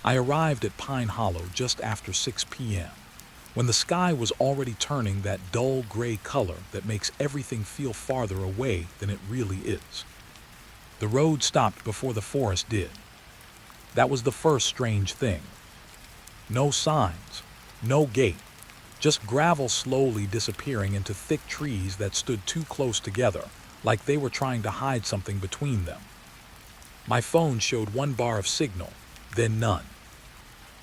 I arrived at Pine Hollow just after 6 p.m., when the sky was already turning that dull gray color that makes everything feel farther away than it really is. The road stopped before the forest did. That was the first strange thing. No signs, no gate, just gravel slowly disappearing into thick trees that stood too close together, like they were trying to hide something between them. My phone showed 1 bar of signal, then none.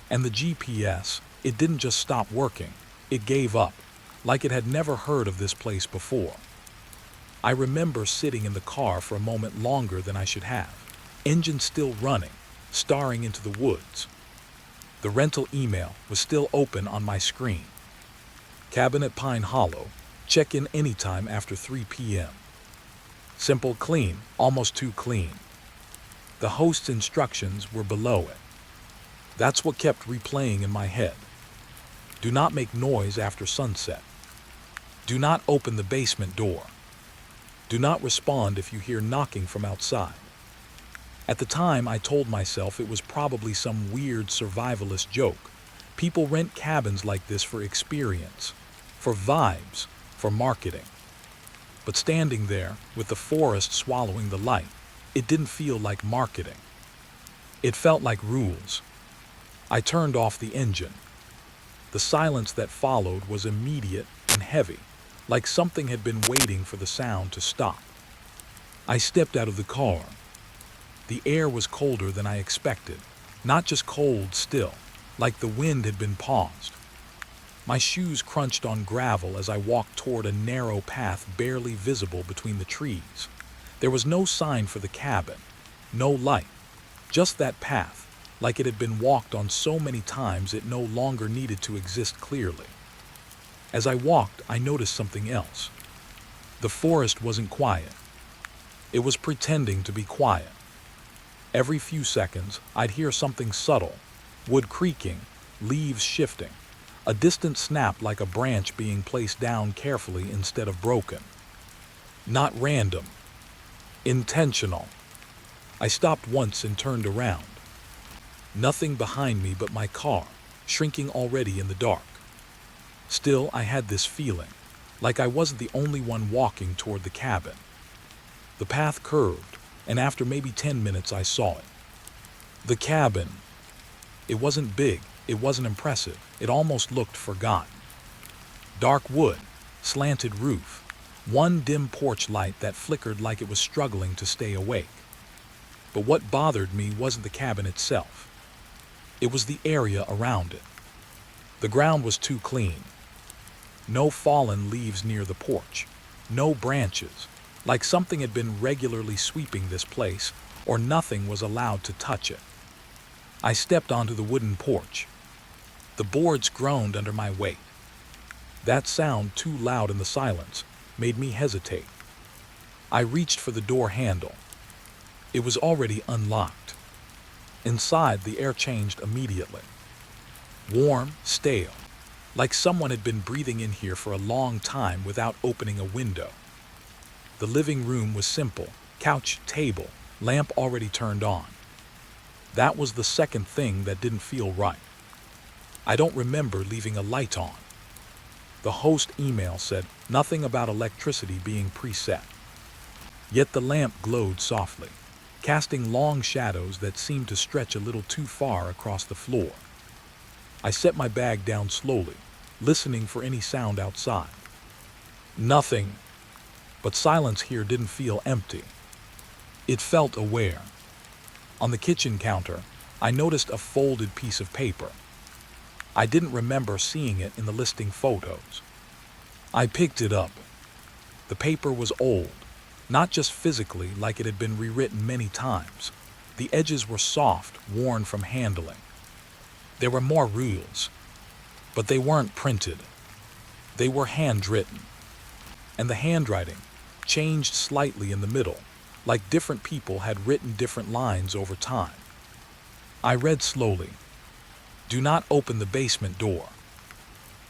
And the GPS, it didn't just stop working, it gave up, like it had never heard of this place before. I remember sitting in the car for a moment longer than I should have, engine still running, staring into the woods. The rental email was still open on my screen. Cabin at Pine Hollow, check in anytime after 3 p.m. Simple, clean, almost too clean. The host's instructions were below it. That's what kept replaying in my head. Do not make noise after sunset. Do not open the basement door. Do not respond if you hear knocking from outside. At the time, I told myself it was probably some weird survivalist joke. People rent cabins like this for experience, for vibes, for marketing. But standing there, with the forest swallowing the light, it didn't feel like marketing. It felt like rules. I turned off the engine. The silence that followed was immediate and heavy, like something had been waiting for the sound to stop. I stepped out of the car. The air was colder than I expected, not just cold still, like the wind had been paused. My shoes crunched on gravel as I walked toward a narrow path barely visible between the trees. There was no sign for the cabin, no light, just that path, like it had been walked on so many times it no longer needed to exist clearly. As I walked, I noticed something else. The forest wasn't quiet. It was pretending to be quiet. Every few seconds, I'd hear something subtle, wood creaking, leaves shifting, a distant snap like a branch being placed down carefully instead of broken. Not random. Intentional. I stopped once and turned around. Nothing behind me but my car, shrinking already in the dark. Still, I had this feeling, like I wasn't the only one walking toward the cabin. The path curved, and after maybe 10 minutes I saw it. The cabin. It wasn't big, it wasn't impressive, it almost looked forgotten. Dark wood, slanted roof, one dim porch light that flickered like it was struggling to stay awake. But what bothered me wasn't the cabin itself. It was the area around it. The ground was too clean. No fallen leaves near the porch, no branches, like something had been regularly sweeping this place, or nothing was allowed to touch it. I stepped onto the wooden porch. The boards groaned under my weight. That sound, too loud in the silence, made me hesitate. I reached for the door handle. It was already unlocked. Inside, the air changed immediately. Warm, stale, like someone had been breathing in here for a long time without opening a window. The living room was simple, couch, table, lamp already turned on. That was the second thing that didn't feel right. I don't remember leaving a light on. The host email said nothing about electricity being preset. Yet the lamp glowed softly, casting long shadows that seemed to stretch a little too far across the floor. I set my bag down slowly, listening for any sound outside. Nothing, but silence here didn't feel empty. It felt aware. On the kitchen counter, I noticed a folded piece of paper. I didn't remember seeing it in the listing photos. I picked it up. The paper was old, not just physically like it had been rewritten many times. The edges were soft, worn from handling. There were more rules, but they weren't printed. They were handwritten. And the handwriting changed slightly in the middle, like different people had written different lines over time. I read slowly. Do not open the basement door.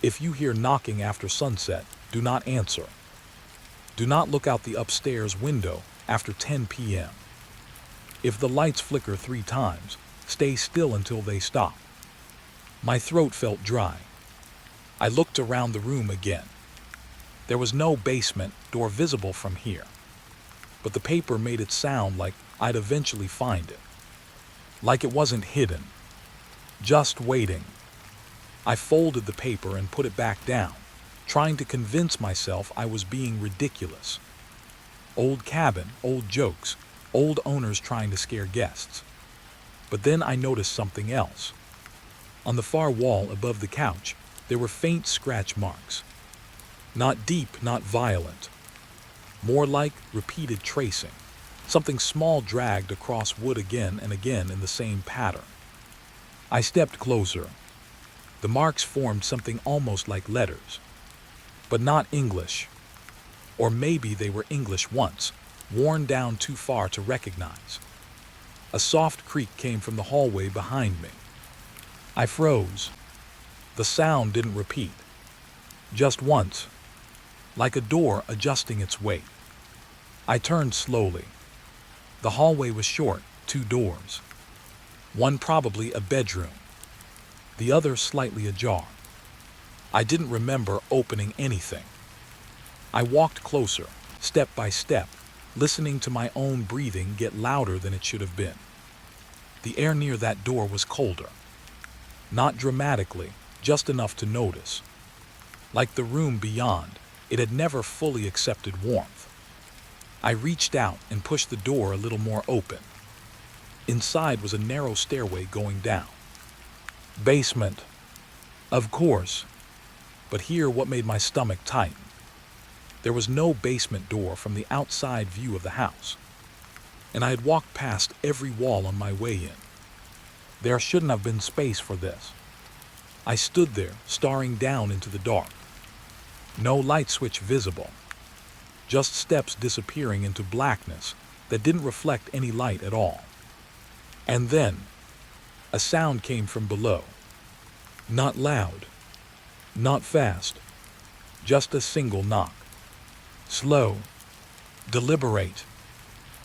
If you hear knocking after sunset, do not answer. Do not look out the upstairs window after 10 p.m. If the lights flicker 3 times, stay still until they stop. My throat felt dry. I looked around the room again. There was no basement door visible from here, but the paper made it sound like I'd eventually find it. Like it wasn't hidden, just waiting. I folded the paper and put it back down, trying to convince myself I was being ridiculous. Old cabin, old jokes, old owners trying to scare guests. But then I noticed something else. On the far wall above the couch, there were faint scratch marks. Not deep, not violent. More like repeated tracing. Something small dragged across wood again and again in the same pattern. I stepped closer. The marks formed something almost like letters, but not English. Or maybe they were English once, worn down too far to recognize. A soft creak came from the hallway behind me. I froze. The sound didn't repeat. Just once, like a door adjusting its weight. I turned slowly. The hallway was short, 2 doors. One probably a bedroom, the other slightly ajar. I didn't remember opening anything. I walked closer, step by step, listening to my own breathing get louder than it should have been. The air near that door was colder. Not dramatically, just enough to notice. Like the room beyond, it had never fully accepted warmth. I reached out and pushed the door a little more open. Inside was a narrow stairway going down. Basement. Of course. But here what made my stomach tighten. There was no basement door from the outside view of the house, and I had walked past every wall on my way in. There shouldn't have been space for this. I stood there, staring down into the dark. No light switch visible. Just steps disappearing into blackness that didn't reflect any light at all. And then, a sound came from below. Not loud, not fast, just a single knock. Slow, deliberate,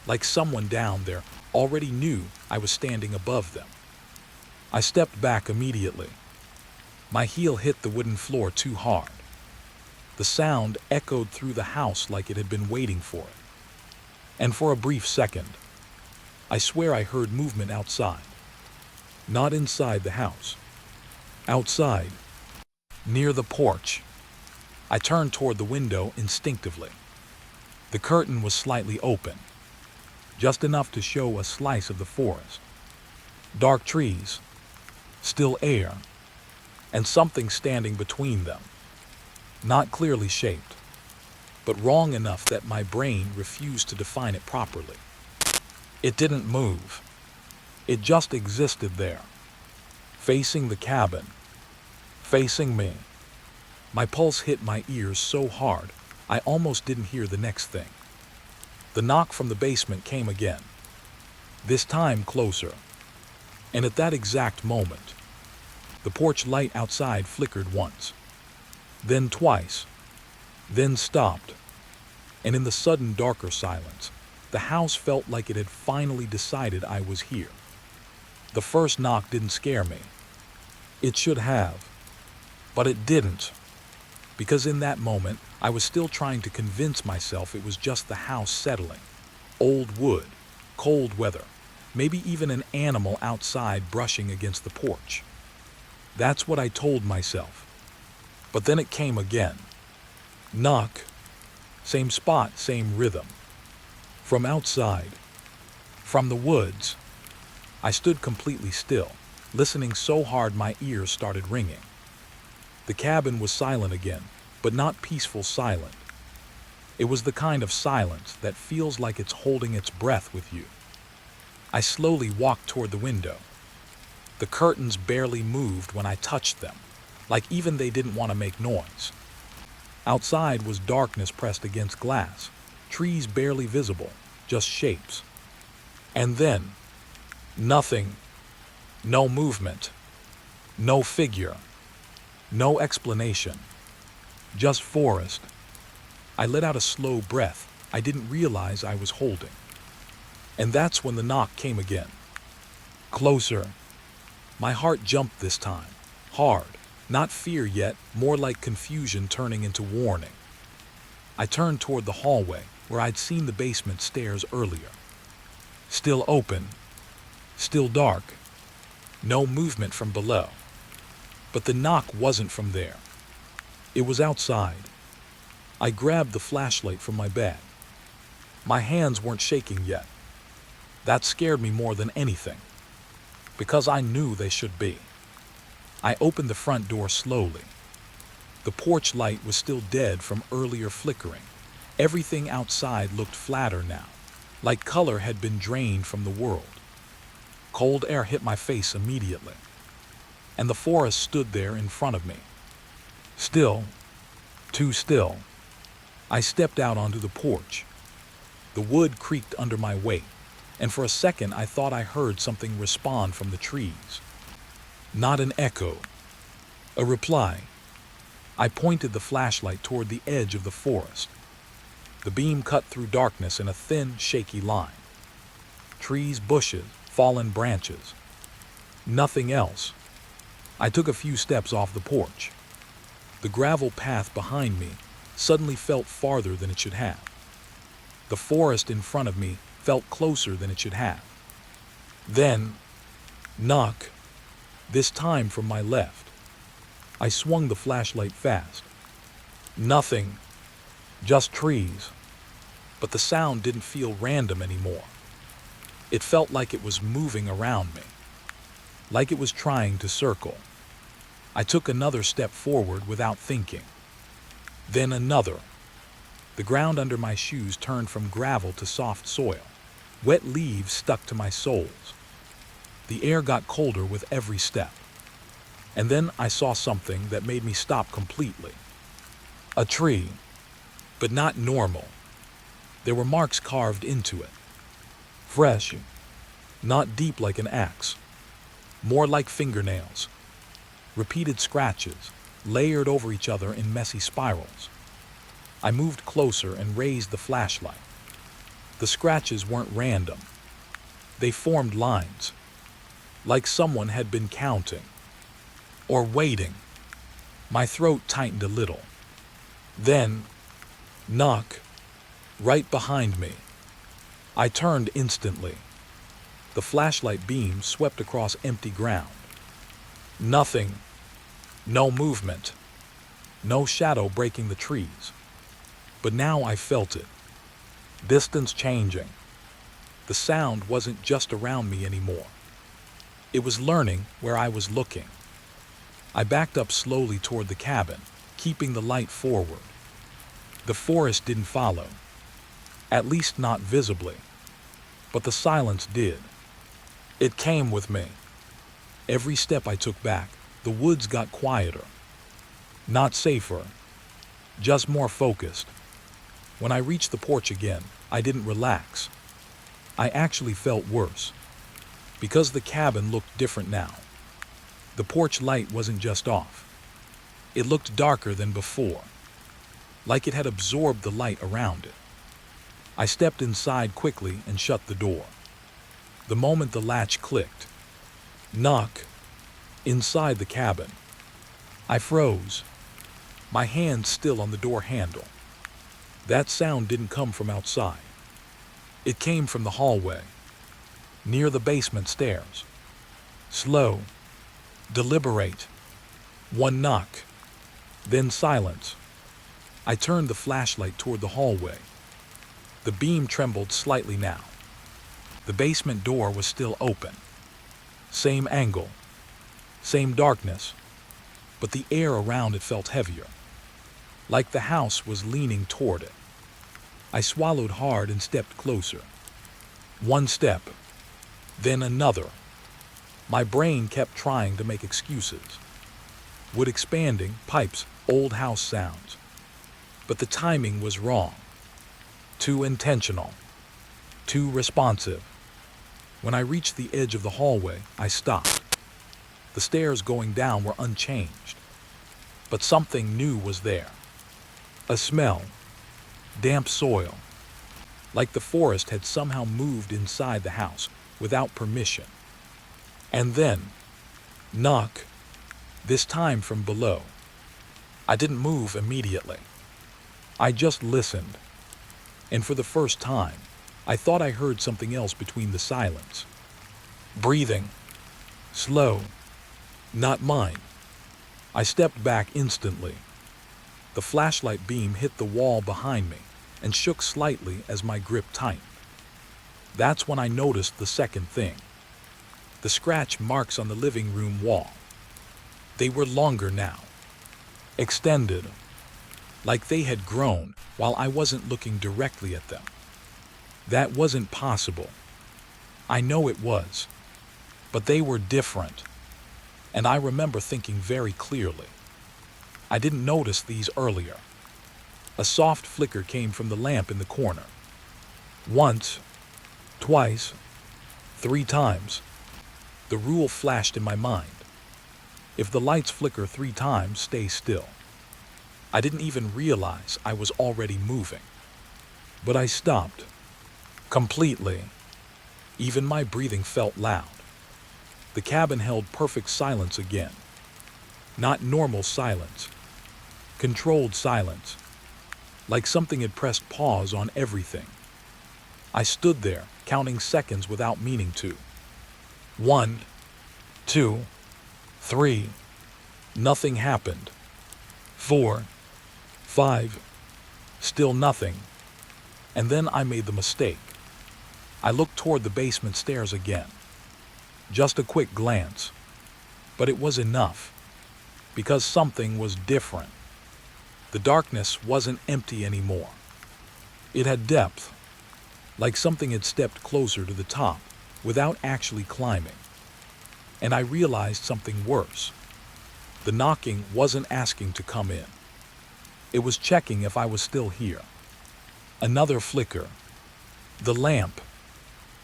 like someone down there already knew I was standing above them. I stepped back immediately. My heel hit the wooden floor too hard. The sound echoed through the house like it had been waiting for it. And for a brief second, I swear I heard movement outside. Not inside the house. Outside, near the porch. I turned toward the window instinctively. The curtain was slightly open, just enough to show a slice of the forest. Dark trees, still air, and something standing between them. Not clearly shaped, but wrong enough that my brain refused to define it properly. It didn't move. It just existed there, facing the cabin, facing me. My pulse hit my ears so hard, I almost didn't hear the next thing. The knock from the basement came again, this time closer. And at that exact moment, the porch light outside flickered once, then twice, then stopped. And in the sudden darker silence, the house felt like it had finally decided I was here. The first knock didn't scare me. It should have, but it didn't. Because in that moment, I was still trying to convince myself it was just the house settling. Old wood, cold weather, maybe even an animal outside brushing against the porch. That's what I told myself. But then it came again. Knock. Same spot, same rhythm. From outside. From the woods. I stood completely still, listening so hard my ears started ringing. The cabin was silent again, but not peaceful silent. It was the kind of silence that feels like it's holding its breath with you. I slowly walked toward the window. The curtains barely moved when I touched them, like even they didn't want to make noise. Outside was darkness pressed against glass, trees barely visible, just shapes. And then, nothing. No movement. No figure. No explanation. Just forest. I let out a slow breath I didn't realize I was holding. And that's when the knock came again. Closer. My heart jumped this time. Hard. Not fear yet, more like confusion turning into warning. I turned toward the hallway, where I'd seen the basement stairs earlier. Still open. Still dark. No movement from below. But the knock wasn't from there. It was outside. I grabbed the flashlight from my bag. My hands weren't shaking yet. That scared me more than anything, because I knew they should be. I opened the front door slowly. The porch light was still dead from earlier flickering. Everything outside looked flatter now, like color had been drained from the world. Cold air hit my face immediately, and the forest stood there in front of me. Still, too still. I stepped out onto the porch. The wood creaked under my weight, and for a second I thought I heard something respond from the trees. Not an echo. A reply. I pointed the flashlight toward the edge of the forest. The beam cut through darkness in a thin, shaky line. Trees, bushes, fallen branches. Nothing else. I took a few steps off the porch. The gravel path behind me suddenly felt farther than it should have. The forest in front of me felt closer than it should have. Then, knock, this time from my left. I swung the flashlight fast. Nothing, just trees. But the sound didn't feel random anymore. It felt like it was moving around me, like it was trying to circle. I took another step forward without thinking. Then another. The ground under my shoes turned from gravel to soft soil. Wet leaves stuck to my soles. The air got colder with every step. And then I saw something that made me stop completely. A tree, but not normal. There were marks carved into it. Fresh, not deep like an axe, more like fingernails. Repeated scratches, layered over each other in messy spirals. I moved closer and raised the flashlight. The scratches weren't random. They formed lines, like someone had been counting, or waiting. My throat tightened a little. Then, knock, right behind me. I turned instantly. The flashlight beam swept across empty ground. Nothing. No movement. No shadow breaking the trees. But now I felt it. Distance changing. The sound wasn't just around me anymore. It was learning where I was looking. I backed up slowly toward the cabin, keeping the light forward. The forest didn't follow. At least not visibly. But the silence did. It came with me. Every step I took back, the woods got quieter. Not safer, just more focused. When I reached the porch again, I didn't relax. I actually felt worse, because the cabin looked different now. The porch light wasn't just off. It looked darker than before, like it had absorbed the light around it. I stepped inside quickly and shut the door. The moment the latch clicked, knock, inside the cabin, I froze, my hand still on the door handle. That sound didn't come from outside. It came from the hallway, near the basement stairs. Slow, deliberate. One knock, then silence. I turned the flashlight toward the hallway. The beam trembled slightly now. The basement door was still open. Same angle, same darkness, but the air around it felt heavier, like the house was leaning toward it. I swallowed hard and stepped closer. One step, then another. My brain kept trying to make excuses. Wood expanding, pipes, old house sounds. But the timing was wrong. Too intentional. Too responsive. When I reached the edge of the hallway, I stopped. The stairs going down were unchanged. But something new was there. A smell. Damp soil. Like the forest had somehow moved inside the house without permission. And then, knock, this time from below. I didn't move immediately. I just listened. And for the first time, I thought I heard something else between the silence. Breathing. Slow. Not mine. I stepped back instantly. The flashlight beam hit the wall behind me and shook slightly as my grip tightened. That's when I noticed the second thing. The scratch marks on the living room wall. They were longer now. Extended. Like they had grown while I wasn't looking directly at them. That wasn't possible. I know it was. But they were different. And I remember thinking very clearly. I didn't notice these earlier. A soft flicker came from the lamp in the corner. Once, twice, 3 times. The rule flashed in my mind. If the lights flicker 3 times, stay still. I didn't even realize I was already moving. But I stopped. Completely. Even my breathing felt loud. The cabin held perfect silence again. Not normal silence. Controlled silence. Like something had pressed pause on everything. I stood there, counting seconds without meaning to. 1, 2, 3. Nothing happened. 4, 5. Still nothing. And then I made the mistake. I looked toward the basement stairs again. Just a quick glance. But it was enough. Because something was different. The darkness wasn't empty anymore. It had depth. Like something had stepped closer to the top without actually climbing. And I realized something worse. The knocking wasn't asking to come in. It was checking if I was still here. Another flicker. The lamp.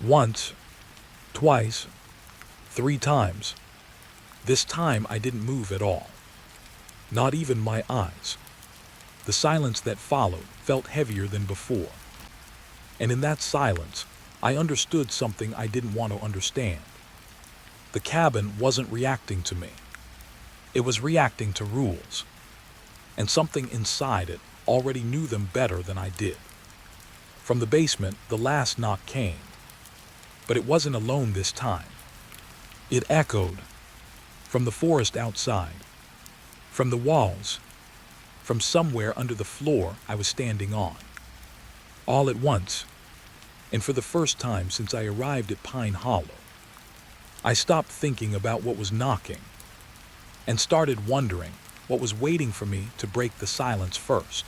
Once, twice, 3 times. This time I didn't move at all. Not even my eyes. The silence that followed felt heavier than before. And in that silence, I understood something I didn't want to understand. The cabin wasn't reacting to me. It was reacting to rules. And something inside it already knew them better than I did. From the basement, the last knock came. But it wasn't alone this time. It echoed. From the forest outside. From the walls. From somewhere under the floor I was standing on. All at once. And for the first time since I arrived at Pine Hollow. I stopped thinking about what was knocking. And started wondering what was waiting for me to break the silence first.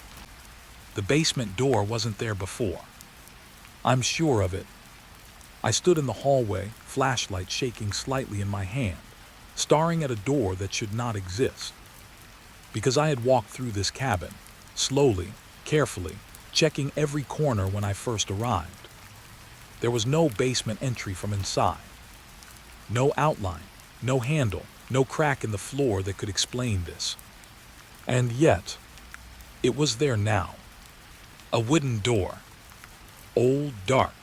The basement door wasn't there before. I'm sure of it. I stood in the hallway, flashlight shaking slightly in my hand, staring at a door that should not exist. Because I had walked through this cabin, slowly, carefully, checking every corner when I first arrived. There was no basement entry from inside. No outline, no handle, no crack in the floor that could explain this. And yet, it was there now. A wooden door. Old, dark,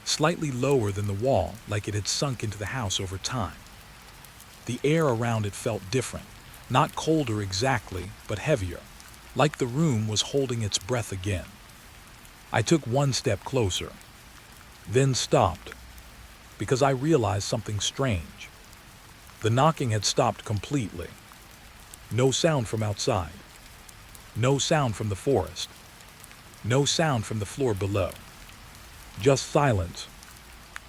slightly lower than the wall, like it had sunk into the house over time. The air around it felt different, not colder exactly, but heavier, like the room was holding its breath again. I took 1 step closer, then stopped, because I realized something strange. The knocking had stopped completely. No sound from outside. No sound from the forest. No sound from the floor below. Just silence.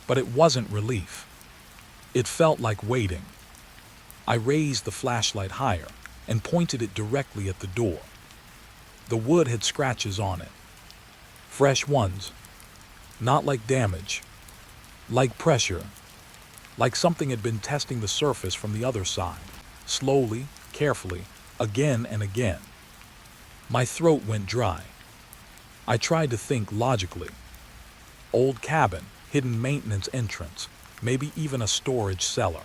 But it wasn't relief. It felt like waiting. I raised the flashlight higher and pointed it directly at the door. The wood had scratches on it. Fresh ones. Not like damage. Like pressure. Like something had been testing the surface from the other side. Slowly, carefully, again and again. My throat went dry. I tried to think logically. Old cabin, hidden maintenance entrance, maybe even a storage cellar.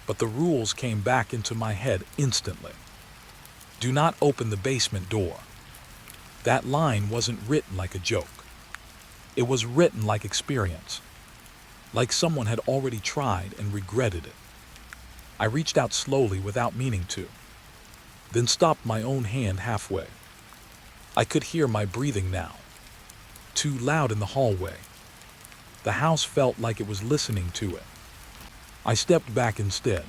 But the rules came back into my head instantly. Do not open the basement door. That line wasn't written like a joke. It was written like experience. like someone had already tried and regretted it. I reached out slowly without meaning to, then stopped my own hand halfway. I could hear my breathing now, too loud in the hallway. The house felt like it was listening to it. I stepped back instead,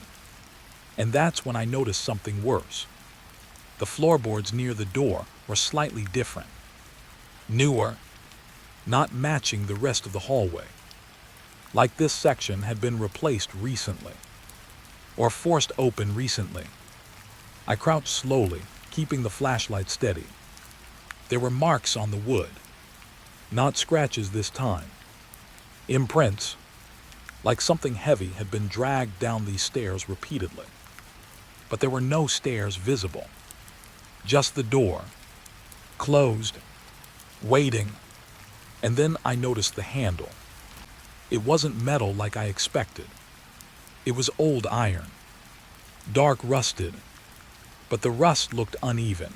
and that's when I noticed something worse. The floorboards near the door were slightly different, newer, not matching the rest of the hallway. Like this section had been replaced recently, or forced open recently. I crouched slowly, keeping the flashlight steady. There were marks on the wood, not scratches this time. Imprints, like something heavy had been dragged down these stairs repeatedly. But there were no stairs visible, just the door, closed, waiting. And then I noticed the handle. It wasn't metal like I expected. It was old iron, dark rusted, but the rust looked uneven,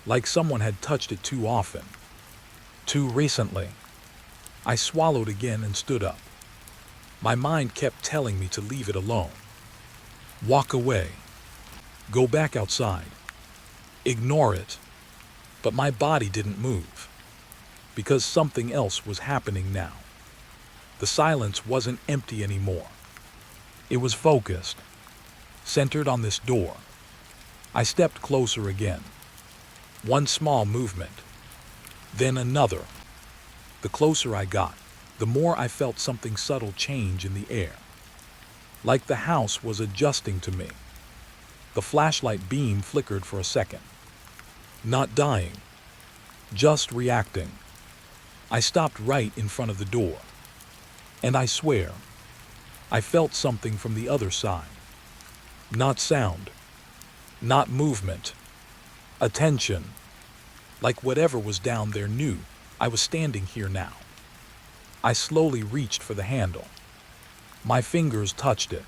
like someone had touched it too often, too recently. I swallowed again and stood up. My mind kept telling me to leave it alone, walk away, go back outside, ignore it. But my body didn't move, because something else was happening now. The silence wasn't empty anymore. It was focused, centered on this door. I stepped closer again. One small movement, then another. The closer I got, the more I felt something subtle change in the air. Like the house was adjusting to me. The flashlight beam flickered for a second. Not dying, just reacting. I stopped right in front of the door. And I swear, I felt something from the other side. Not sound, not movement, attention. Like whatever was down there knew I was standing here now. I slowly reached for the handle. My fingers touched it.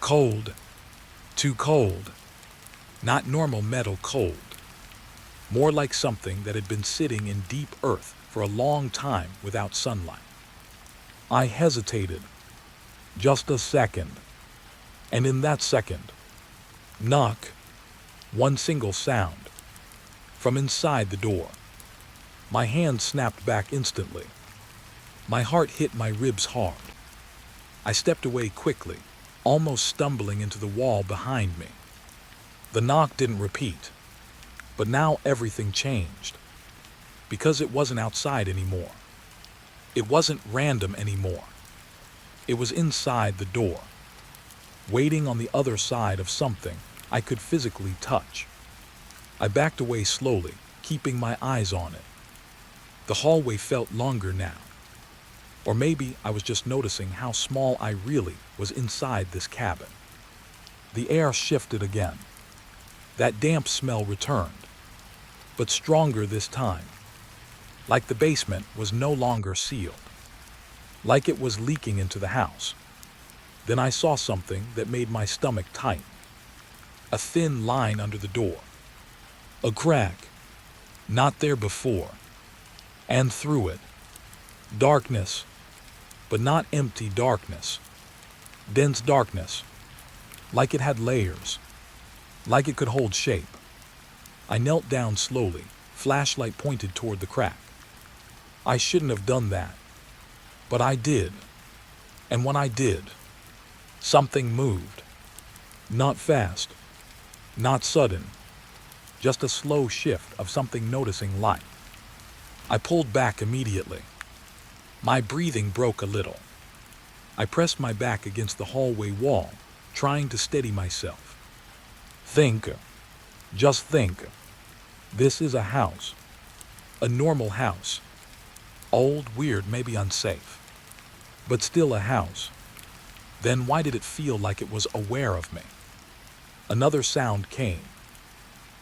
Cold, too cold. Not normal metal cold. More like something that had been sitting in deep earth for a long time without sunlight. I hesitated, just a second, and in that second, knock, one single sound, from inside the door. My hand snapped back instantly. My heart hit my ribs hard. I stepped away quickly, almost stumbling into the wall behind me. The knock didn't repeat, but now everything changed, because it wasn't outside anymore. It wasn't random anymore. It was inside the door, waiting on the other side of something I could physically touch. I backed away slowly, keeping my eyes on it. The hallway felt longer now. Or maybe I was just noticing how small I really was inside this cabin. The air shifted again. That damp smell returned, but stronger this time. Like the basement was no longer sealed. Like it was leaking into the house. Then I saw something that made my stomach tighten. A thin line under the door. A crack. Not there before. And through it, darkness. But not empty darkness. Dense darkness. Like it had layers. Like it could hold shape. I knelt down slowly, flashlight pointed toward the crack. I shouldn't have done that. But I did. And when I did, something moved. Not fast. Not sudden. Just a slow shift of something noticing light. I pulled back immediately. My breathing broke a little. I pressed my back against the hallway wall, trying to steady myself. Think. Just think. This is a house. A normal house. Old, weird, maybe unsafe. But still a house. Then why did it feel like it was aware of me? Another sound came.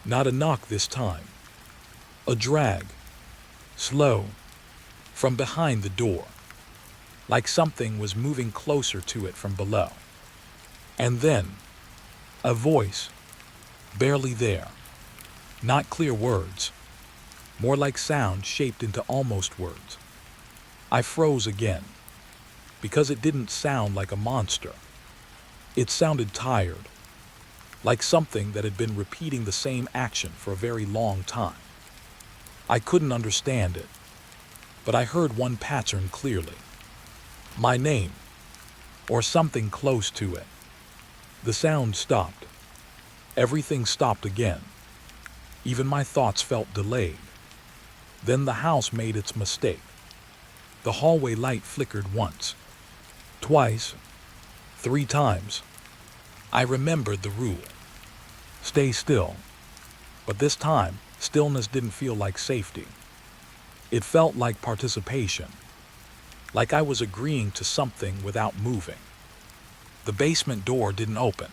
Not a knock this time. A drag. Slow. From behind the door. Like something was moving closer to it from below. And then, a voice. Barely there. Not clear words. More like sound shaped into almost words. I froze again. because it didn't sound like a monster. It sounded tired, like something that had been repeating the same action for a very long time. I couldn't understand it, but I heard one pattern clearly. My name, or something close to it. The sound stopped. Everything stopped again. Even my thoughts felt delayed. Then the house made its mistake. The hallway light flickered once, twice, 3 times. I remembered the rule. Stay still. But this time, stillness didn't feel like safety. It felt like participation, like I was agreeing to something without moving. The basement door didn't open,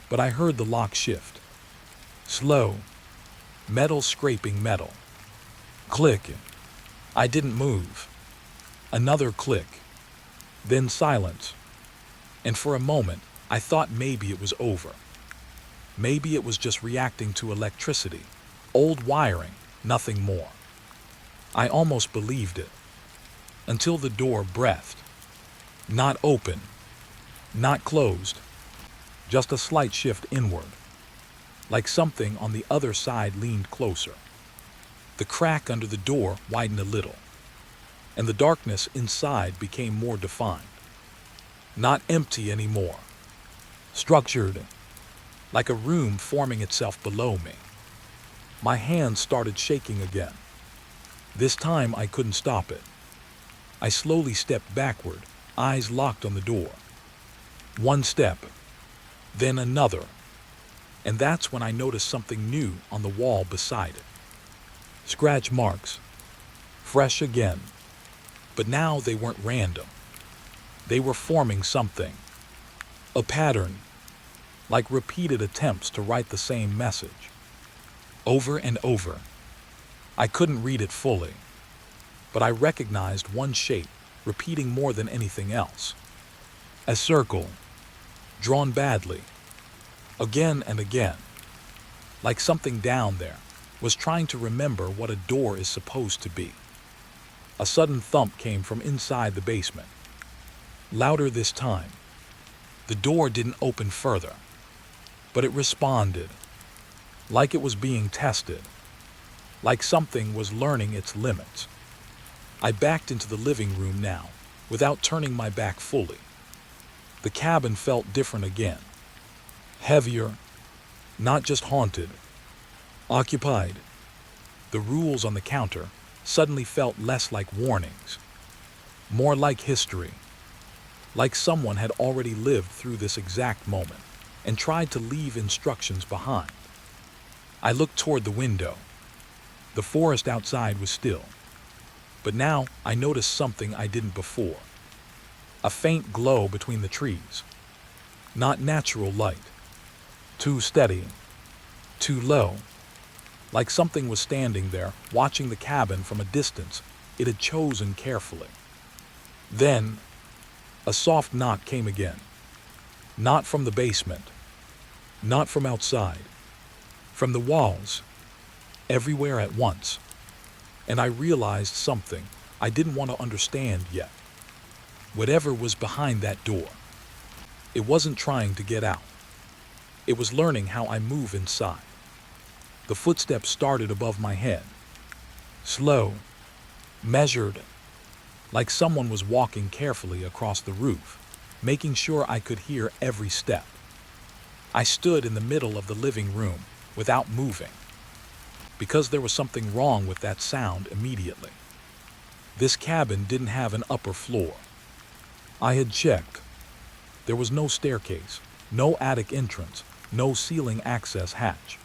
but I heard the lock shift. Slow, metal scraping metal. Click. I didn't move. Another click. Then silence. And for a moment, I thought maybe it was over. Maybe it was just reacting to electricity, old wiring, nothing more. I almost believed it, until the door breathed. Not open, not closed, just a slight shift inward, like something on the other side leaned closer. The crack under the door widened a little, and the darkness inside became more defined. Not empty anymore, structured, like a room forming itself below me. My hands started shaking again. This time I couldn't stop it. I slowly stepped backward, eyes locked on the door. One step, then another, and that's when I noticed something new on the wall beside it. Scratch marks, fresh again, but now they weren't random. They were forming something, a pattern, like repeated attempts to write the same message, over and over. I couldn't read it fully, but I recognized one shape repeating more than anything else. A circle, drawn badly, again and again, like something down there was trying to remember what a door is supposed to be. A sudden thump came from inside the basement, louder this time. The door didn't open further, but it responded, like it was being tested, like something was learning its limits. I backed into the living room now, without turning my back fully. The cabin felt different again. Heavier, not just haunted, occupied. The rules on the counter suddenly felt less like warnings, more like history, like someone had already lived through this exact moment and tried to leave instructions behind. I looked toward the window. The forest outside was still, but now I noticed something I didn't before. A faint glow between the trees. Not natural light. Too steady. Too low. Like something was standing there, watching the cabin from a distance it had chosen carefully. Then, a soft knock came again. Not from the basement. Not from outside. From the walls. Everywhere at once. And I realized something I didn't want to understand yet. Whatever was behind that door, it wasn't trying to get out. It was learning how I move inside. The footsteps started above my head. Slow, measured, like someone was walking carefully across the roof, making sure I could hear every step. I stood in the middle of the living room without moving, because there was something wrong with that sound immediately. This cabin didn't have an upper floor. I had checked. There was no staircase, no attic entrance, no ceiling access hatch.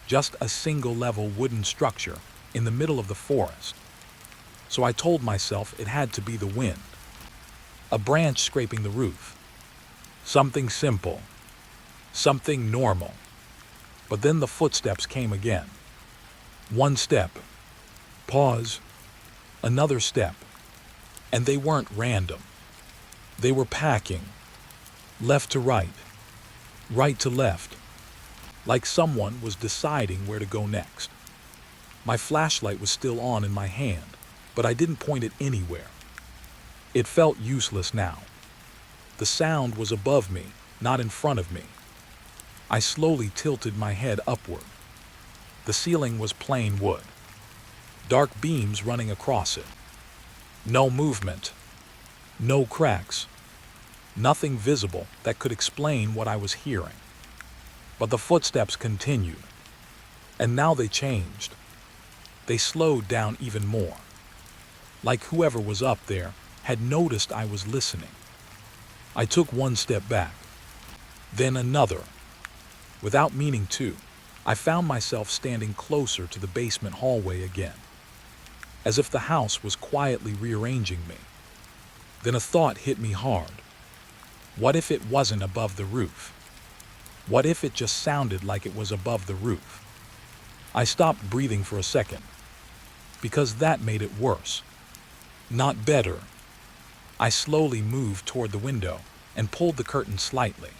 Just a single-level wooden structure in the middle of the forest. So I told myself it had to be the wind. A branch scraping the roof. Something simple. Something normal. But then the footsteps came again. One step. Pause. Another step. And they weren't random. They were packing. Left to right. Right to left. Like someone was deciding where to go next. My flashlight was still on in my hand, but I didn't point it anywhere. It felt useless now. The sound was above me, not in front of me. I slowly tilted my head upward. The ceiling was plain wood. Dark beams running across it. No movement. No cracks. Nothing visible that could explain what I was hearing. But the footsteps continued. And now they changed. They slowed down even more. Like whoever was up there had noticed I was listening. I took one step back. Then another. Without meaning to, I found myself standing closer to the basement hallway again. As if the house was quietly rearranging me. Then a thought hit me hard. What if it wasn't above the roof? What if it just sounded like it was above the roof? I stopped breathing for a second, because that made it worse, not better. I slowly moved toward the window and pulled the curtain slightly.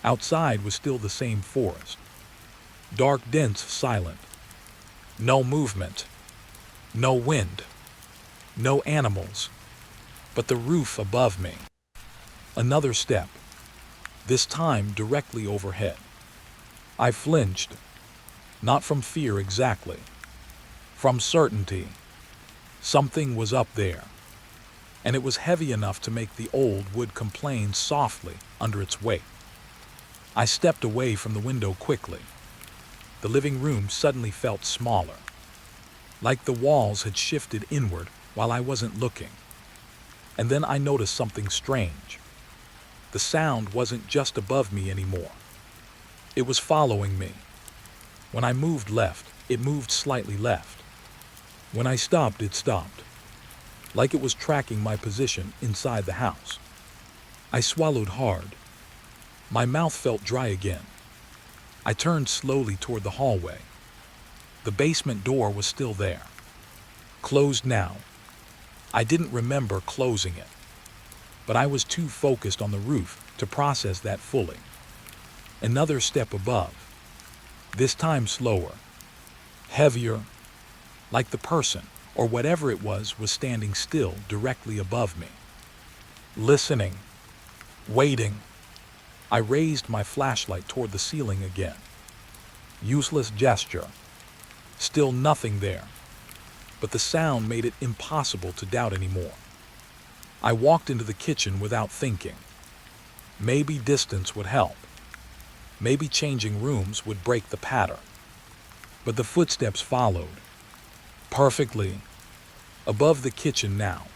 Outside was still the same forest. Dark, dense, silent. No movement. No wind. No animals. But the roof above me. Another step. This time directly overhead. I flinched. Not from fear exactly. From certainty. Something was up there. And it was heavy enough to make the old wood complain softly under its weight. I stepped away from the window quickly. The living room suddenly felt smaller. Like the walls had shifted inward while I wasn't looking. And then I noticed something strange. The sound wasn't just above me anymore. It was following me. When I moved left, it moved slightly left. When I stopped, it stopped. Like it was tracking my position inside the house. I swallowed hard. My mouth felt dry again. I turned slowly toward the hallway. The basement door was still there. Closed now. I didn't remember closing it. But I was too focused on the roof to process that fully. Another step above. This time slower. Heavier. Like the person, or whatever it was standing still directly above me. Listening. Waiting. I raised my flashlight toward the ceiling again. Useless gesture. Still nothing there. But the sound made it impossible to doubt anymore. I walked into the kitchen without thinking. Maybe distance would help. Maybe changing rooms would break the pattern. But the footsteps followed. Perfectly. Above the kitchen now.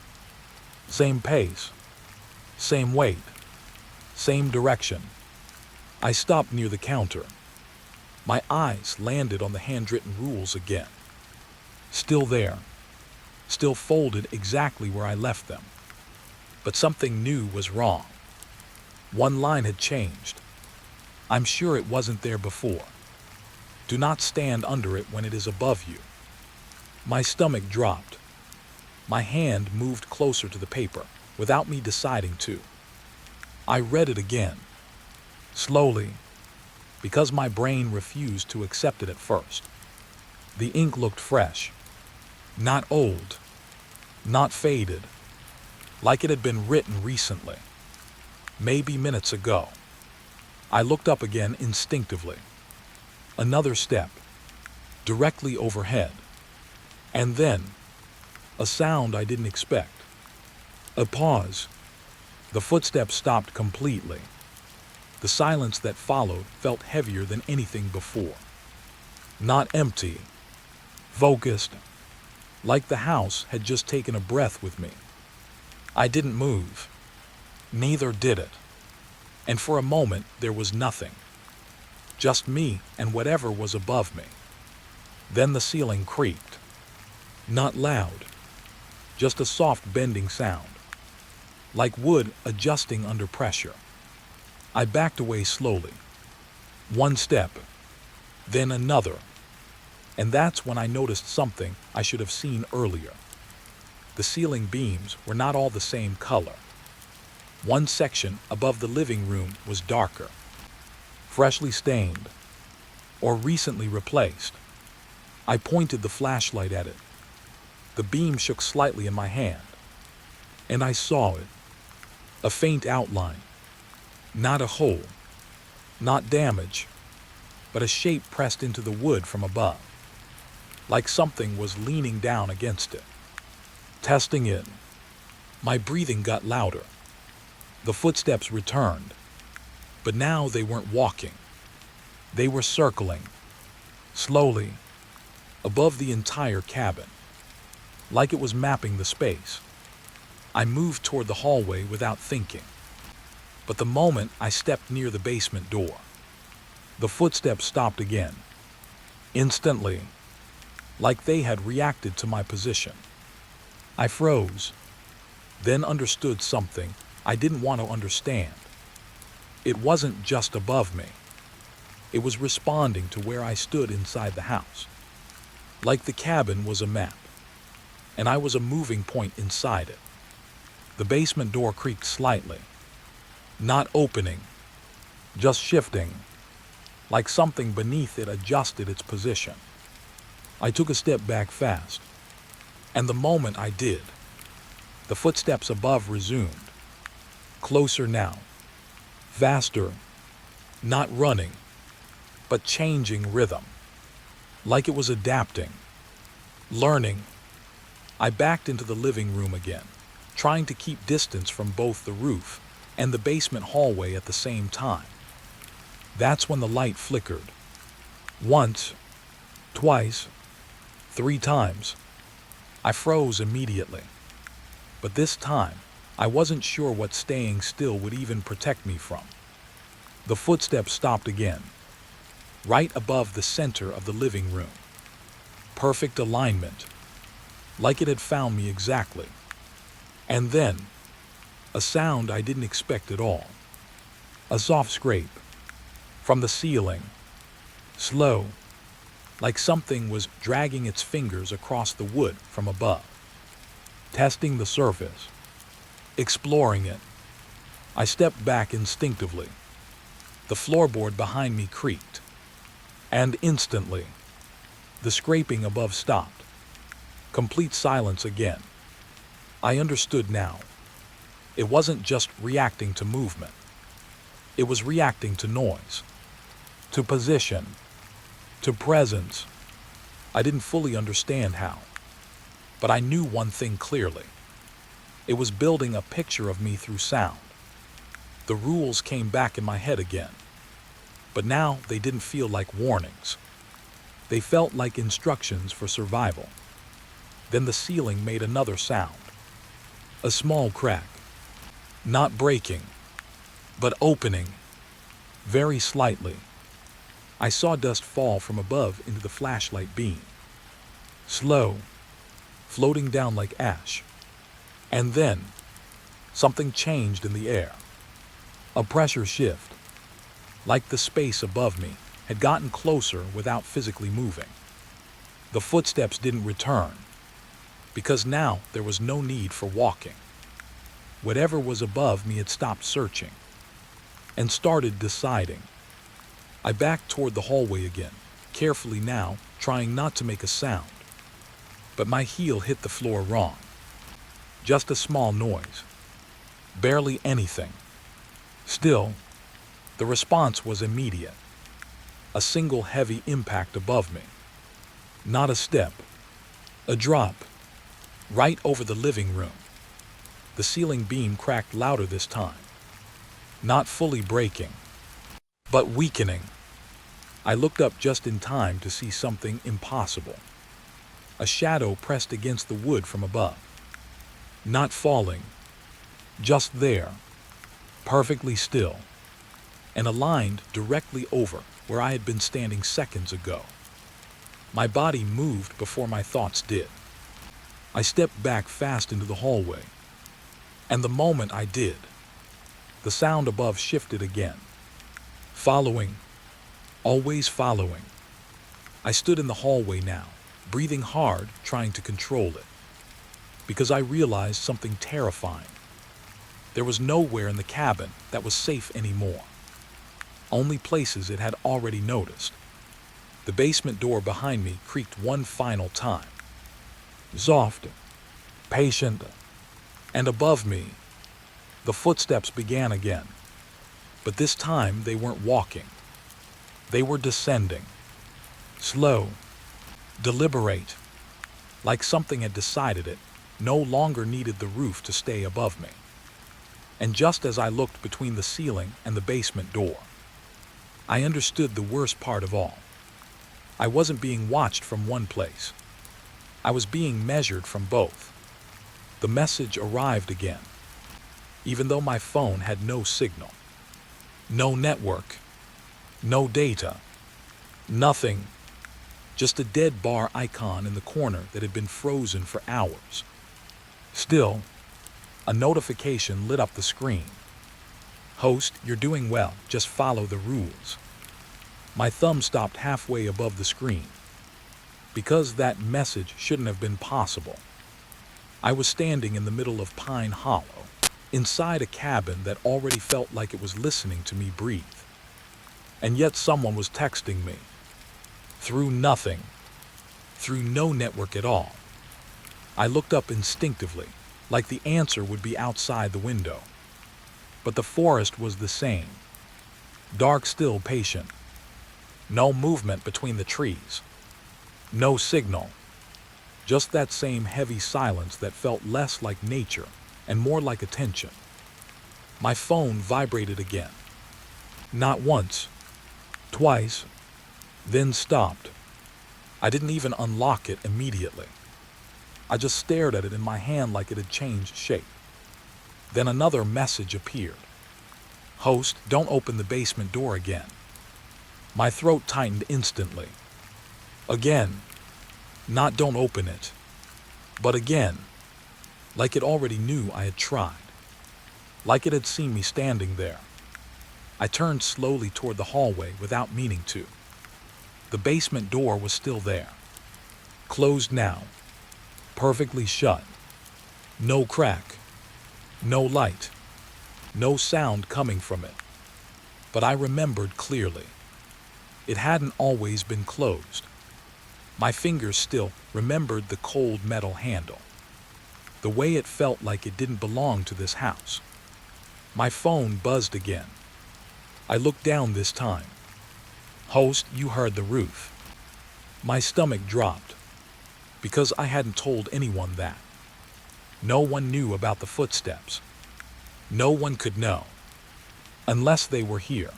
Same pace. Same weight. Same direction. I stopped near the counter. My eyes landed on the handwritten rules again. Still there. Still folded exactly where I left them. But something new was wrong. One line had changed. I'm sure it wasn't there before. Do not stand under it when it is above you. My stomach dropped. My hand moved closer to the paper without me deciding to. I read it again. Slowly. Because my brain refused to accept it at first. The ink looked fresh. Not old. Not faded. Like it had been written recently. Maybe minutes ago. I looked up again instinctively. Another step. Directly overhead. And then, a sound I didn't expect. A pause. The footsteps stopped completely. The silence that followed felt heavier than anything before. Not empty. Focused. Like the house had just taken a breath with me. I didn't move. Neither did it. And for a moment, there was nothing. Just me and whatever was above me. Then the ceiling creaked. Not loud. Just a soft bending sound. Like wood adjusting under pressure. I backed away slowly. One step. Then another. And that's when I noticed something I should have seen earlier. The ceiling beams were not all the same color. One section above the living room was darker. Freshly stained. Or recently replaced. I pointed the flashlight at it. The beam shook slightly in my hand. And I saw it, a faint outline, not a hole, not damage, but a shape pressed into the wood from above, like something was leaning down against it. Testing it, my breathing got louder. The footsteps returned, but now they weren't walking. They were circling, slowly, above the entire cabin, like it was mapping the space. I moved toward the hallway without thinking, but the moment I stepped near the basement door, the footsteps stopped again, instantly, like they had reacted to my position. I froze, then understood something I didn't want to understand. It wasn't just above me. It was responding to where I stood inside the house. Like the cabin was a map, and I was a moving point inside it. The basement door creaked slightly, not opening, just shifting, like something beneath it adjusted its position. I took a step back fast, and the moment I did, the footsteps above resumed, closer now, faster, not running, but changing rhythm, like it was adapting, learning. I backed into the living room again, trying to keep distance from both the roof and the basement hallway at the same time. That's when the light flickered. Once, twice, 3 times. I froze immediately. But this time, I wasn't sure what staying still would even protect me from. The footsteps stopped again, right above the center of the living room. Perfect alignment, like it had found me exactly. And then, a sound I didn't expect at all. A soft scrape from the ceiling, slow, like something was dragging its fingers across the wood from above. Testing the surface, exploring it, I stepped back instinctively. The floorboard behind me creaked, and instantly, the scraping above stopped. Complete silence again. I understood now. It wasn't just reacting to movement. It was reacting to noise, to position, to presence. I didn't fully understand how, but I knew one thing clearly. It was building a picture of me through sound. The rules came back in my head again, but now they didn't feel like warnings. They felt like instructions for survival. Then the ceiling made another sound. A small crack. Not breaking, but opening, very slightly. I saw dust fall from above into the flashlight beam. Slow, floating down like ash. And then, something changed in the air. A pressure shift, like the space above me had gotten closer without physically moving. The footsteps didn't return, because now there was no need for walking. Whatever was above me had stopped searching and started deciding. I backed toward the hallway again, carefully now, trying not to make a sound. But my heel hit the floor wrong. Just a small noise. Barely anything. Still, the response was immediate. A single heavy impact above me. Not a step. A drop. Right over the living room. The ceiling beam cracked louder this time. Not fully breaking, but weakening. I looked up just in time to see something impossible. A shadow pressed against the wood from above. Not falling, just there, perfectly still, and aligned directly over where I had been standing seconds ago. My body moved before my thoughts did. I stepped back fast into the hallway, and the moment I did, the sound above shifted again. Following, always following. I stood in the hallway now, breathing hard, trying to control it, because I realized something terrifying. There was nowhere in the cabin that was safe anymore. Only places it had already noticed. The basement door behind me creaked one final time. Soft, patient, And above me, the footsteps began again. But this time they weren't walking. They were descending. Slow, deliberate, like something had decided it no longer needed the roof to stay above me. And just as I looked between the ceiling and the basement door, I understood the worst part of all. I wasn't being watched from one place. I was being measured from both. The message arrived again, even though my phone had no signal, no network, no data, nothing, just a dead bar icon in the corner that had been frozen for hours. Still, a notification lit up the screen. "Host, you're doing well, just follow the rules." My thumb stopped halfway above the screen, because that message shouldn't have been possible. I was standing in the middle of Pine Hollow, inside a cabin that already felt like it was listening to me breathe. And yet someone was texting me. Through nothing. Through no network at all. I looked up instinctively, like the answer would be outside the window. But the forest was the same. Dark, still, patient. No movement between the trees. No signal. Just that same heavy silence that felt less like nature and more like attention. My phone vibrated again. Not once. Twice. Then stopped. I didn't even unlock it immediately. I just stared at it in my hand like it had changed shape. Then another message appeared. "Host, don't open the basement door again." My throat tightened instantly. Again. Not "don't open it," but again. Like it already knew I had tried. Like it had seen me standing there. I turned slowly toward the hallway without meaning to. The basement door was still there. Closed now. Perfectly shut. No crack. No light. No sound coming from it. But I remembered clearly. It hadn't always been closed. My fingers still remembered the cold metal handle. The way it felt like it didn't belong to this house. My phone buzzed again. I looked down this time. "Host, you heard the roof." My stomach dropped, because I hadn't told anyone that. No one knew about the footsteps. No one could know. Unless they were here.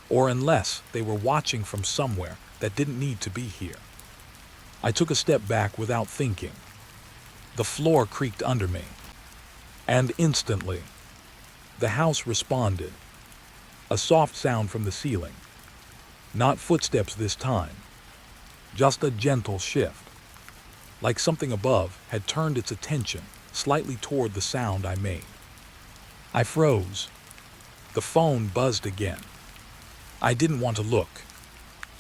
Or unless they were watching from somewhere that didn't need to be here. I took a step back without thinking. The floor creaked under me. And instantly, the house responded. A soft sound from the ceiling. Not footsteps this time. Just a gentle shift. Like something above had turned its attention slightly toward the sound I made. I froze. The phone buzzed again. I didn't want to look.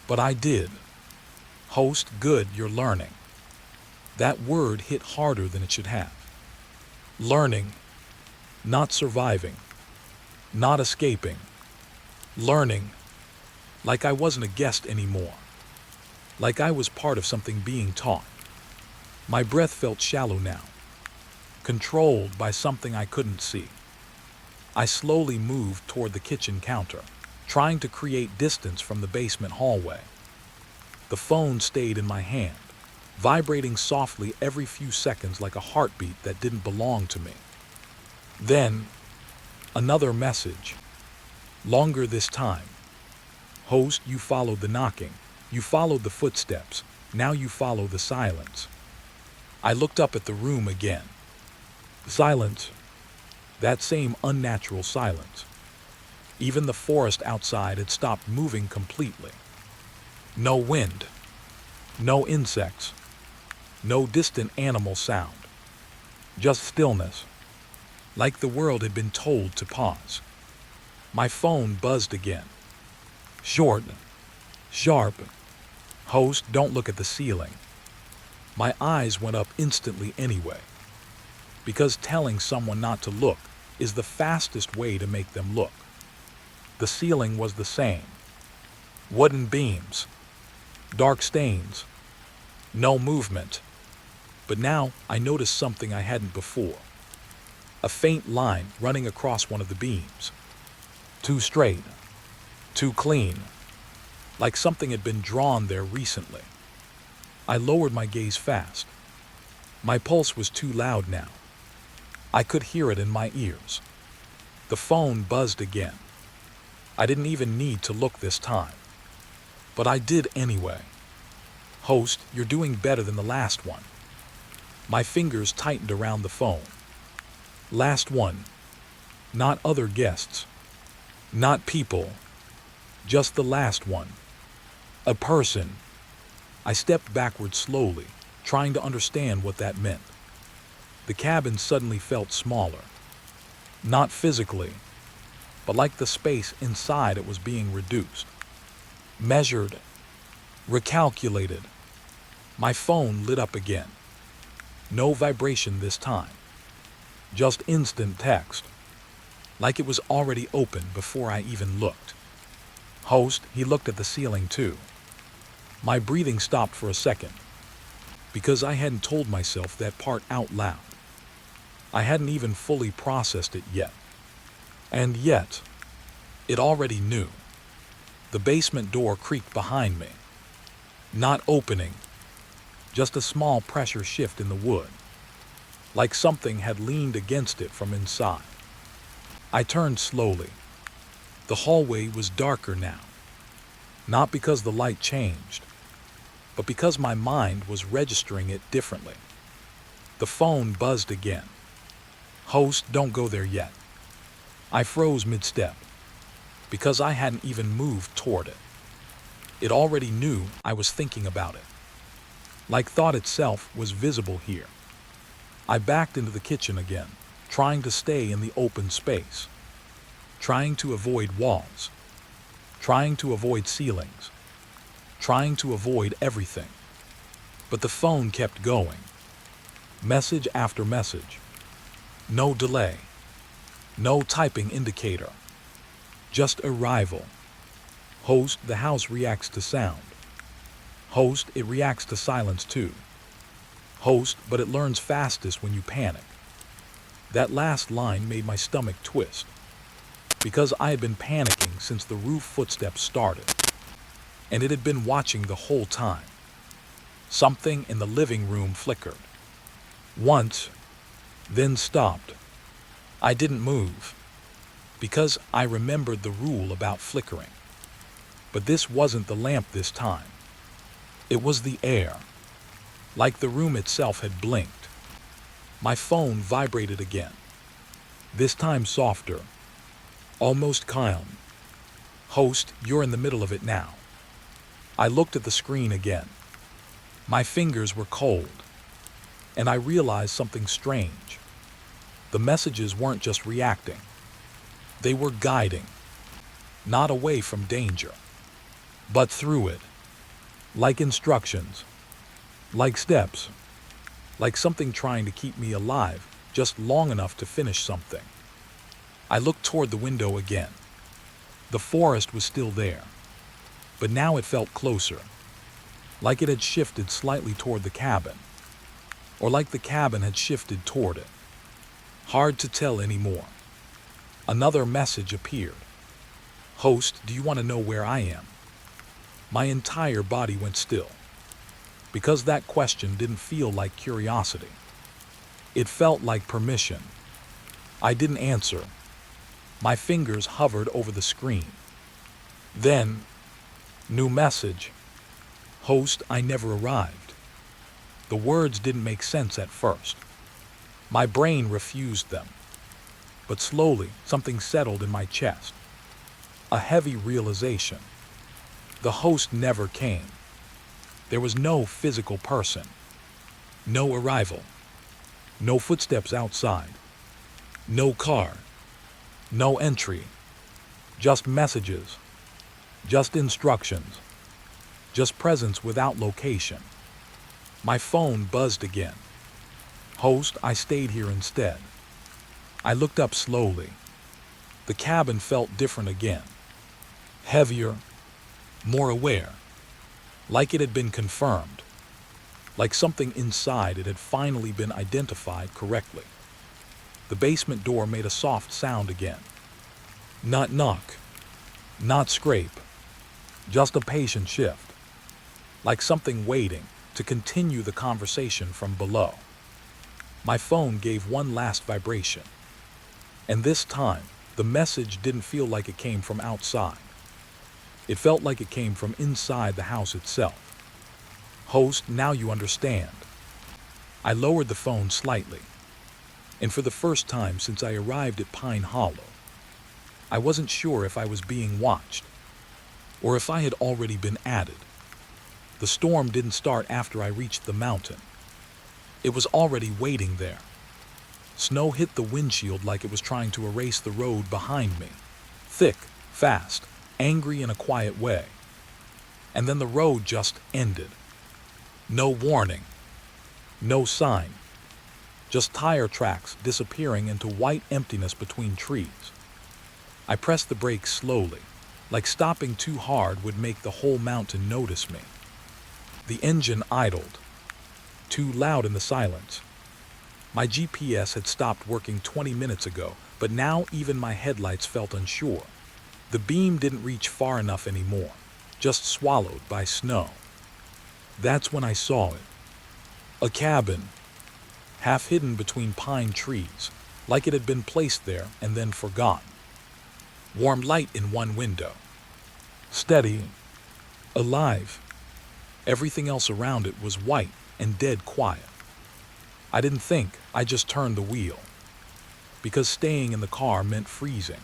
But I did. "Host, good, you're learning." That word hit harder than it should have. Learning. Not surviving. Not escaping. Learning. Like I wasn't a guest anymore. Like I was part of something being taught. My breath felt shallow now. Controlled by something I couldn't see. I slowly moved toward the kitchen counter, trying to create distance from the basement hallway. The phone stayed in my hand, vibrating softly every few seconds like a heartbeat that didn't belong to me. Then, another message. Longer this time. "Host, you followed the knocking. You followed the footsteps. Now you follow the silence." I looked up at the room again. Silence. That same unnatural silence. Even the forest outside had stopped moving completely. No wind. No insects. No distant animal sound. Just stillness. Like the world had been told to pause. My phone buzzed again. Short. Sharp. "Host, don't look at the ceiling." My eyes went up instantly anyway. Because telling someone not to look is the fastest way to make them look. The ceiling was the same. Wooden beams. Dark stains. No movement. But now I noticed something I hadn't before. a faint line running across one of the beams. Too straight, too clean, like something had been drawn there recently. I lowered my gaze fast. My pulse was too loud now. I could hear it in my ears. The phone buzzed again. I didn't even need to look this time. But I did anyway. "Host, you're doing better than the last one." My fingers tightened around the phone. Last one. Not other guests. Not people. Just the last one. A person. I stepped backward slowly, trying to understand what that meant. The cabin suddenly felt smaller. Not physically, but like the space inside it was being reduced. Measured. Recalculated. My phone lit up again. No vibration this time. Just instant text. Like it was already open before I even looked. "Host," he looked at the ceiling too. My breathing stopped for a second, because I hadn't told myself that part out loud. I hadn't even fully processed it yet. And yet, it already knew. The basement door creaked behind me. Not opening, just a small pressure shift in the wood, like something had leaned against it from inside. I turned slowly. The hallway was darker now, not because the light changed, but because my mind was registering it differently. The phone buzzed again. "Host, don't go there yet." I froze mid-step, because I hadn't even moved toward it. It already knew I was thinking about it. Like thought itself was visible here. I backed into the kitchen again, trying to stay in the open space, trying to avoid walls, trying to avoid ceilings, trying to avoid everything. But the phone kept going. Message after message. No delay. No typing indicator. Just arrival. "Host, the house reacts to sound." "Host, it reacts to silence too." "Host, but it learns fastest when you panic." That last line made my stomach twist, because I had been panicking since the roof footsteps started, and it had been watching the whole time. Something in the living room flickered. Once, then stopped. I didn't move, because I remembered the rule about flickering. But this wasn't the lamp this time. It was the air, like the room itself had blinked. My phone vibrated again, this time softer, almost calm. "Host, you're in the middle of it now." I looked at the screen again. My fingers were cold, and I realized something strange. The messages weren't just reacting. They were guiding, not away from danger, but through it, like instructions, like steps, like something trying to keep me alive just long enough to finish something. I looked toward the window again. The forest was still there, but now it felt closer, like it had shifted slightly toward the cabin, or like the cabin had shifted toward it. Hard to tell anymore. Another message appeared. "Host, do you want to know where I am?" My entire body went still, because that question didn't feel like curiosity. It felt like permission. I didn't answer. My fingers hovered over the screen. Then, new message. "Host, I never arrived." The words didn't make sense at first. My brain refused them. But slowly, something settled in my chest. A heavy realization. The host never came. There was no physical person. No arrival. No footsteps outside. No car. No entry. Just messages. Just instructions. Just presence without location. My phone buzzed again. "Host, I stayed here instead." I looked up slowly. The cabin felt different again. Heavier, more aware, like it had been confirmed, like something inside it had finally been identified correctly. The basement door made a soft sound again. Not knock, not scrape, just a patient shift, like something waiting to continue the conversation from below. My phone gave one last vibration, and this time, the message didn't feel like it came from outside. It felt like it came from inside the house itself. Host, now you understand. I lowered the phone slightly, and for the first time since I arrived at Pine Hollow, I wasn't sure if I was being watched, or if I had already been added. The storm didn't start after I reached the mountain. It was already waiting there. Snow hit the windshield like it was trying to erase the road behind me. Thick, fast, angry in a quiet way. And then the road just ended. No warning. No sign. Just tire tracks disappearing into white emptiness between trees. I pressed the brakes slowly, like stopping too hard would make the whole mountain notice me. The engine idled, too loud in the silence. My GPS had stopped working 20 minutes ago, but now even my headlights felt unsure. The beam didn't reach far enough anymore, just swallowed by snow. That's when I saw it. A cabin, half hidden between pine trees, like it had been placed there and then forgotten. Warm light in one window. Steady. Alive. Everything else around it was white and dead quiet. I didn't think, I just turned the wheel. Because staying in the car meant freezing,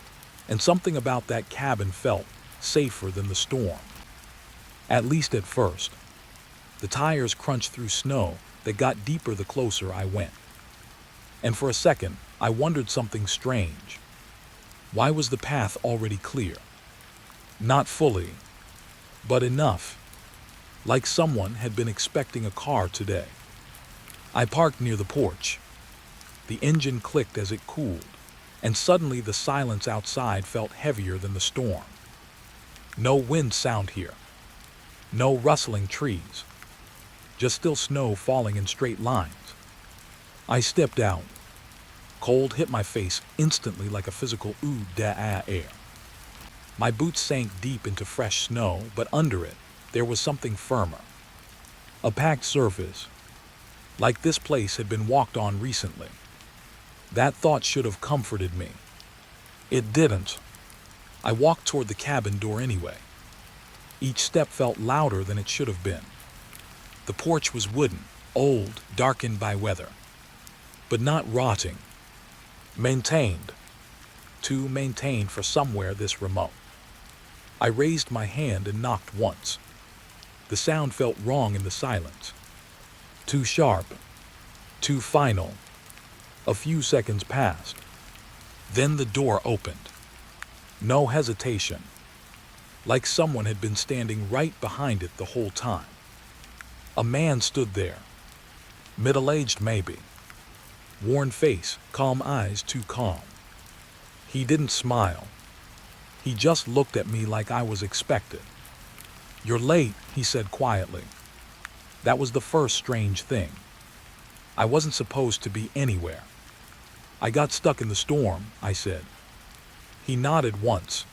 and something about that cabin felt safer than the storm. At least at first. The tires crunched through snow that got deeper the closer I went. And for a second, I wondered something strange. Why was the path already clear? Not fully, but enough. Like someone had been expecting a car today. I parked near the porch. The engine clicked as it cooled, and suddenly the silence outside felt heavier than the storm. No wind sound here. No rustling trees. Just still snow falling in straight lines. I stepped out. Cold hit my face instantly like a physical ooh-da-ah air. My boots sank deep into fresh snow, but under it, there was something firmer. A packed surface, like this place had been walked on recently. That thought should have comforted me. It didn't. I walked toward the cabin door anyway. Each step felt louder than it should have been. The porch was wooden, old, darkened by weather. But not rotting. Maintained. Too maintained for somewhere this remote. I raised my hand and knocked once. The sound felt wrong in the silence. Too sharp. Too final. A few seconds passed. Then the door opened. No hesitation. Like someone had been standing right behind it the whole time. A man stood there. Middle-aged maybe. Worn face, calm eyes too calm. He didn't smile. He just looked at me like I was expected. "You're late," he said quietly. That was the first strange thing. I wasn't supposed to be anywhere. "I got stuck in the storm," I said. He nodded once.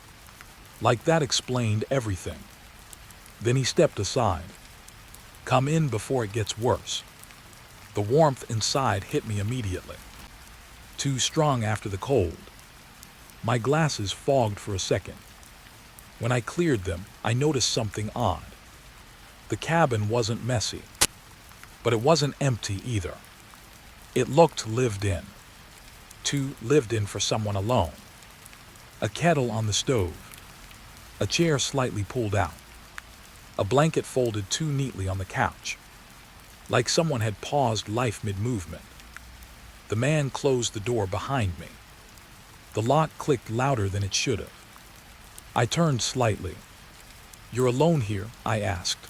Like that explained everything. Then he stepped aside. "Come in before it gets worse." The warmth inside hit me immediately. Too strong after the cold. My glasses fogged for a second. When I cleared them, I noticed something odd. The cabin wasn't messy, but it wasn't empty either. It looked lived in. Too lived in for someone alone. A kettle on the stove. A chair slightly pulled out. A blanket folded too neatly on the couch. Like someone had paused life mid-movement. The man closed the door behind me. The lock clicked louder than it should have. I turned slightly. "You're alone here?" I asked.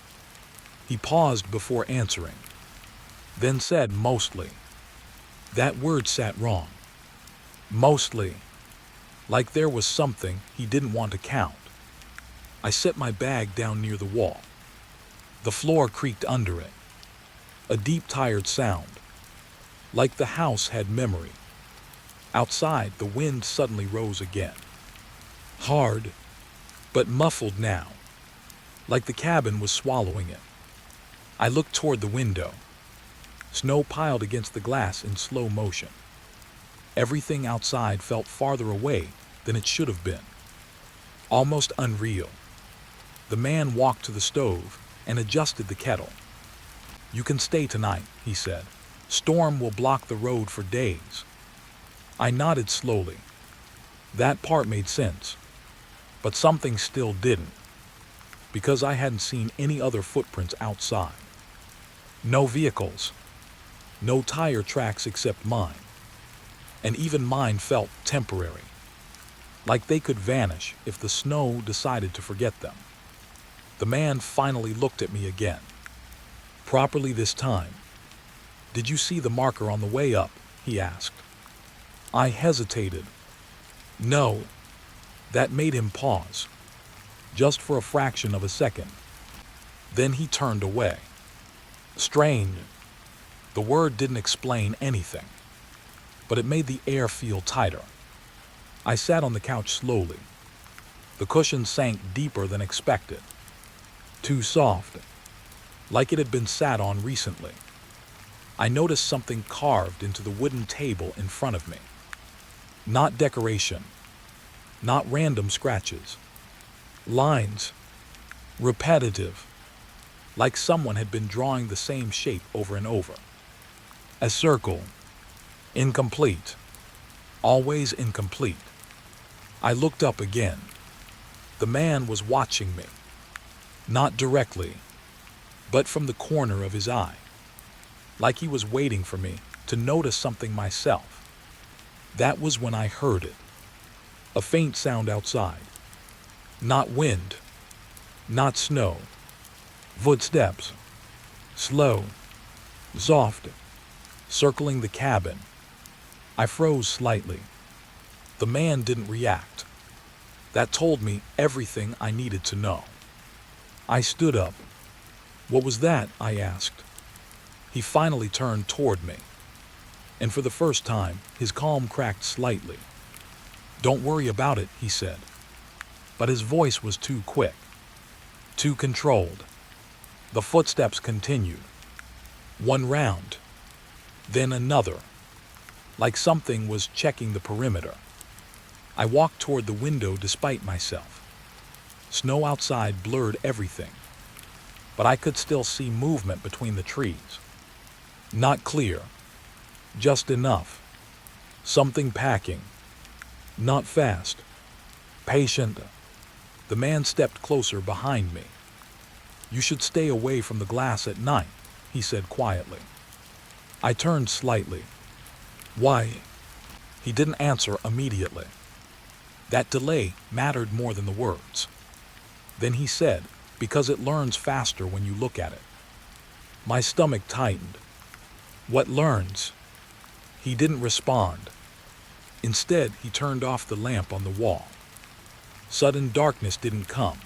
He paused before answering. Then said mostly. That word sat wrong. Mostly. Like there was something he didn't want to count. I set my bag down near the wall. The floor creaked under it. A deep, tired sound. Like the house had memory. Outside, the wind suddenly rose again. Hard, but muffled now, like the cabin was swallowing it. I looked toward the window. Snow piled against the glass in slow motion. Everything outside felt farther away than it should have been. Almost unreal. The man walked to the stove and adjusted the kettle. "You can stay tonight," he said. "Storm will block the road for days." I nodded slowly. That part made sense. But something still didn't. Because I hadn't seen any other footprints outside. No vehicles. No tire tracks except mine. And even mine felt temporary. Like they could vanish if the snow decided to forget them. The man finally looked at me again. Properly this time. "Did you see the marker on the way up?" he asked. I hesitated. "No." That made him pause. Just for a fraction of a second. Then he turned away. Strange. The word didn't explain anything. But it made the air feel tighter. I sat on the couch slowly. The cushion sank deeper than expected. Too soft. Like it had been sat on recently. I noticed something carved into the wooden table in front of me. Not decoration. Not random scratches. Lines. Repetitive. Like someone had been drawing the same shape over and over. A circle. Incomplete. Always incomplete. I looked up again. The man was watching me. Not directly, but from the corner of his eye. Like he was waiting for me to notice something myself. That was when I heard it. A faint sound outside. Not wind. Not snow. Footsteps. Slow. Soft. Circling the cabin. I froze slightly. The man didn't react. That told me everything I needed to know. I stood up. "What was that?" I asked. He finally turned toward me. And for the first time, his calm cracked slightly. "Don't worry about it," he said. But his voice was too quick. Too controlled. The footsteps continued. One round. Then another. Like something was checking the perimeter. I walked toward the window despite myself. Snow outside blurred everything. But I could still see movement between the trees. Not clear. Just enough. Something packing. Not fast. Patient. The man stepped closer behind me. "You should stay away from the glass at night," he said quietly. I turned slightly. "Why?" He didn't answer immediately. That delay mattered more than the words. Then he said, "Because it learns faster when you look at it." My stomach tightened. "What learns?" He didn't respond. Instead, he turned off the lamp on the wall. Sudden darkness didn't come.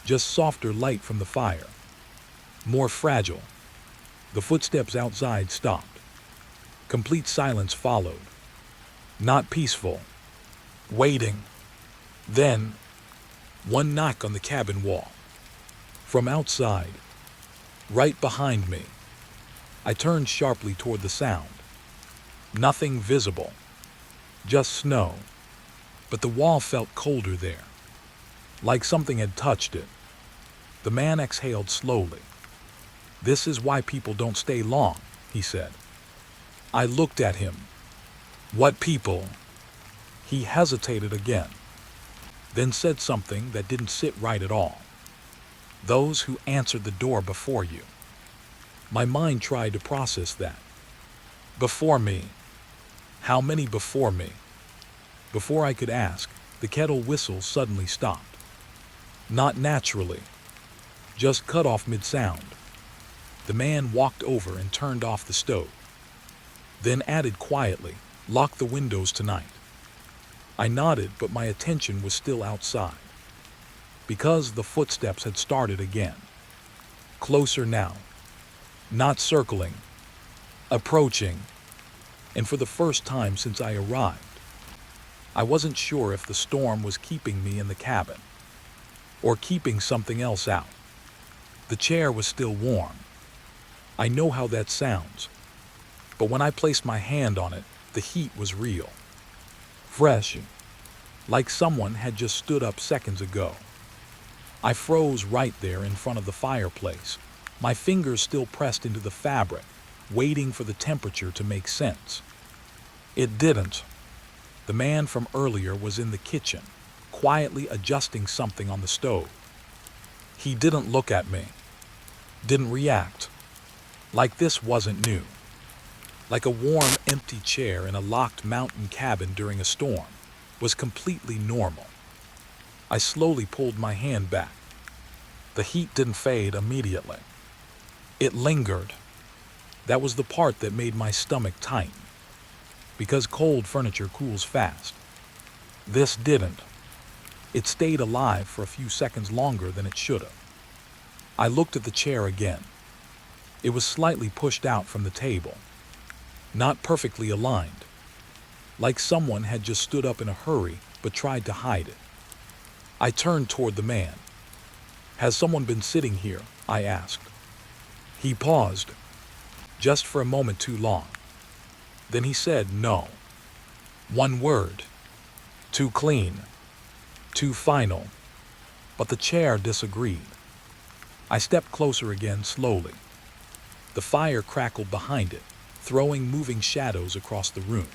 Just softer light from the fire. More fragile. The footsteps outside stopped. Complete silence followed. Not peaceful. Waiting. Then, one knock on the cabin wall. From outside. Right behind me. I turned sharply toward the sound. Nothing visible. Just snow. But the wall felt colder there. Like something had touched it. The man exhaled slowly. "This is why people don't stay long," he said. I looked at him. "What people?" He hesitated again. Then said something that didn't sit right at all. "Those who answered the door before you." My mind tried to process that. Before me. How many before me? Before I could ask, the kettle whistle suddenly stopped. Not naturally. Just cut off mid-sound. The man walked over and turned off the stove. Then added quietly, "Lock the windows tonight." I nodded, but my attention was still outside. Because the footsteps had started again. Closer now. Not circling. Approaching. And for the first time since I arrived, I wasn't sure if the storm was keeping me in the cabin or keeping something else out. The chair was still warm. I know how that sounds, but when I placed my hand on it, the heat was real. Fresh, like someone had just stood up seconds ago. I froze right there in front of the fireplace, my fingers still pressed into the fabric, waiting for the temperature to make sense. It didn't. The man from earlier was in the kitchen, quietly adjusting something on the stove. He didn't look at me, didn't react, like this wasn't new. Like a warm, empty chair in a locked mountain cabin during a storm was completely normal. I slowly pulled my hand back. The heat didn't fade immediately. It lingered. That was the part that made my stomach tighten, because cold furniture cools fast. This didn't. It stayed alive for a few seconds longer than it should have. I looked at the chair again. It was slightly pushed out from the table, not perfectly aligned, like someone had just stood up in a hurry but tried to hide it. I turned toward the man. "Has someone been sitting here?" I asked. He paused, just for a moment too long. Then he said no. One word. Too clean. Too final. But the chair disagreed. I stepped closer again slowly. The fire crackled behind it, throwing moving shadows across the room.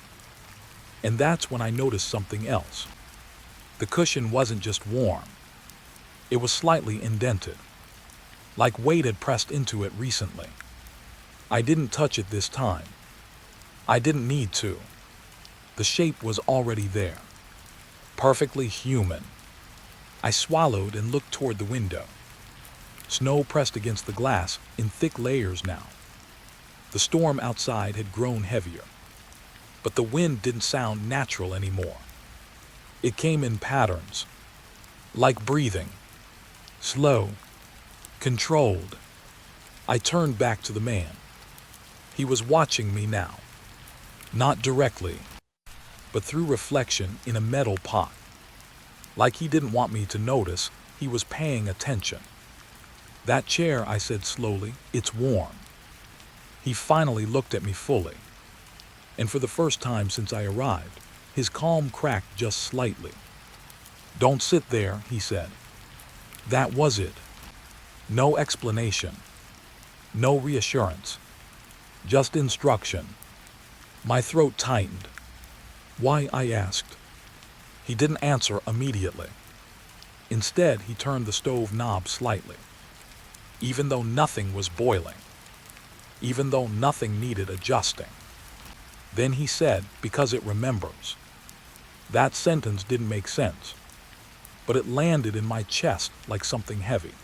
And that's when I noticed something else. The cushion wasn't just warm. It was slightly indented, like weight had pressed into it recently. I didn't touch it this time. I didn't need to. The shape was already there, perfectly human. I swallowed and looked toward the window. Snow pressed against the glass in thick layers now. The storm outside had grown heavier, but the wind didn't sound natural anymore. It came in patterns, like breathing, slow, controlled. I turned back to the man. He was watching me now, not directly, but through reflection in a metal pot. Like he didn't want me to notice, he was paying attention. "That chair," I said slowly, "it's warm." He finally looked at me fully, and for the first time since I arrived, his calm cracked just slightly. "Don't sit there," he said. That was it. No explanation, no reassurance, just instruction. My throat tightened. "Why?" I asked. He didn't answer immediately. Instead, he turned the stove knob slightly, even though nothing was boiling, even though nothing needed adjusting. Then he said, "Because it remembers." That sentence didn't make sense, but it landed in my chest like something heavy.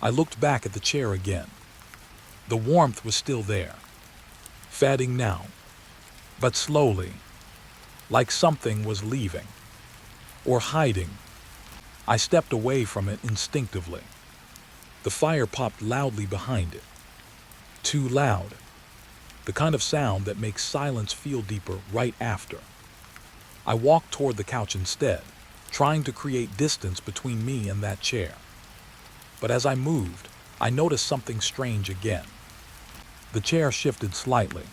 I looked back at the chair again. The warmth was still there, fading now, but slowly, like something was leaving or hiding. I stepped away from it instinctively. The fire popped loudly behind it. Too loud. The kind of sound that makes silence feel deeper right after. I walked toward the couch instead, trying to create distance between me and that chair. But as I moved, I noticed something strange again. The chair shifted slightly,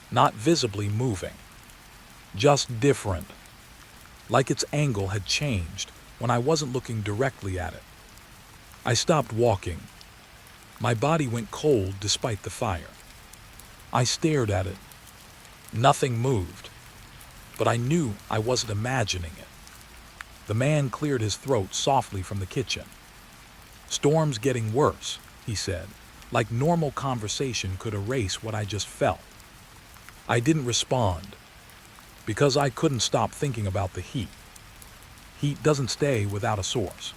not visibly moving, just different, like its angle had changed when I wasn't looking directly at it. I stopped walking. My body went cold despite the fire. I stared at it. Nothing moved, but I knew I wasn't imagining it. The man cleared his throat softly from the kitchen. "Storm's getting worse," he said, like normal conversation could erase what I just felt. I didn't respond, because I couldn't stop thinking about the heat. Heat doesn't stay without a source,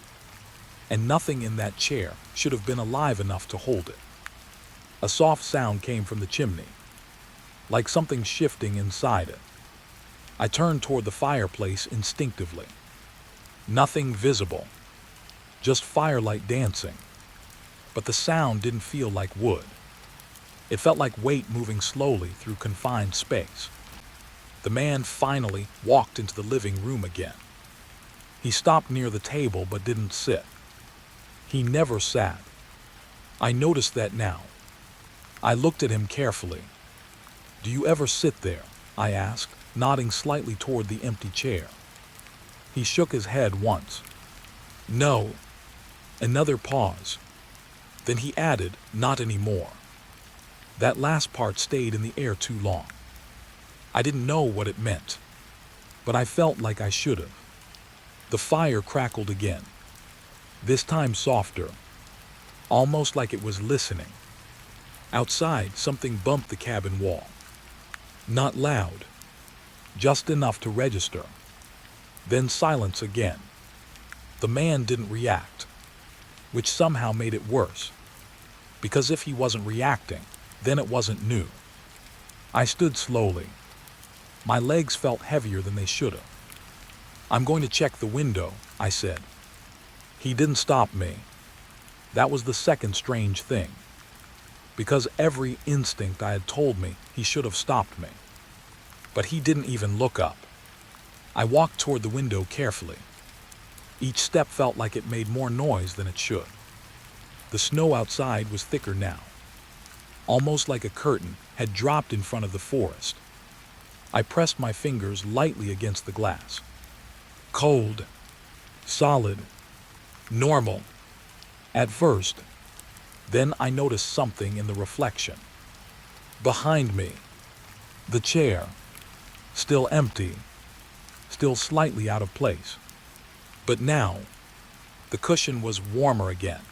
and nothing in that chair should have been alive enough to hold it. A soft sound came from the chimney, like something shifting inside it. I turned toward the fireplace instinctively. Nothing visible, just firelight dancing, but the sound didn't feel like wood. It felt like weight moving slowly through confined space. The man finally walked into the living room again. He stopped near the table but didn't sit. He never sat. I noticed that now. I looked at him carefully. "Do you ever sit there?" I asked, nodding slightly toward the empty chair. He shook his head once. "No." Another pause. Then he added, "Not anymore." That last part stayed in the air too long. I didn't know what it meant, but I felt like I should have. The fire crackled again, this time softer, almost like it was listening. Outside, something bumped the cabin wall. Not loud, just enough to register. Then silence again. The man didn't react, which somehow made it worse, because if he wasn't reacting, then it wasn't new. I stood slowly. My legs felt heavier than they should have. "I'm going to check the window," I said. He didn't stop me. That was the second strange thing, because every instinct I had told me he should have stopped me. But he didn't even look up. I walked toward the window carefully. Each step felt like it made more noise than it should. The snow outside was thicker now, almost like a curtain had dropped in front of the forest. I pressed my fingers lightly against the glass. Cold, solid, normal. At first. Then I noticed something in the reflection. Behind me, the chair, still empty, still slightly out of place. But now, the cushion was warmer again.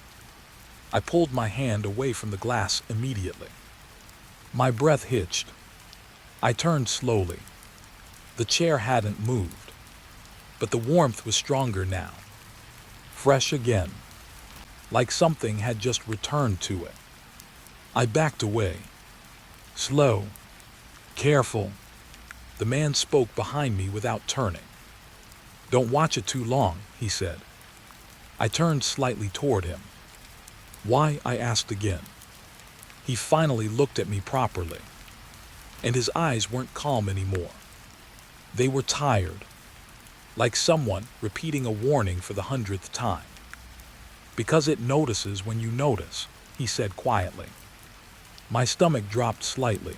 I pulled my hand away from the glass immediately. My breath hitched. I turned slowly. The chair hadn't moved, but the warmth was stronger now. Fresh again, like something had just returned to it. I backed away. Slow, careful. The man spoke behind me without turning. "Don't watch it too long," he said. I turned slightly toward him. "Why?" I asked again. He finally looked at me properly, and his eyes weren't calm anymore. They were tired, like someone repeating a warning for the 100th time. "Because it notices when you notice," he said quietly. My stomach dropped slightly.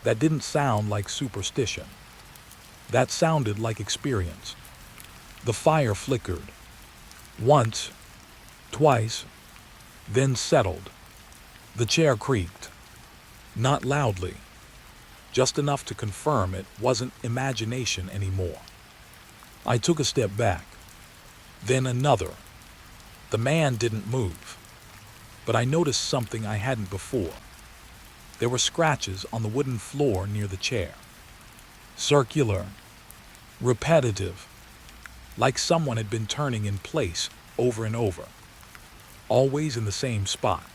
That didn't sound like superstition. That sounded like experience. The fire flickered. Once, twice, then settled. The chair creaked. Not loudly, just enough to confirm it wasn't imagination anymore. I took a step back, then another. The man didn't move, but I noticed something I hadn't before. There were scratches on the wooden floor near the chair. Circular, repetitive, like someone had been turning in place over and over. Always in the same spot.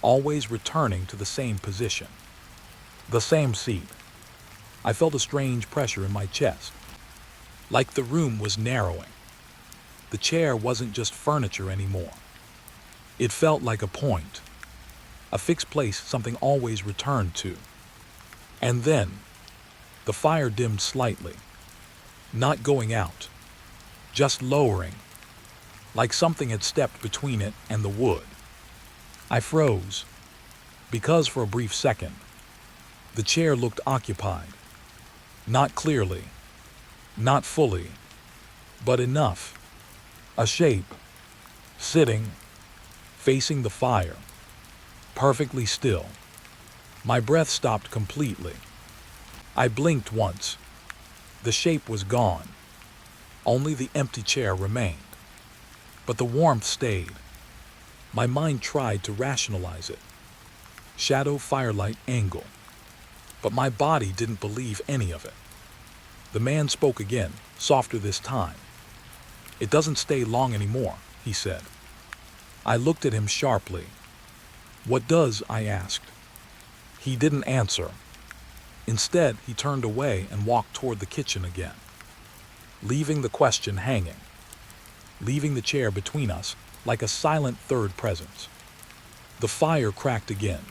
Always returning to the same position. The same seat. I felt a strange pressure in my chest, like the room was narrowing. The chair wasn't just furniture anymore. It felt like a point, a fixed place something always returned to. And then, the fire dimmed slightly, not going out, just lowering, like something had stepped between it and the wood. I froze, because for a brief second, the chair looked occupied. Not clearly, not fully, but enough. A shape, sitting, facing the fire, perfectly still. My breath stopped completely. I blinked once. The shape was gone. Only the empty chair remained. But the warmth stayed. My mind tried to rationalize it. Shadow, firelight, angle. But my body didn't believe any of it. The man spoke again, softer this time. "It doesn't stay long anymore," he said. I looked at him sharply. "What does?" I asked. He didn't answer. Instead, he turned away and walked toward the kitchen again, leaving the question hanging, leaving the chair between us like a silent third presence. The fire cracked again,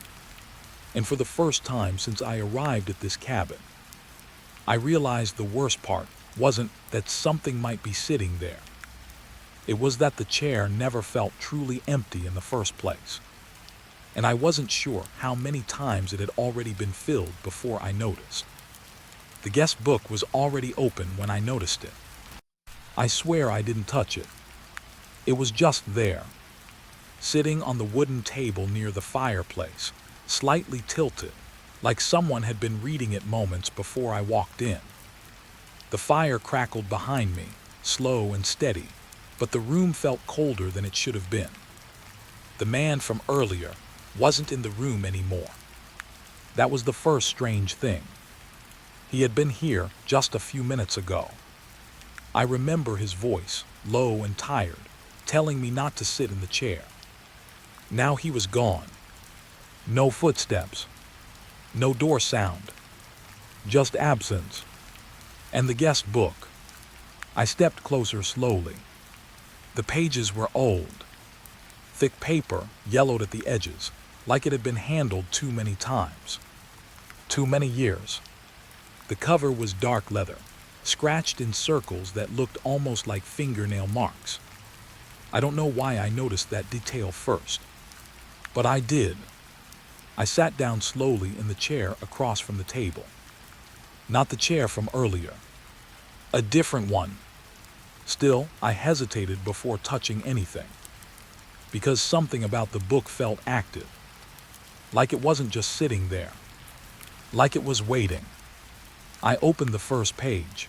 And for the first time since I arrived at this cabin, I realized the worst part wasn't that something might be sitting there. It was that the chair never felt truly empty in the first place. And I wasn't sure how many times it had already been filled before I noticed. The guest book was already open when I noticed it. I swear I didn't touch it. It was just there, sitting on the wooden table near the fireplace, slightly tilted, like someone had been reading it moments before I walked in. The fire crackled behind me, slow and steady, but the room felt colder than it should have been. The man from earlier wasn't in the room anymore. That was the first strange thing. He had been here just a few minutes ago. I remember his voice, low and tired, telling me not to sit in the chair. Now he was gone. No footsteps. No door sound. Just absence. And the guest book. I stepped closer slowly. The pages were old. Thick paper, yellowed at the edges, like it had been handled too many times. Too many years. The cover was dark leather, scratched in circles that looked almost like fingernail marks. I don't know why I noticed that detail first, but I did. I sat down slowly in the chair across from the table. Not the chair from earlier. A different one. Still, I hesitated before touching anything, because something about the book felt active. Like it wasn't just sitting there. Like it was waiting. I opened the first page.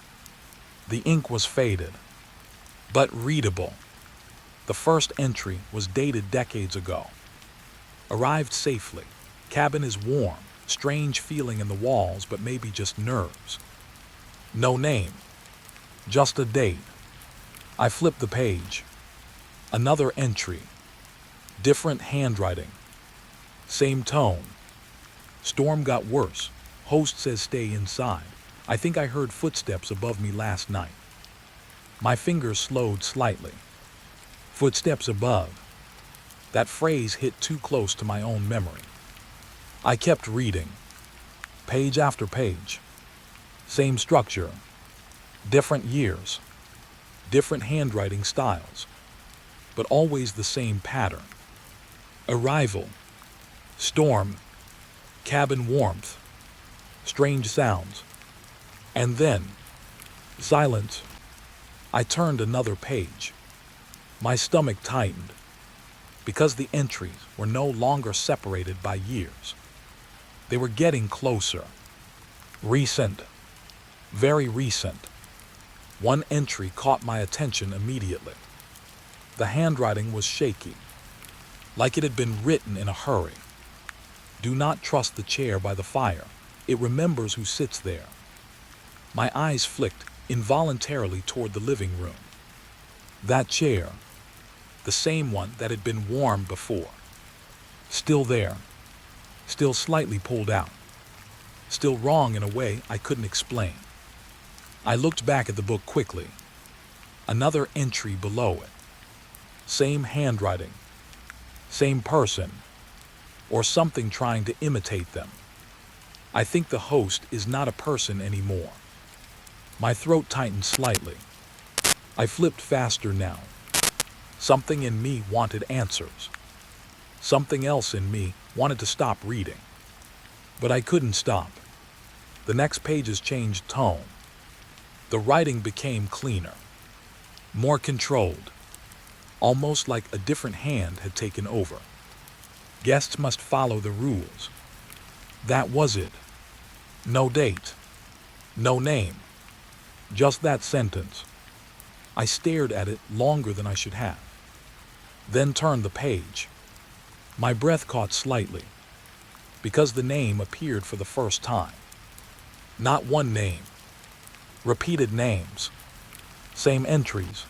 The ink was faded, but readable. The first entry was dated decades ago. Arrived safely. Cabin is warm. Strange feeling in the walls, but maybe just nerves. No name. Just a date. I flipped the page. Another entry. Different handwriting. Same tone. Storm got worse. Host says stay inside. I think I heard footsteps above me last night. My fingers slowed slightly. Footsteps above. That phrase hit too close to my own memory. I kept reading. Page after page. Same structure. Different years. Different handwriting styles. But always the same pattern. Arrival. Storm. Cabin warmth. Strange sounds. And then, silence. I turned another page. My stomach tightened, because the entries were no longer separated by years. They were getting closer. Recent. Very recent. One entry caught my attention immediately. The handwriting was shaky, like it had been written in a hurry. Do not trust the chair by the fire. It remembers who sits there. My eyes flicked involuntarily toward the living room. That chair, the same one that had been warm before. Still there. Still slightly pulled out. Still wrong in a way I couldn't explain. I looked back at the book quickly. Another entry below it. Same handwriting. Same person. Or something trying to imitate them. I think the host is not a person anymore. My throat tightened slightly. I flipped faster now. Something in me wanted answers. Something else in me wanted to stop reading. But I couldn't stop. The next pages changed tone. The writing became cleaner. More controlled. Almost like a different hand had taken over. Guests must follow the rules. That was it. No date. No name. Just that sentence. I stared at it longer than I should have. Then turned the page. My breath caught slightly, because the name appeared for the first time. Not one name. Repeated names. Same entries.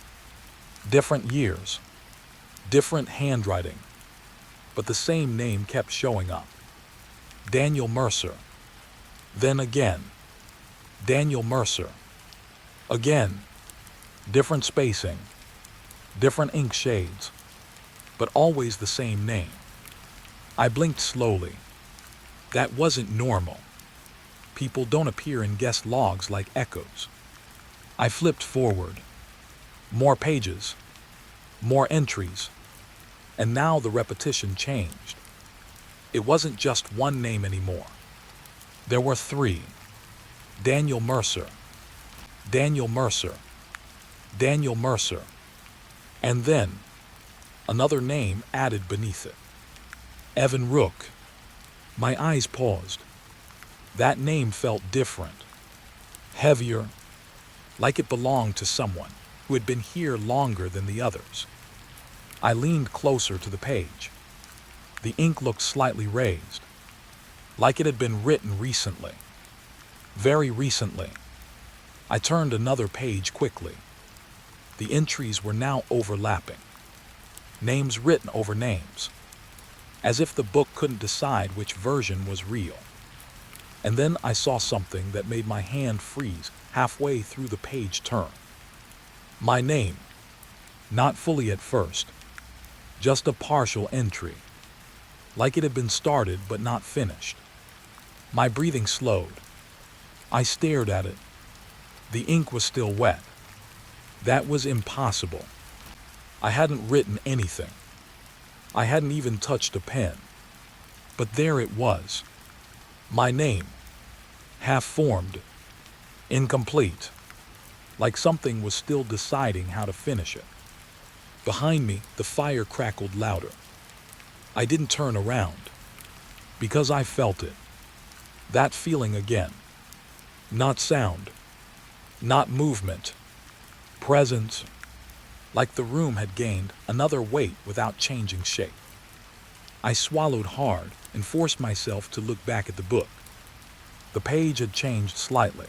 Different years. Different handwriting. But the same name kept showing up. Daniel Mercer. Then again. Daniel Mercer. Again. Different spacing. Different ink shades. But always the same name. I blinked slowly. That wasn't normal. People don't appear in guest logs like echoes. I flipped forward. More pages. More entries. And now the repetition changed. It wasn't just one name anymore. There were three. Daniel Mercer. Daniel Mercer. Daniel Mercer. And then, another name added beneath it. Evan Rook. My eyes paused. That name felt different. Heavier. Like it belonged to someone who had been here longer than the others. I leaned closer to the page. The ink looked slightly raised, like it had been written recently. Very recently. I turned another page quickly. The entries were now overlapping. Names written over names, as if the book couldn't decide which version was real. And then I saw something that made my hand freeze halfway through the page turn. My name. Not fully at first. Just a partial entry. Like it had been started but not finished. My breathing slowed. I stared at it. The ink was still wet. That was impossible. I hadn't written anything. I hadn't even touched a pen. But there it was. My name. Half-formed. Incomplete. Like something was still deciding how to finish it. Behind me, the fire crackled louder. I didn't turn around. Because I felt it. That feeling again. Not sound. Not movement. Presence. Like the room had gained another weight without changing shape. I swallowed hard and forced myself to look back at the book. The page had changed slightly.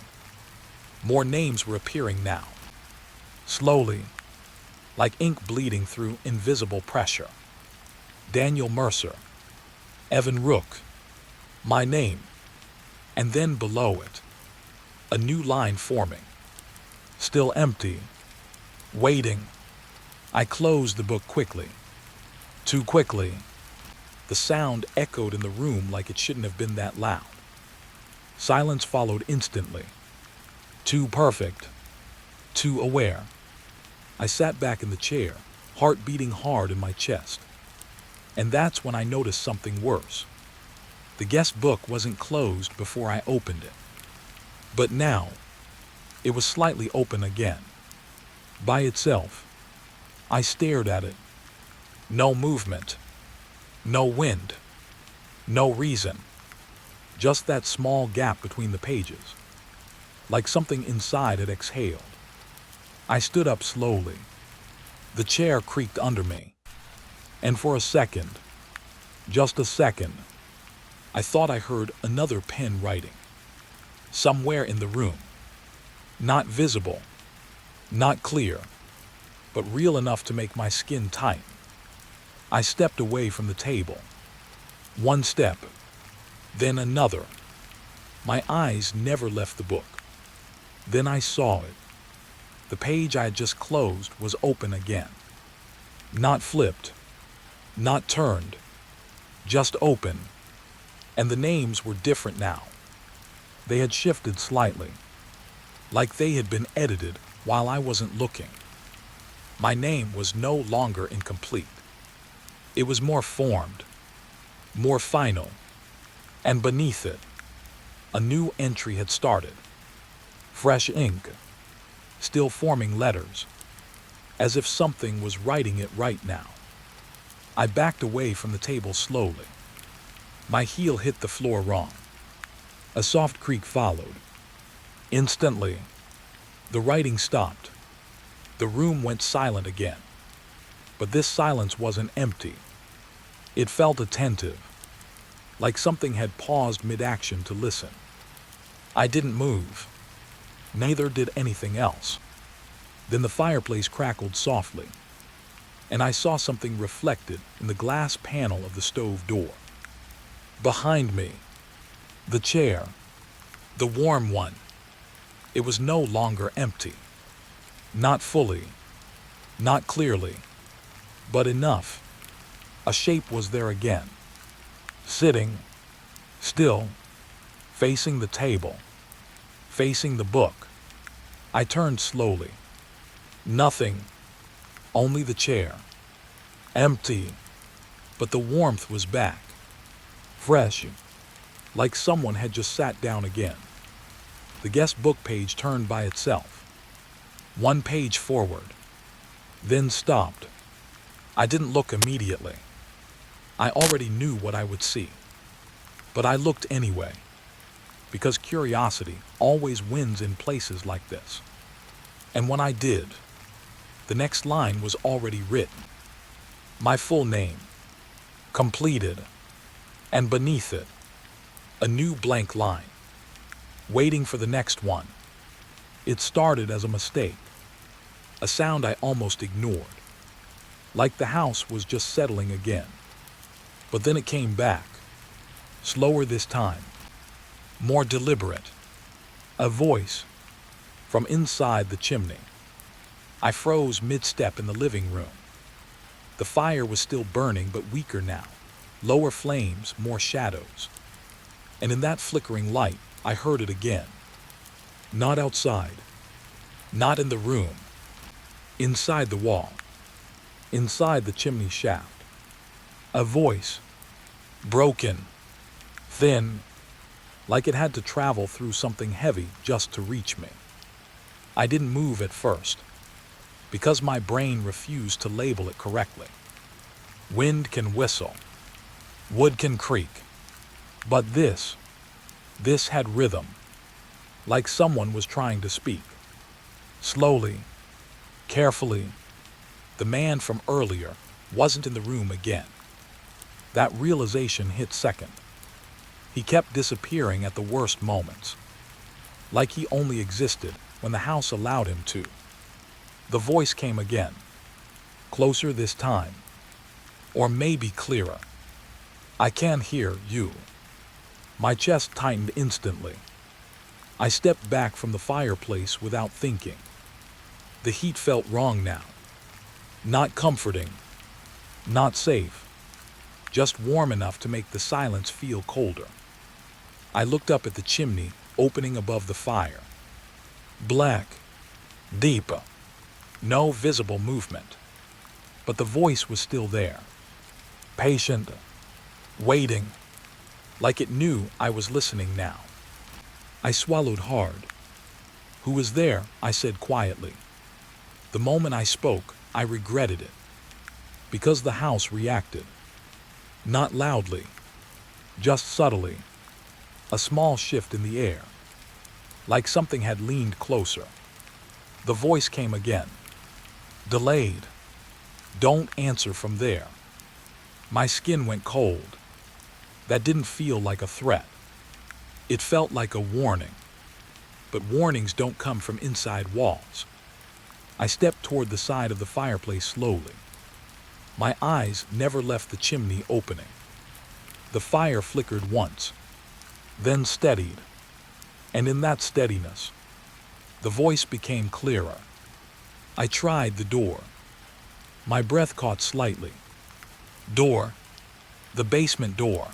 More names were appearing now. Slowly, like ink bleeding through invisible pressure. Daniel Mercer. Evan Rook. My name. And then below it, a new line forming. Still empty. Waiting. I closed the book quickly. Too quickly. The sound echoed in the room like it shouldn't have been that loud. Silence followed instantly. Too perfect. Too aware. I sat back in the chair, heart beating hard in my chest. And that's when I noticed something worse. The guest book wasn't closed before I opened it. But now, it was slightly open again. By itself. I stared at it. No movement. No wind. No reason. Just that small gap between the pages. Like something inside had exhaled. I stood up slowly. The chair creaked under me. And for a second, just a second, I thought I heard another pen writing. Somewhere in the room. Not visible. Not clear. But real enough to make my skin tight. I stepped away from the table. One step. Then another. My eyes never left the book. Then I saw it. The page I had just closed was open again. Not flipped. Not turned. Just open. And the names were different now. They had shifted slightly. Like they had been edited while I wasn't looking. My name was no longer incomplete. It was more formed. More final. And beneath it, a new entry had started. Fresh ink. Still forming letters. As if something was writing it right now. I backed away from the table slowly. My heel hit the floor wrong. A soft creak followed. Instantly, the writing stopped. The room went silent again. But this silence wasn't empty. It felt attentive. Like something had paused mid-action to listen. I didn't move. Neither did anything else. Then the fireplace crackled softly, and I saw something reflected in the glass panel of the stove door. Behind me, the chair, the warm one. It was no longer empty. Not fully, not clearly, but enough. A shape was there again, sitting, Still, facing the table, facing the book, I turned slowly. Nothing, only the chair. Empty, but the warmth was back. Fresh, like someone had just sat down again. The guest book page turned by itself. One page forward, then stopped. I didn't look immediately. I already knew what I would see. But I looked anyway, because curiosity always wins in places like this. And when I did, the next line was already written. My full name, completed, and beneath it, a new blank line, waiting for the next one. It started as a mistake, a sound I almost ignored, like the house was just settling again. But then it came back, slower this time, more deliberate. A voice from inside the chimney. I froze mid-step in the living room. The fire was still burning, but weaker now. Lower flames, more shadows. And in that flickering light, I heard it again. Not outside. Not in the room. Inside the wall. Inside the chimney shaft. A voice. Broken. Thin. Like it had to travel through something heavy just to reach me. I didn't move at first, because my brain refused to label it correctly. Wind can whistle. Wood can creak. But this had rhythm, like someone was trying to speak. Slowly, carefully, the man from earlier wasn't in the room again. That realization hit second. He kept disappearing at the worst moments, like he only existed when the house allowed him to. The voice came again, closer this time, or maybe clearer. I can't hear you. My chest tightened instantly. I stepped back from the fireplace without thinking. The heat felt wrong now. Not comforting, not safe, just warm enough to make the silence feel colder. I looked up at the chimney opening above the fire. Black, deep, no visible movement. But the voice was still there, patient, waiting, like it knew I was listening now. I swallowed hard. Who was there? I said quietly. The moment I spoke, I regretted it, because the house reacted. Not loudly, just subtly. A small shift in the air, like something had leaned closer. The voice came again. Delayed. Don't answer from there. My skin went cold. That didn't feel like a threat. It felt like a warning. But warnings don't come from inside walls. I stepped toward the side of the fireplace slowly. My eyes never left the chimney opening. The fire flickered once, then steadied. And in that steadiness, the voice became clearer. I tried the door. My breath caught slightly. Door. The basement door.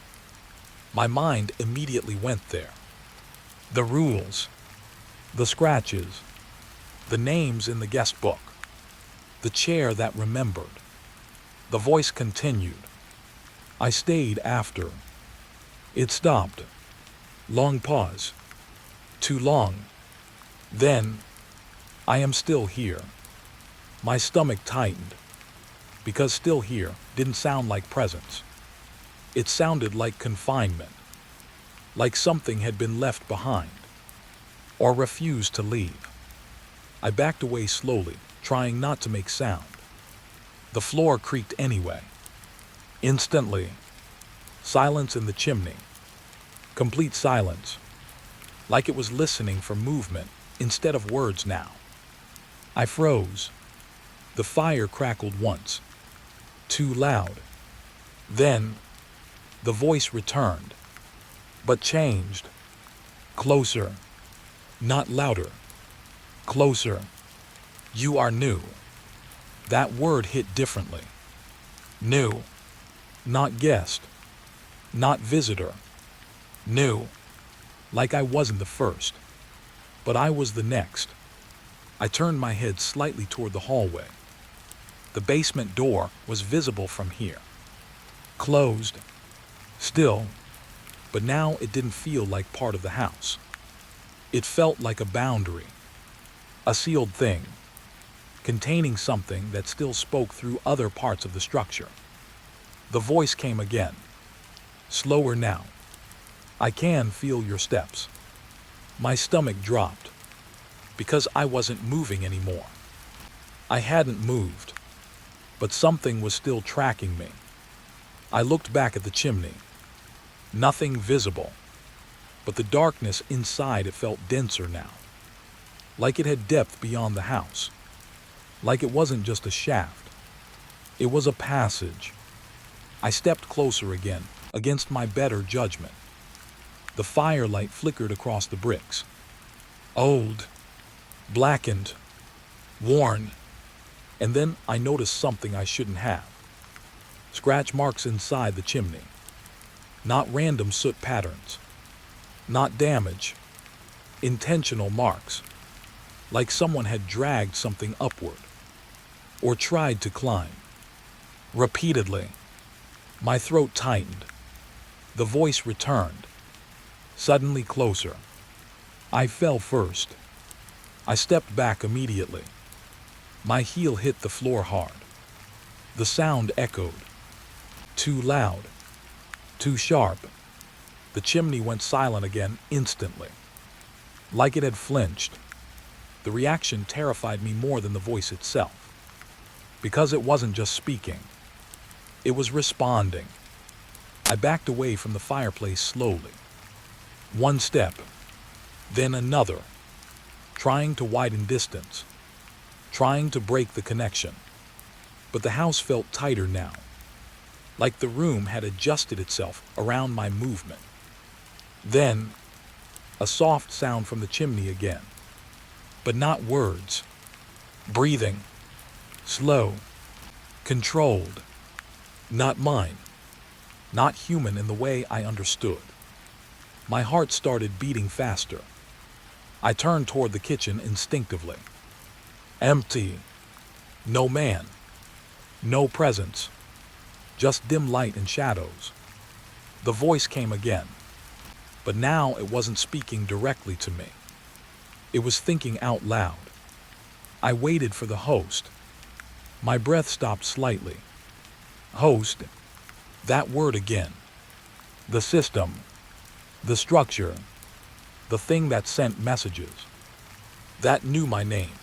My mind immediately went there. The rules. The scratches. The names in the guest book. The chair that remembered. The voice continued. I stayed after. It stopped. Long pause. Too long. Then, I am still here. My stomach tightened, because still here didn't sound like presence. It sounded like confinement, like something had been left behind, or refused to leave. I backed away slowly, trying not to make sound. The floor creaked anyway. Instantly, silence in the chimney. Complete silence, like it was listening for movement instead of words now. I froze. The fire crackled once, too loud. Then, the voice returned, but changed. Closer, not louder. Closer. You are new. That word hit differently. New. Not guest. Not visitor. New, like I wasn't the first, but I was the next. I turned my head slightly toward the hallway. The basement door was visible from here. Closed, still, but now it didn't feel like part of the house. It felt like a boundary, a sealed thing, containing something that still spoke through other parts of the structure. The voice came again, slower now. I can feel your steps. My stomach dropped, because I wasn't moving anymore. I hadn't moved, but something was still tracking me. I looked back at the chimney. Nothing visible, but the darkness inside it felt denser now, like it had depth beyond the house, like it wasn't just a shaft. It was a passage. I stepped closer again, against my better judgment. The firelight flickered across the bricks. Old, blackened, worn, and then I noticed something I shouldn't have. Scratch marks inside the chimney. Not random soot patterns. Not damage. Intentional marks. Like someone had dragged something upward. Or tried to climb. Repeatedly. My throat tightened. The voice returned. Suddenly closer. I fell first. I stepped back immediately. My heel hit the floor hard. The sound echoed. Too loud. Too sharp. The chimney went silent again instantly. Like it had flinched. The reaction terrified me more than the voice itself. Because it wasn't just speaking. It was responding. I backed away from the fireplace slowly. One step, then another, trying to widen distance, trying to break the connection. But the house felt tighter now, like the room had adjusted itself around my movement. Then, a soft sound from the chimney again, but not words. Breathing, slow, controlled, not mine, not human in the way I understood. My heart started beating faster. I turned toward the kitchen instinctively. Empty. No man. No presence. Just dim light and shadows. The voice came again. But now it wasn't speaking directly to me. It was thinking out loud. I waited for the host. My breath stopped slightly. Host. That word again. The system. The structure. The thing that sent messages. That knew my name.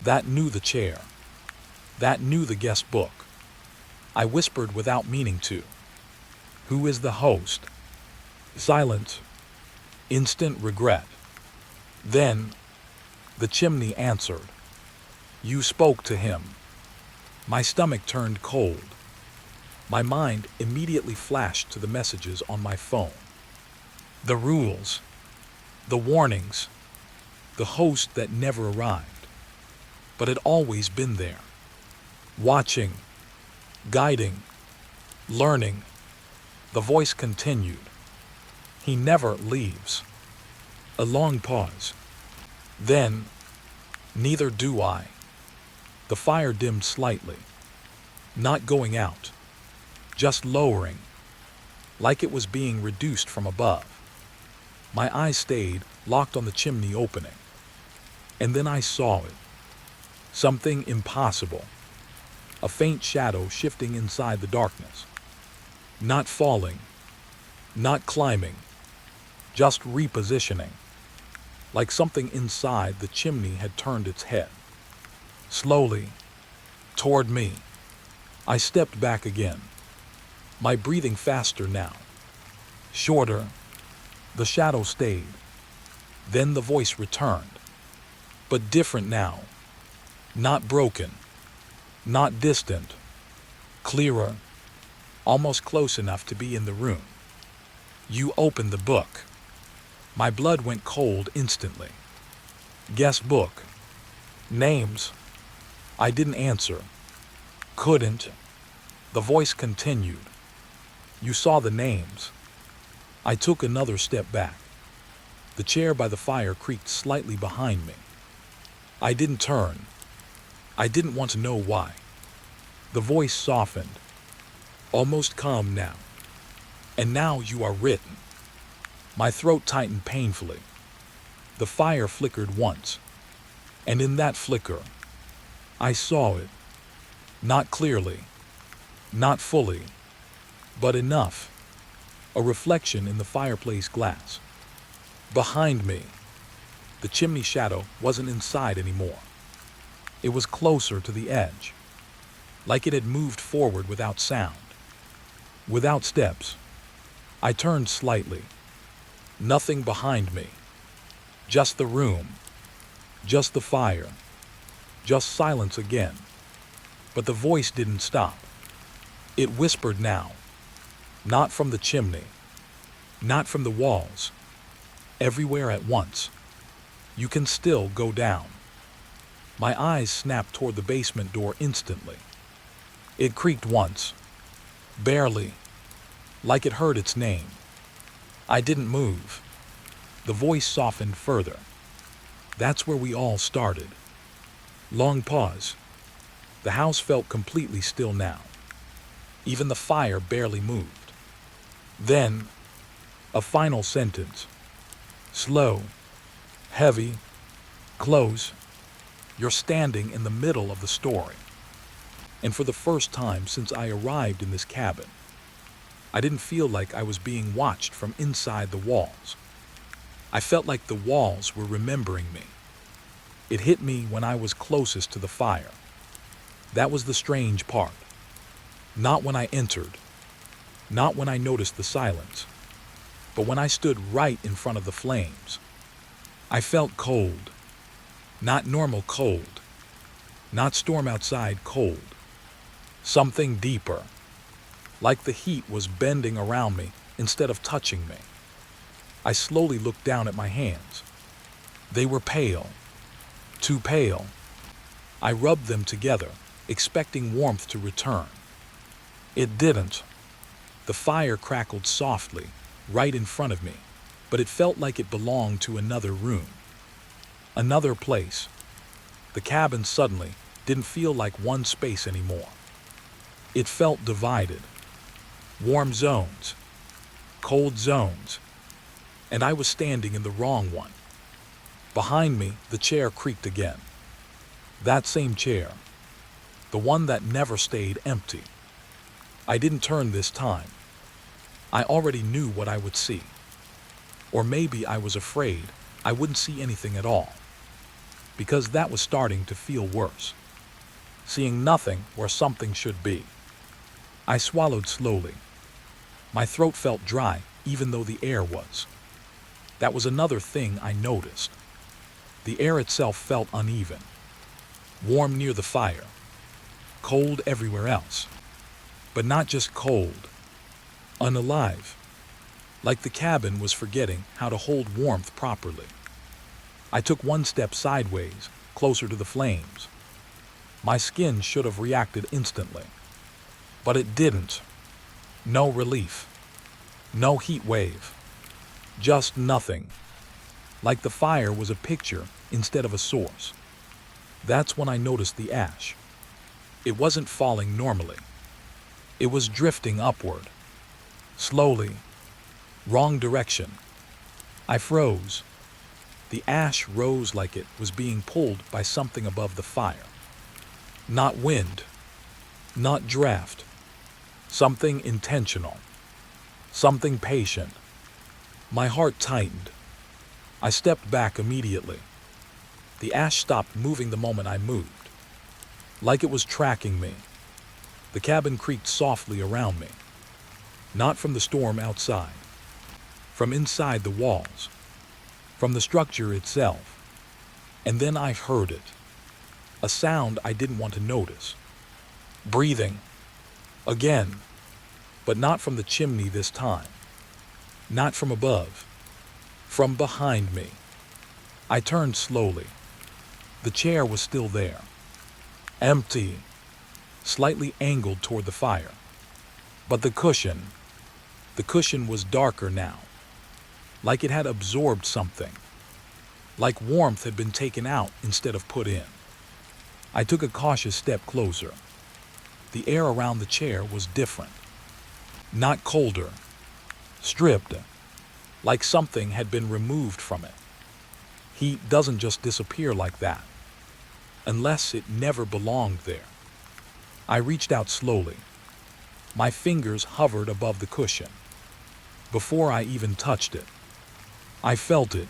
That knew the chair. That knew the guest book. I whispered without meaning to. Who is the host? Silence. Instant regret. Then, the chimney answered. You spoke to him. My stomach turned cold. My mind immediately flashed to the messages on my phone. The rules. The warnings. The host that never arrived. But had always been there. Watching. Guiding. Learning. The voice continued. He never leaves. A long pause. Then, neither do I. The fire dimmed slightly. Not going out. Just lowering. Like it was being reduced from above. My eyes stayed locked on the chimney opening. And then I saw it. Something impossible. A faint shadow shifting inside the darkness. Not falling. Not climbing. Just repositioning. Like something inside the chimney had turned its head. Slowly. Toward me. I stepped back again. My breathing faster now. Shorter. The shadow stayed. Then the voice returned. But different now. Not broken. Not distant. Clearer. Almost close enough to be in the room. You opened the book. My blood went cold instantly. Guest book. Names. I didn't answer. Couldn't. The voice continued. You saw the names. I took another step back. The chair by the fire creaked slightly behind me. I didn't turn. I didn't want to know why. The voice softened, almost calm now. And now you are written. My throat tightened painfully. The fire flickered once, and in that flicker, I saw it. Not clearly, not fully, but enough. A reflection in the fireplace glass. Behind me, the chimney shadow wasn't inside anymore. It was closer to the edge, like it had moved forward without sound, without steps. I turned slightly. Nothing behind me. Just the room. Just the fire. Just silence again. But the voice didn't stop. It whispered now. Not from the chimney. Not from the walls. Everywhere at once. You can still go down. My eyes snapped toward the basement door instantly. It creaked once. Barely. Like it heard its name. I didn't move. The voice softened further. That's where we all started. Long pause. The house felt completely still now. Even the fire barely moved. Then, a final sentence. Slow, heavy, close. You're standing in the middle of the story. And for the first time since I arrived in this cabin, I didn't feel like I was being watched from inside the walls. I felt like the walls were remembering me. It hit me when I was closest to the fire. That was the strange part. Not when I entered. Not when I noticed the silence. But when I stood right in front of the flames. I felt cold. Not normal cold. Not storm outside cold. Something deeper. Like the heat was bending around me instead of touching me. I slowly looked down at my hands. They were pale. Too pale. I rubbed them together, expecting warmth to return. It didn't. The fire crackled softly, right in front of me, but it felt like it belonged to another room. Another place. The cabin suddenly didn't feel like one space anymore. It felt divided. Warm zones. Cold zones. And I was standing in the wrong one. Behind me, the chair creaked again. That same chair. The one that never stayed empty. I didn't turn this time. I already knew what I would see. Or maybe I was afraid I wouldn't see anything at all. Because that was starting to feel worse. Seeing nothing where something should be. I swallowed slowly. My throat felt dry, even though the air was. That was another thing I noticed. The air itself felt uneven. Warm near the fire. Cold everywhere else. But not just cold. Unalive. Like the cabin was forgetting how to hold warmth properly. I took one step sideways, closer to the flames. My skin should have reacted instantly. But it didn't. No relief. No heat wave. Just nothing. Like the fire was a picture instead of a source. That's when I noticed the ash. It wasn't falling normally. It was drifting upward. Slowly. Wrong direction. I froze. The ash rose like it was being pulled by something above the fire. Not wind. Not draft. Something intentional. Something patient. My heart tightened. I stepped back immediately. The ash stopped moving the moment I moved. Like it was tracking me. The cabin creaked softly around me. Not from the storm outside. From inside the walls. From the structure itself. And then I heard it. A sound I didn't want to notice. Breathing. Again. But not from the chimney this time. Not from above. From behind me. I turned slowly. The chair was still there. Empty. Slightly angled toward the fire. But the cushion was darker now. like it had absorbed something, like warmth had been taken out instead of put in. I took a cautious step closer. The air around the chair was different. Not colder, stripped, like something had been removed from it. Heat doesn't just disappear like that, unless it never belonged there. I reached out slowly. My fingers hovered above the cushion. Before I even touched it, I felt it.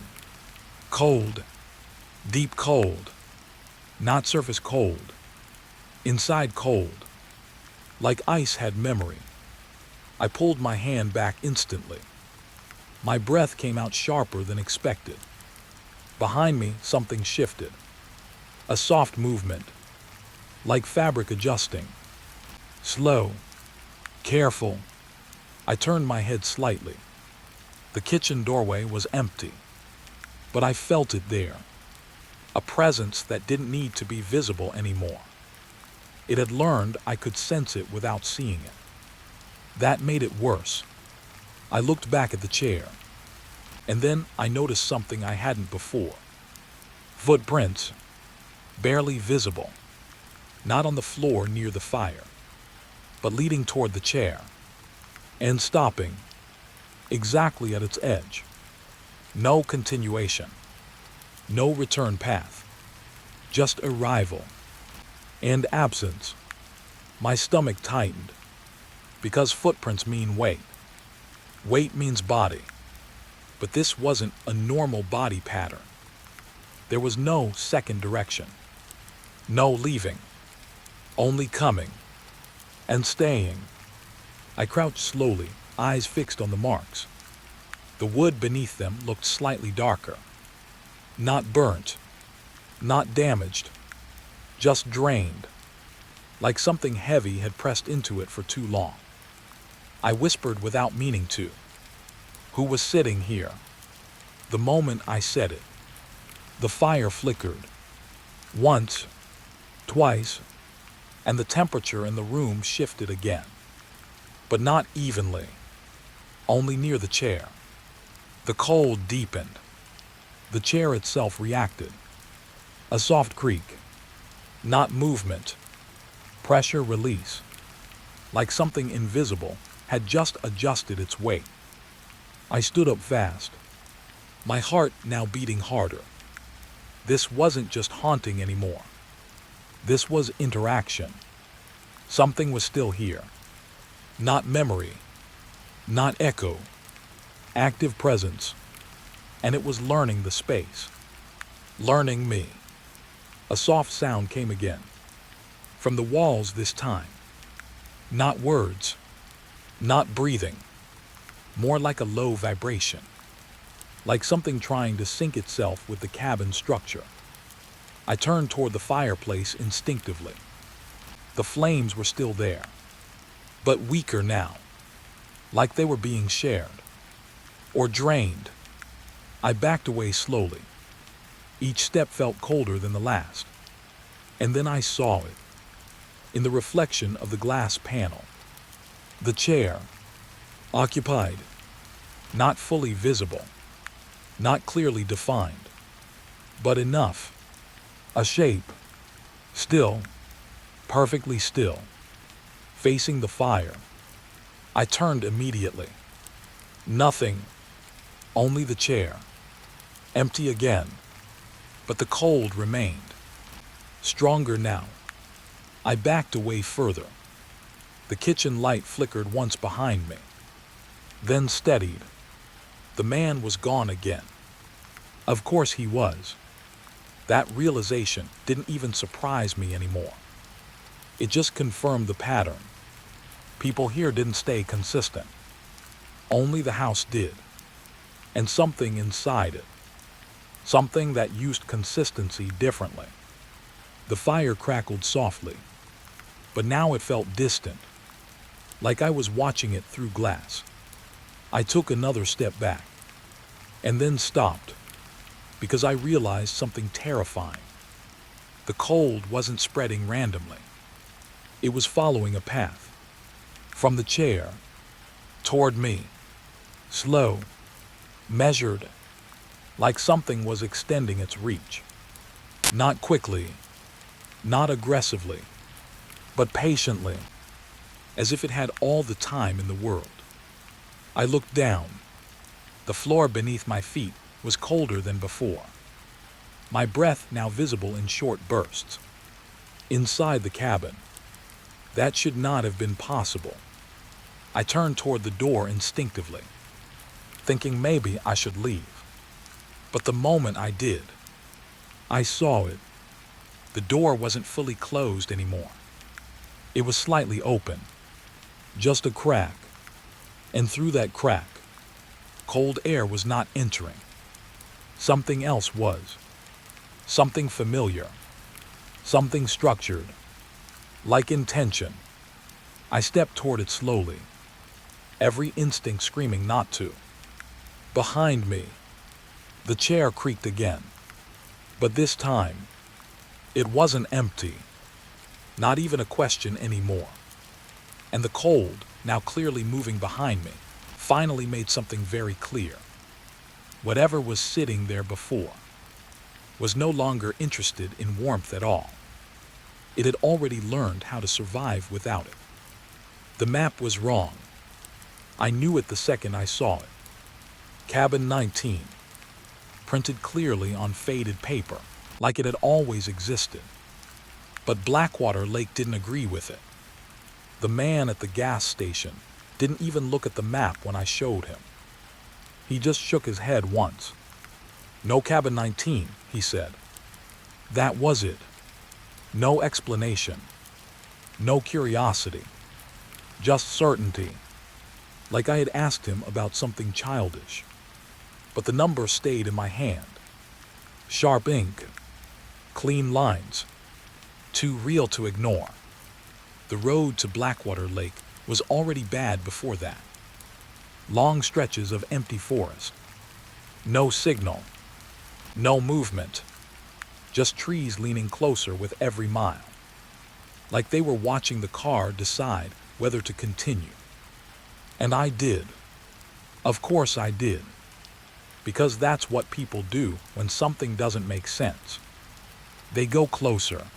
Cold. Deep cold. Not surface cold. Inside cold. Like ice had memory. I pulled my hand back instantly. My breath came out sharper than expected. Behind me, something shifted. A soft movement. Like fabric adjusting. Slow. Careful. I turned my head slightly. The kitchen doorway was empty. But I felt it there. A presence that didn't need to be visible anymore. It had learned I could sense it without seeing it. That made it worse. I looked back at the chair. And then I noticed something I hadn't before. Footprints. Barely visible. Not on the floor near the fire, but leading toward the chair. And stopping. Exactly at its edge. No continuation. No return path. Just arrival. And absence. My stomach tightened. Because footprints mean weight. Weight means body. But this wasn't a normal body pattern. There was no second direction. No leaving. Only coming. And staying. I crouched slowly, eyes fixed on the marks. The wood beneath them looked slightly darker. Not burnt. Not damaged. Just drained. Like something heavy had pressed into it for too long. I whispered without meaning to. Who was sitting here? The moment I said it, the fire flickered. Once, twice, and the temperature in the room shifted again. But not evenly. Only near the chair. The cold deepened. The chair itself reacted. A soft creak. Not movement. Pressure release. Like something invisible had just adjusted its weight. I stood up fast. My heart now beating harder. This wasn't just haunting anymore. This was interaction. Something was still here. Not memory. Not echo. Active presence. And it was learning the space. Learning me. A soft sound came again. From the walls this time. Not words. Not breathing. More like a low vibration. Like something trying to sync itself with the cabin structure. I turned toward the fireplace instinctively. The flames were still there. But weaker now. Like they were being shared. Or drained. I backed away slowly. Each step felt colder than the last. And then I saw it. In the reflection of the glass panel. The chair. Occupied. Not fully visible. Not clearly defined. But enough. A shape. Still. Perfectly still. Facing the fire. I turned immediately. Nothing. Only the chair. Empty again. But the cold remained. Stronger now. I backed away further. The kitchen light flickered once behind me. Then steadied. The man was gone again. Of course he was. That realization didn't even surprise me anymore. It just confirmed the pattern. People here didn't stay consistent. Only the house did. And something inside it. Something that used consistency differently. The fire crackled softly. But now it felt distant. Like I was watching it through glass. I took another step back. And then stopped. Because I realized something terrifying. The cold wasn't spreading randomly. It was following a path. From the chair. Toward me. Slow. measured, like something was extending its reach. Not quickly, not aggressively, but patiently, as if it had all the time in the world. I looked down. The floor beneath my feet was colder than before, my breath now visible in short bursts. Inside the cabin, that should not have been possible. I turned toward the door instinctively, thinking maybe I should leave. But the moment I did, I saw it. The door wasn't fully closed anymore. It was slightly open, just a crack, and through that crack, cold air was not entering. Something else was. Something familiar. Something structured. Like intention. I stepped toward it slowly, every instinct screaming not to. Behind me, the chair creaked again. But this time, it wasn't empty. Not even a question anymore. And the cold, now clearly moving behind me, finally made something very clear. Whatever was sitting there before was no longer interested in warmth at all. It had already learned how to survive without it. The map was wrong. I knew it the second I saw it. Cabin 19, printed clearly on faded paper, like it had always existed. But Blackwater Lake didn't agree with it. The man at the gas station didn't even look at the map when I showed him. He just shook his head once. "No cabin 19, he said. That was it. No explanation. No curiosity. Just certainty. Like I had asked him about something childish. But the number stayed in my hand. Sharp ink. Clean lines. Too real to ignore. The road to Blackwater Lake was already bad before that. Long stretches of empty forest. No signal. No movement. Just trees leaning closer with every mile. Like they were watching the car decide whether to continue. And I did. Of course I did. Because that's what people do when something doesn't make sense. They go closer.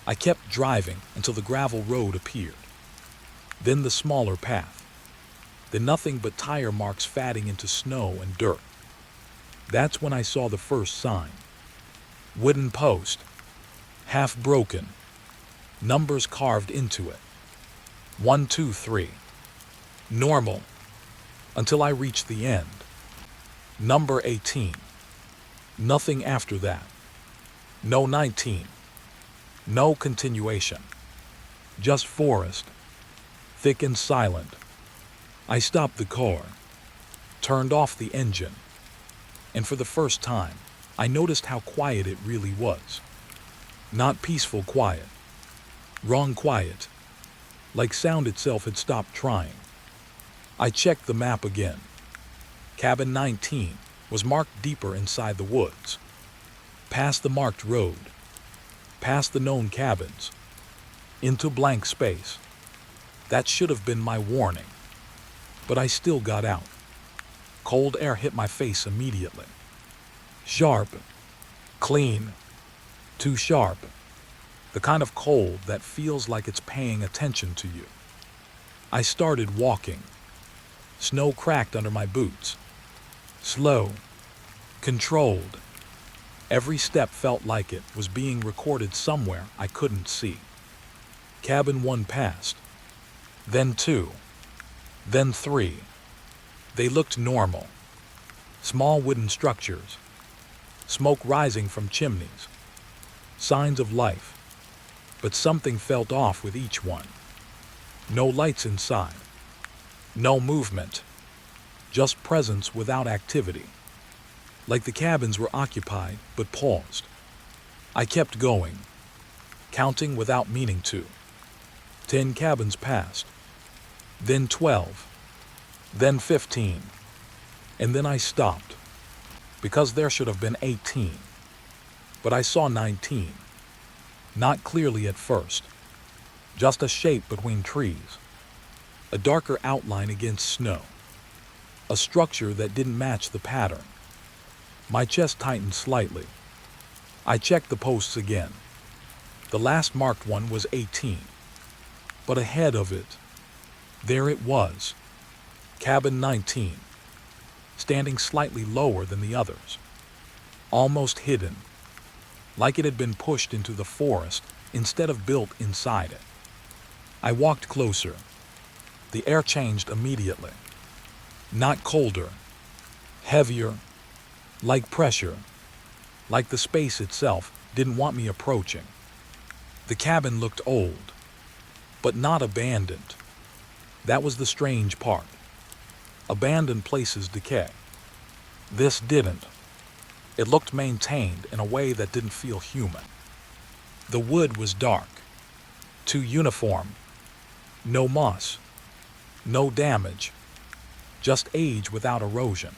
I kept driving until the gravel road appeared. Then the smaller path. Then nothing but tire marks fading into snow and dirt. That's when I saw the first sign. Wooden post. Half broken. Numbers carved into it. 1, 2, 3. Normal. Until I reached the end. Number 18. Nothing after that. No 19. No continuation. Just forest. Thick and silent. I stopped the car. Turned off the engine. And for the first time, I noticed how quiet it really was. Not peaceful quiet. Wrong quiet. Like sound itself had stopped trying. I checked the map again. Cabin 19 was marked deeper inside the woods. Past the marked road. Past the known cabins. Into blank space. That should have been my warning. But I still got out. Cold air hit my face immediately. Sharp. Clean. Too sharp. The kind of cold that feels like it's paying attention to you. I started walking. Snow cracked under my boots. Slow. Controlled. Every step felt like it was being recorded somewhere I couldn't see. Cabin 1 passed. Then 2. Then 3. They looked normal. Small wooden structures. Smoke rising from chimneys. Signs of life. But something felt off with each one. No lights inside. No movement. Just presence without activity. Like the cabins were occupied but paused. I kept going, counting without meaning to. 10 cabins passed. Then 12. Then 15. And then I stopped. Because there should have been 18. But I saw 19. Not clearly at first. Just a shape between trees. A darker outline against snow. a structure that didn't match the pattern. My chest tightened slightly. I checked the posts again. The last marked one was 18. But ahead of it, there it was, cabin 19, standing slightly lower than the others, almost hidden, like it had been pushed into the forest instead of built inside it. I walked closer. The air changed immediately. Not colder, heavier, like pressure, like the space itself didn't want me approaching. The cabin looked old, but not abandoned. That was the strange part. Abandoned places decay. This didn't. It looked maintained in a way that didn't feel human. The wood was dark, too uniform. No moss, no damage, just age without erosion.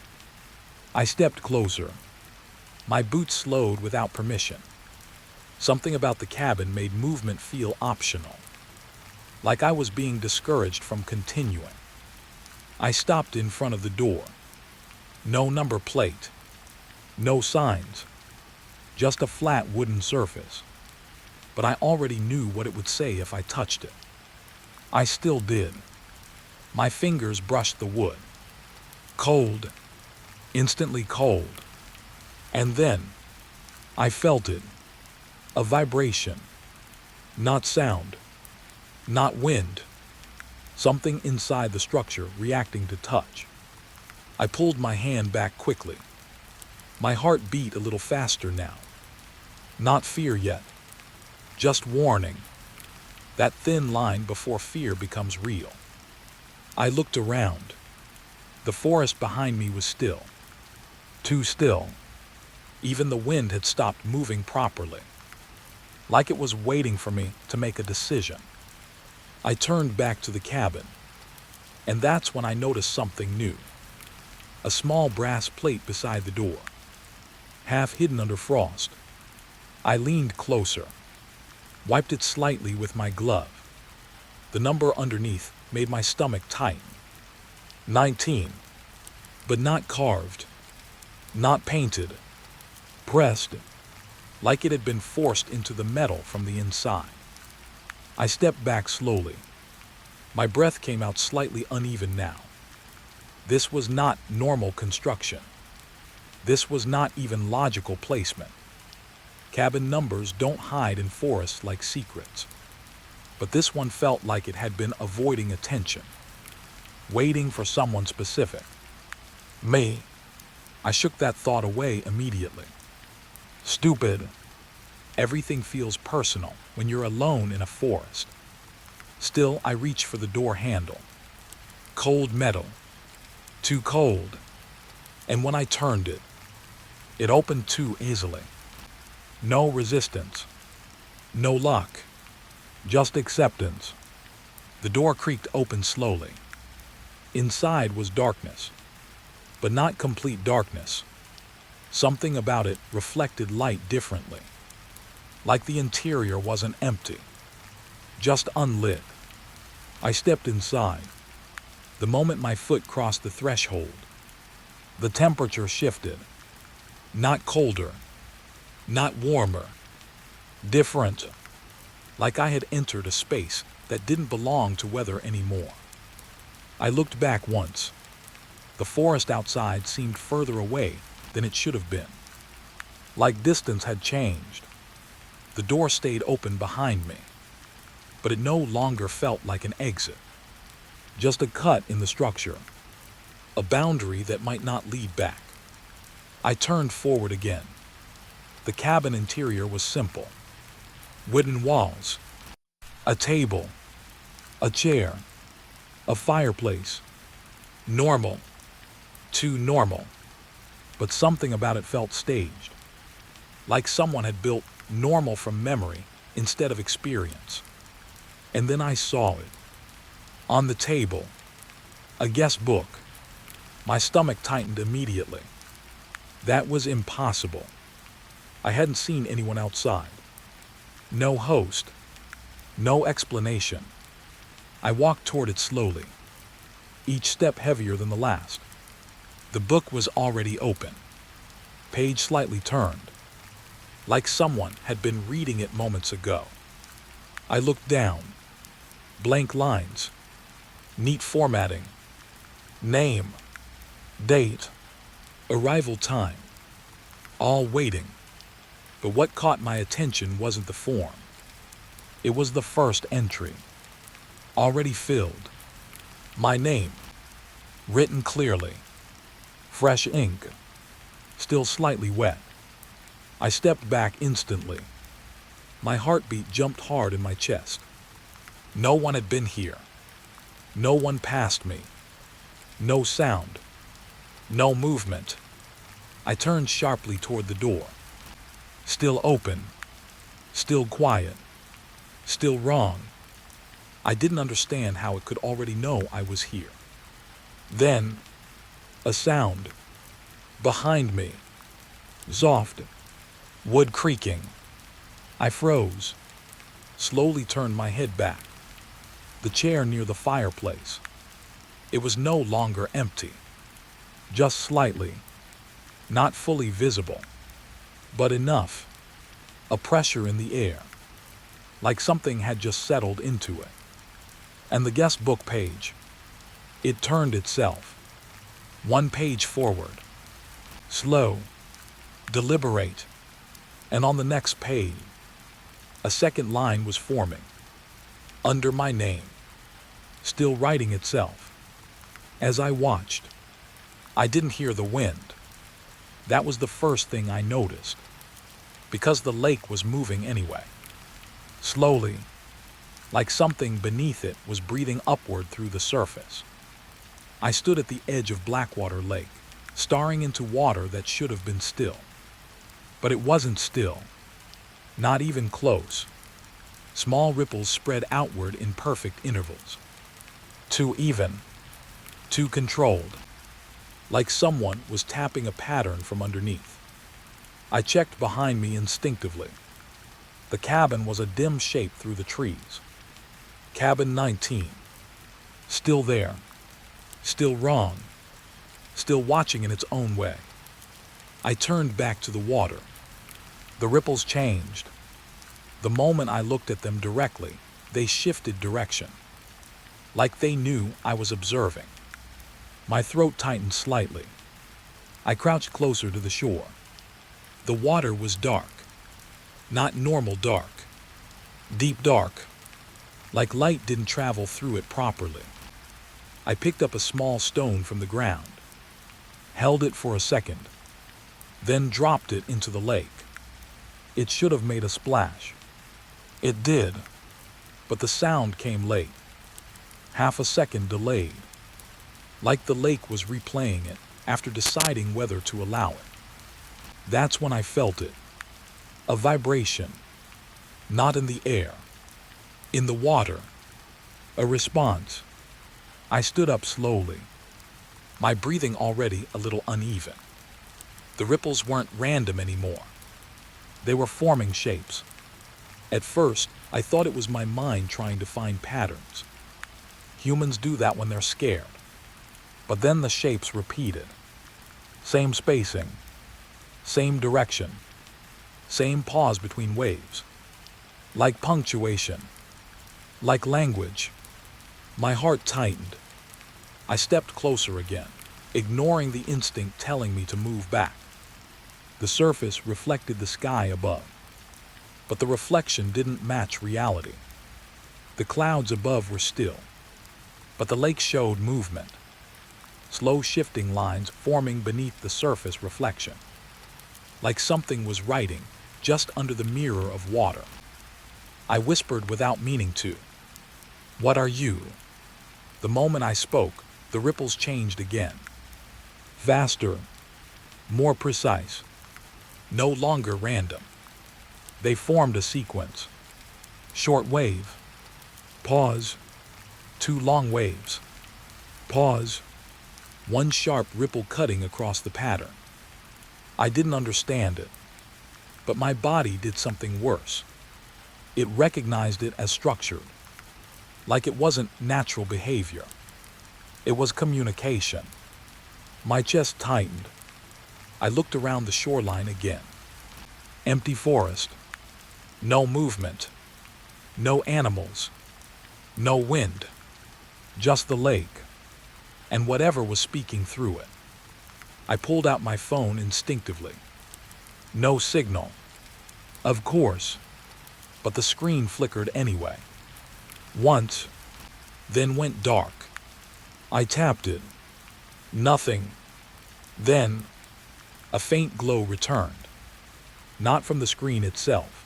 I stepped closer. My boots slowed without permission. Something about the cabin made movement feel optional, like I was being discouraged from continuing. I stopped in front of the door. No number plate, no signs, just a flat wooden surface. But I already knew what it would say if I touched it. I still did. My fingers brushed the wood. Cold, instantly cold. And then, I felt it. A vibration. Not sound. Not wind. Something inside the structure reacting to touch. I pulled my hand back quickly. My heart beat a little faster now. Not fear yet. Just warning. That thin line before fear becomes real. I looked around. The forest behind me was still. Too still. Even the wind had stopped moving properly, like it was waiting for me to make a decision. I turned back to the cabin, and that's when I noticed something new. A small brass plate beside the door, half hidden under frost. I leaned closer, wiped it slightly with my glove. The number underneath made my stomach tighten. 19, but not carved, not painted. Pressed, like it had been forced into the metal from the inside. I stepped back slowly. My breath came out slightly uneven now. This was not normal construction. This was not even logical placement. Cabin numbers don't hide in forests like secrets. But this one felt like it had been avoiding attention, waiting for someone specific. Me. I shook that thought away immediately. Stupid. Everything feels personal when you're alone in a forest. Still, I reached for the door handle. Cold metal. Too cold. And when I turned it, it opened too easily. No resistance. No luck. Just acceptance. The door creaked open slowly. Inside was darkness, but not complete darkness. Something about it reflected light differently, like the interior wasn't empty, just unlit. I stepped inside. The moment my foot crossed the threshold, the temperature shifted. Not colder, not warmer, different, like I had entered a space that didn't belong to weather anymore. I looked back once. The forest outside seemed further away than it should have been. Like distance had changed. The door stayed open behind me, but it no longer felt like an exit. Just a cut in the structure, a boundary that might not lead back. I turned forward again. The cabin interior was simple. Wooden walls, a table, a chair, a fireplace. Normal, too normal. But something about it felt staged, like someone had built normal from memory instead of experience. And then I saw it. On the table, a guest book. My stomach tightened immediately. That was impossible. I hadn't seen anyone outside. No host. No explanation. I walked toward it slowly, each step heavier than the last. The book was already open, page slightly turned, like someone had been reading it moments ago. I looked down. Blank lines, neat formatting, name, date, arrival time, all waiting. But what caught my attention wasn't the form. It was the first entry, already filled. My name, written clearly, fresh ink, still slightly wet. I stepped back instantly. My heartbeat jumped hard in my chest. No one had been here. No one passed me. No sound. No movement. I turned sharply toward the door. Still open. Still quiet. Still wrong. I didn't understand how it could already know I was here. Then, a sound. Behind me. Soft. Wood creaking. I froze. Slowly turned my head back. The chair near the fireplace. It was no longer empty. Just slightly. Not fully visible. But enough. A pressure in the air. Like something had just settled into it. And the guest book page. It turned itself. One page forward. Slow. Deliberate. And on the next page, a second line was forming. Under my name. Still writing itself. As I watched, I didn't hear the wind. That was the first thing I noticed. Because the lake was moving anyway. Slowly, like something beneath it was breathing upward through the surface. I stood at the edge of Blackwater Lake, staring into water that should have been still. But it wasn't still. Not even close. Small ripples spread outward in perfect intervals. Too even. Too controlled. Like someone was tapping a pattern from underneath. I checked behind me instinctively. The cabin was a dim shape through the trees. Cabin 19. Still there. Still wrong. Still watching in its own way. I turned back to the water. The ripples changed. The moment I looked at them directly, they shifted direction. Like they knew I was observing. My throat tightened slightly. I crouched closer to the shore. The water was dark. Not normal dark. Deep dark. Like light didn't travel through it properly. I picked up a small stone from the ground. Held it for a second. Then dropped it into the lake. It should have made a splash. It did. But the sound came late. Half a second delayed. Like the lake was replaying it after deciding whether to allow it. That's when I felt it. A vibration. Not in the air. In the water. A response. I stood up slowly. My breathing already a little uneven. The ripples weren't random anymore. They were forming shapes. At first, I thought it was my mind trying to find patterns. Humans do that when they're scared. But then the shapes repeated. Same spacing. Same direction. Same pause between waves. Like punctuation. Like language. My heart tightened. I stepped closer again, ignoring the instinct telling me to move back. The surface reflected the sky above. But the reflection didn't match reality. The clouds above were still. But the lake showed movement. Slow shifting lines forming beneath the surface reflection. Like something was writing just under the mirror of water. I whispered without meaning to. What are you? The moment I spoke, the ripples changed again. Faster. More precise. No longer random. They formed a sequence. Short wave. Pause. Two long waves. Pause. One sharp ripple cutting across the pattern. I didn't understand it. But my body did something worse. It recognized it as structured. Like it wasn't natural behavior. It was communication. My chest tightened. I looked around the shoreline again. Empty forest. No movement. No animals. No wind. Just the lake. And whatever was speaking through it. I pulled out my phone instinctively. No signal. Of course. But the screen flickered anyway. Once, then went dark. I tapped it. Nothing. Then, a faint glow returned. Not from the screen itself.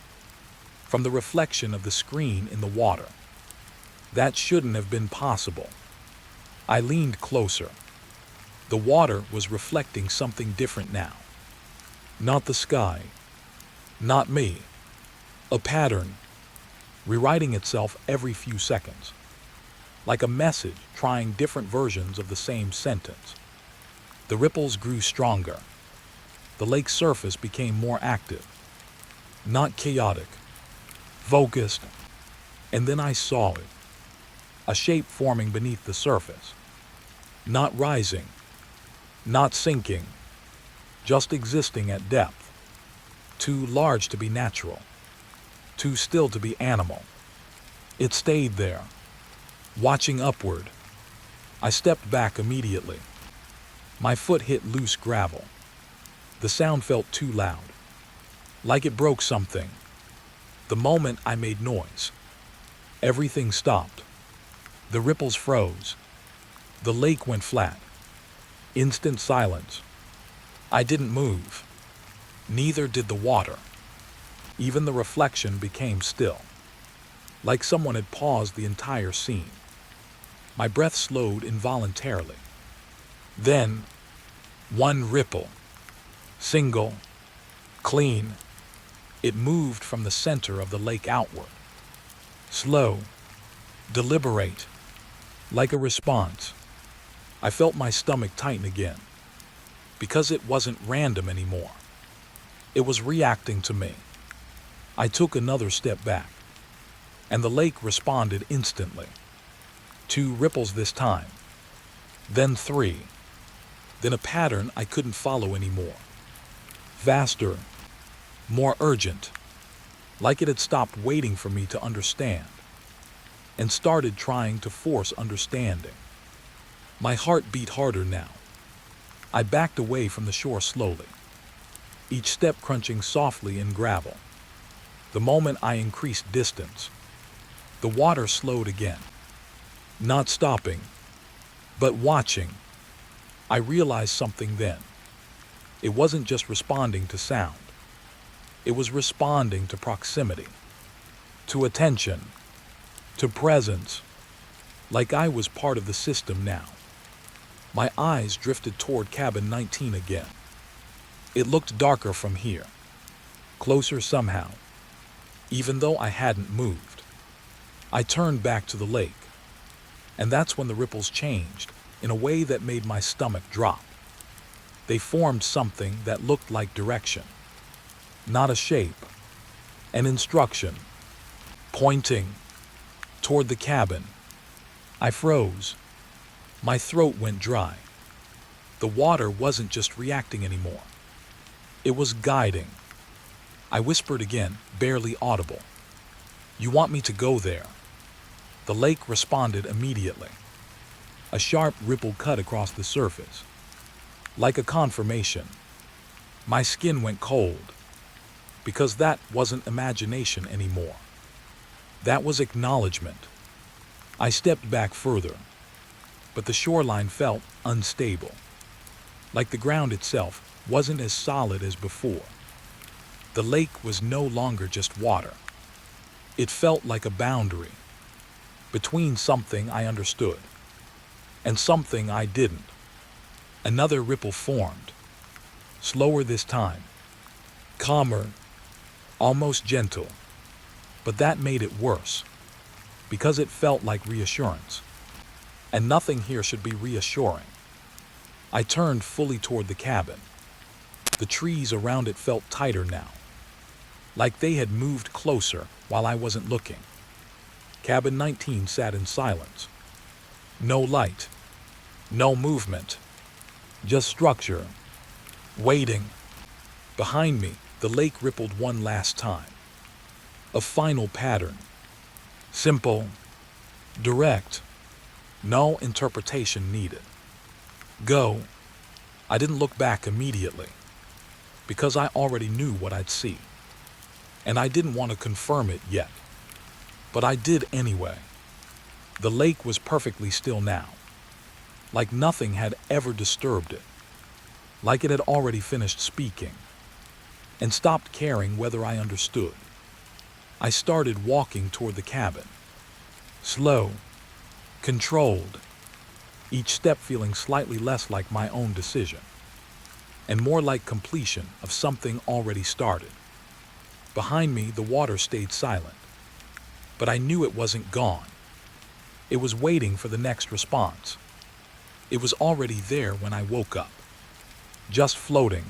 From the reflection of the screen in the water. That shouldn't have been possible. I leaned closer. The water was reflecting something different now. Not the sky. Not me. A pattern, rewriting itself every few seconds. Like a message trying different versions of the same sentence. The ripples grew stronger. The lake's surface became more active. Not chaotic. Focused. And then I saw it. A shape forming beneath the surface. Not rising. Not sinking. Just existing at depth. Too large to be natural. Too still to be animal. It stayed there, watching upward. I stepped back immediately. My foot hit loose gravel. The sound felt too loud, like it broke something. The moment I made noise, everything stopped. The ripples froze. The lake went flat. Instant silence. I didn't move. Neither did the water. Even the reflection became still, like someone had paused the entire scene. My breath slowed involuntarily. Then, one ripple. Single. Clean. It moved from the center of the lake outward. Slow. Deliberate. Like a response. I felt my stomach tighten again. Because it wasn't random anymore. It was reacting to me. I took another step back. And the lake responded instantly. 2 ripples this time. Then 3. Then a pattern I couldn't follow anymore. Faster. More urgent. Like it had stopped waiting for me to understand. And started trying to force understanding. My heart beat harder now. I backed away from the shore slowly. Each step crunching softly in gravel. The moment I increased distance, the water slowed again. Not stopping, but watching. I realized something then. It wasn't just responding to sound. It was responding to proximity, to attention, to presence, like I was part of the system now. My eyes drifted toward cabin 19 again. It looked darker from here, closer somehow, even though I hadn't moved. I turned back to the lake, and that's when the ripples changed in a way that made my stomach drop. They formed something that looked like direction, not a shape, an instruction, pointing toward the cabin. I froze. My throat went dry. The water wasn't just reacting anymore. It was guiding. I whispered again, barely audible. "You want me to go there?" The lake responded immediately. A sharp ripple cut across the surface, like a confirmation. My skin went cold, because that wasn't imagination anymore. That was acknowledgement. I stepped back further, but the shoreline felt unstable, like the ground itself wasn't as solid as before. The lake was no longer just water. It felt like a boundary between something I understood and something I didn't. Another ripple formed, slower this time, calmer, almost gentle. But that made it worse, because it felt like reassurance. And nothing here should be reassuring. I turned fully toward the cabin. The trees around it felt tighter now, like they had moved closer while I wasn't looking. Cabin 19 sat in silence. No light, no movement, Just structure. Waiting. Behind me, the lake rippled one last time. A final pattern. Simple. Direct. No interpretation needed. Go. I didn't look back immediately, because I already knew what I'd see. And I didn't want to confirm it yet. But I did anyway. The lake was perfectly still now, like nothing had ever disturbed it, like it had already finished speaking, and stopped caring whether I understood. I started walking toward the cabin. Slow, controlled, each step feeling slightly less like my own decision, and more like completion of something already started. Behind me, the water stayed silent, but I knew it wasn't gone. It was waiting for the next response. It was already there when I woke up, just floating,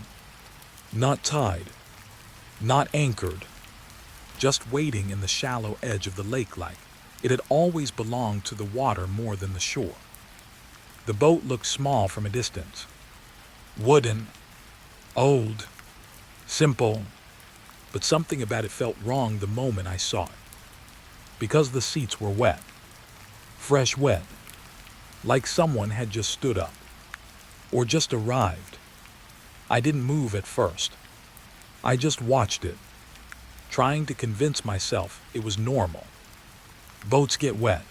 not tied, not anchored, just waiting in the shallow edge of the lake like it had always belonged to the water more than the shore. The boat looked small from a distance. Wooden, old, simple, but something about it felt wrong the moment I saw it. Because the seats were wet, fresh wet, like someone had just stood up, or just arrived. I didn't move at first. I just watched it, trying to convince myself it was normal. Boats get wet.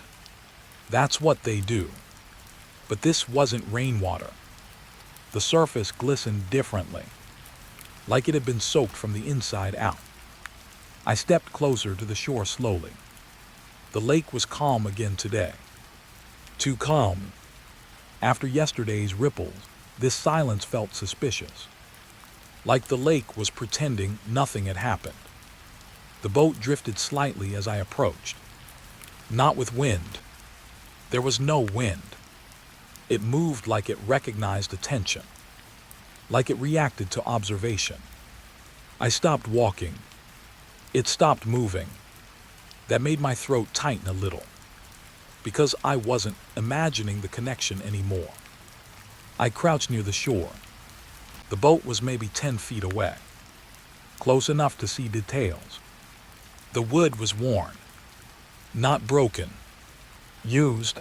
That's what they do. But this wasn't rainwater. The surface glistened differently, like it had been soaked from the inside out. I stepped closer to the shore slowly. The lake was calm again today. Too calm. After yesterday's ripples, this silence felt suspicious, like the lake was pretending nothing had happened. The boat drifted slightly as I approached. Not with wind. There was no wind. It moved like it recognized attention, like it reacted to observation. I stopped walking. It stopped moving. That made my throat tighten a little, because I wasn't imagining the connection anymore. I crouched near the shore. The boat was maybe 10 feet away, close enough to see details. The wood was worn, not broken, used,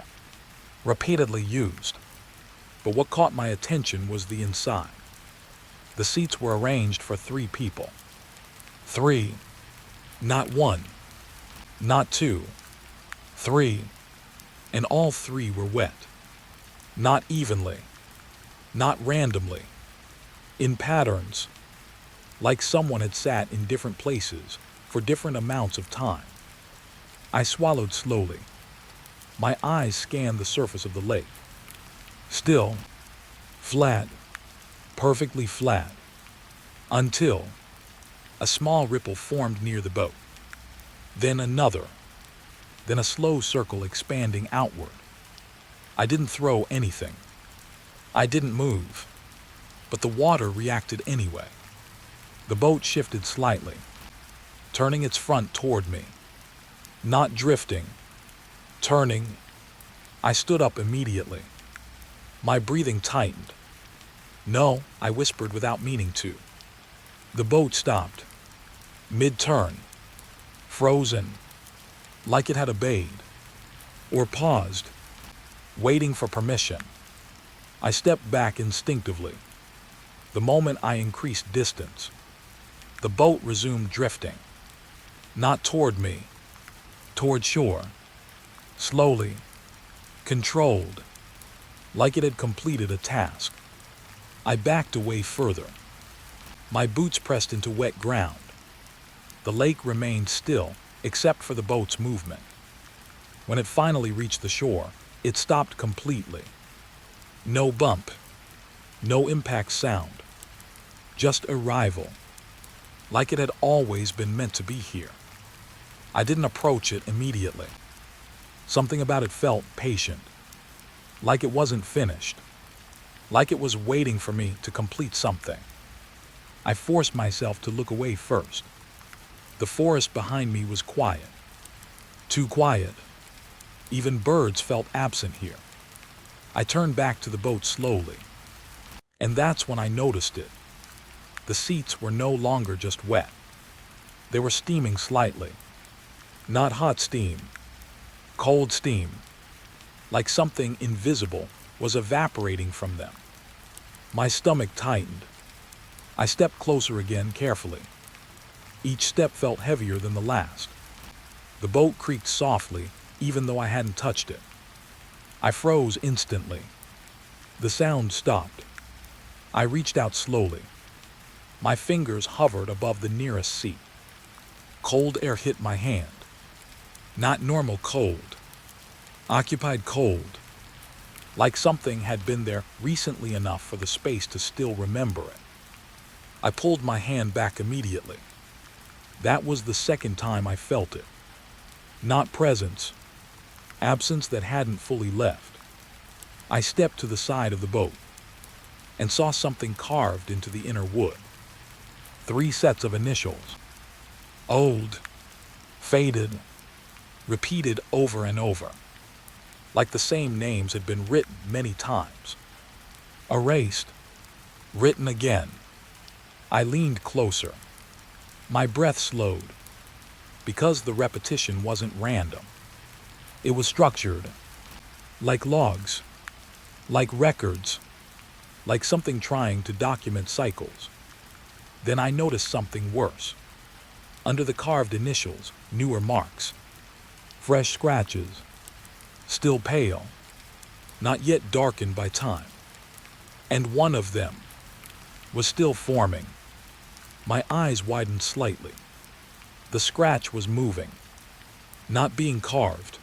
repeatedly used. But what caught my attention was the inside. The seats were arranged for 3 people. 3, not 1, not 2, 3, and all 3 were wet. Not evenly, not randomly, in patterns, like someone had sat in different places for different amounts of time. I swallowed slowly. My eyes scanned the surface of the lake. Still, flat, perfectly flat, until a small ripple formed near the boat. Then another, then a slow circle expanding outward. I didn't throw anything. I didn't move, but the water reacted anyway. The boat shifted slightly, turning its front toward me. Not drifting, turning. I stood up immediately. My breathing tightened. No, I whispered without meaning to. The boat stopped, mid-turn, frozen, like it had obeyed, or paused, waiting for permission. I stepped back instinctively. The moment I increased distance, the boat resumed drifting, not toward me, toward shore, slowly, controlled, like it had completed a task. I backed away further. My boots pressed into wet ground. The lake remained still, except for the boat's movement. When it finally reached the shore, it stopped completely. No bump, no impact sound, just arrival, like it had always been meant to be here. I didn't approach it immediately. Something about it felt patient, like it wasn't finished, like it was waiting for me to complete something. I forced myself to look away first. The forest behind me was quiet, too quiet. Even birds felt absent here. I turned back to the boat slowly, And that's when I noticed it. The seats were no longer just wet. They were steaming slightly. Not hot steam, cold steam, like something invisible was evaporating from them. My stomach tightened. I stepped closer again carefully. Each step felt heavier than the last. The boat creaked softly, even though I hadn't touched it. I froze instantly. The sound stopped. I reached out slowly. My fingers hovered above the nearest seat. Cold air hit my hand. Not normal cold. Occupied cold. Like something had been there recently enough for the space to still remember it. I pulled my hand back immediately. That was the second time I felt it. Not presence. Absence that hadn't fully left. I stepped to the side of the boat and saw something carved into the inner wood. 3 sets of initials. Old, faded, repeated over and over, like the same names had been written many times. Erased, written again. I leaned closer. My breath slowed, because the repetition wasn't random. It was structured, like logs, like records, like something trying to document cycles. Then I noticed something worse. Under the carved initials, newer marks. Fresh scratches. Still pale. Not yet darkened by time. And one of them was still forming. My eyes widened slightly. The scratch was moving. Not being carved.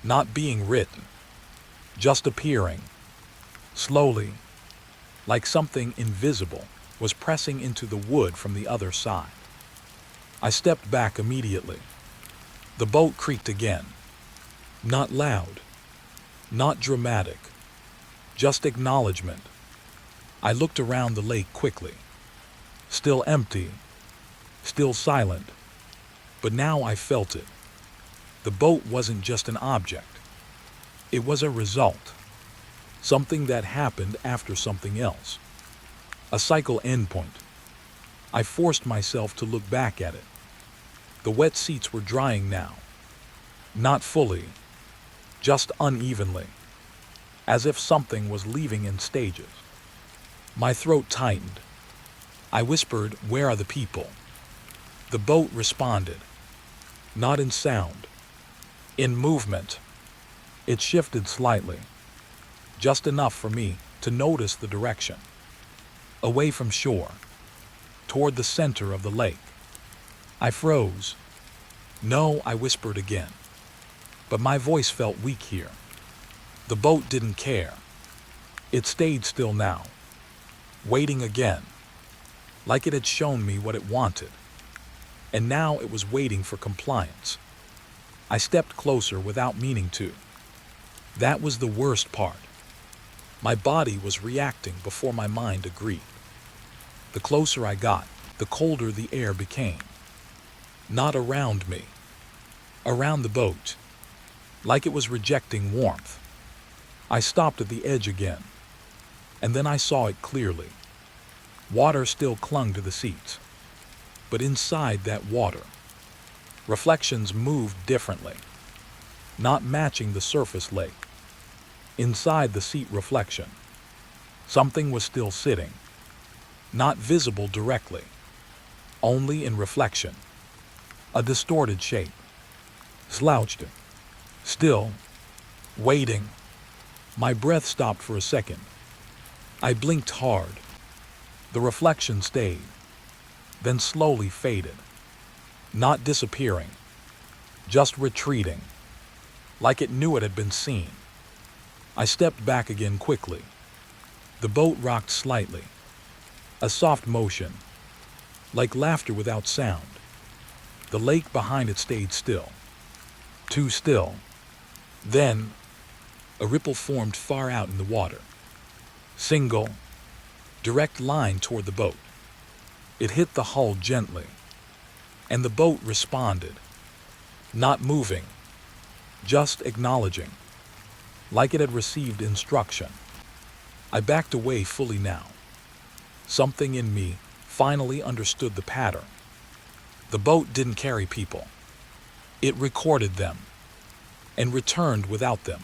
Not being written. Just appearing. Slowly. Like something invisible was pressing into the wood from the other side. I stepped back immediately. The boat creaked again. Not loud. Not dramatic. Just acknowledgement. I looked around the lake quickly. Still empty. Still silent. But now I felt it. The boat wasn't just an object. It was a result. Something that happened after something else. A cycle endpoint. I forced myself to look back at it. The wet seats were drying now. Not fully. Just unevenly. As if something was leaving in stages. My throat tightened. I whispered, "Where are the people?" The boat responded. Not in sound. In movement. It shifted slightly. Just enough for me to notice the direction. Away from shore. Toward the center of the lake. I froze. "No," I whispered again. But my voice felt weak here. The boat didn't care. It stayed still now. Waiting again. Like it had shown me what it wanted. And now it was waiting for compliance. I stepped closer without meaning to. That was the worst part. My body was reacting before my mind agreed. The closer I got, the colder the air became. Not around me. Around the boat. Like it was rejecting warmth. I stopped at the edge again. And then I saw it clearly. Water still clung to the seats. But inside that water, reflections moved differently. Not matching the surface lake. Inside the seat reflection, something was still sitting. Not visible directly. Only in reflection. A distorted shape. Slouched. Still. Waiting. My breath stopped for a second. I blinked hard. The reflection stayed. Then slowly faded. Not disappearing. Just retreating. Like it knew it had been seen. I stepped back again quickly. The boat rocked slightly. A soft motion. Like laughter without sound. The lake behind it stayed still. Too still. Then, a ripple formed far out in the water. Single, direct line toward the boat. It hit the hull gently. And the boat responded. Not moving. Just acknowledging. Like it had received instruction. I backed away fully now. Something in me finally understood the pattern. The boat didn't carry people. It recorded them and returned without them.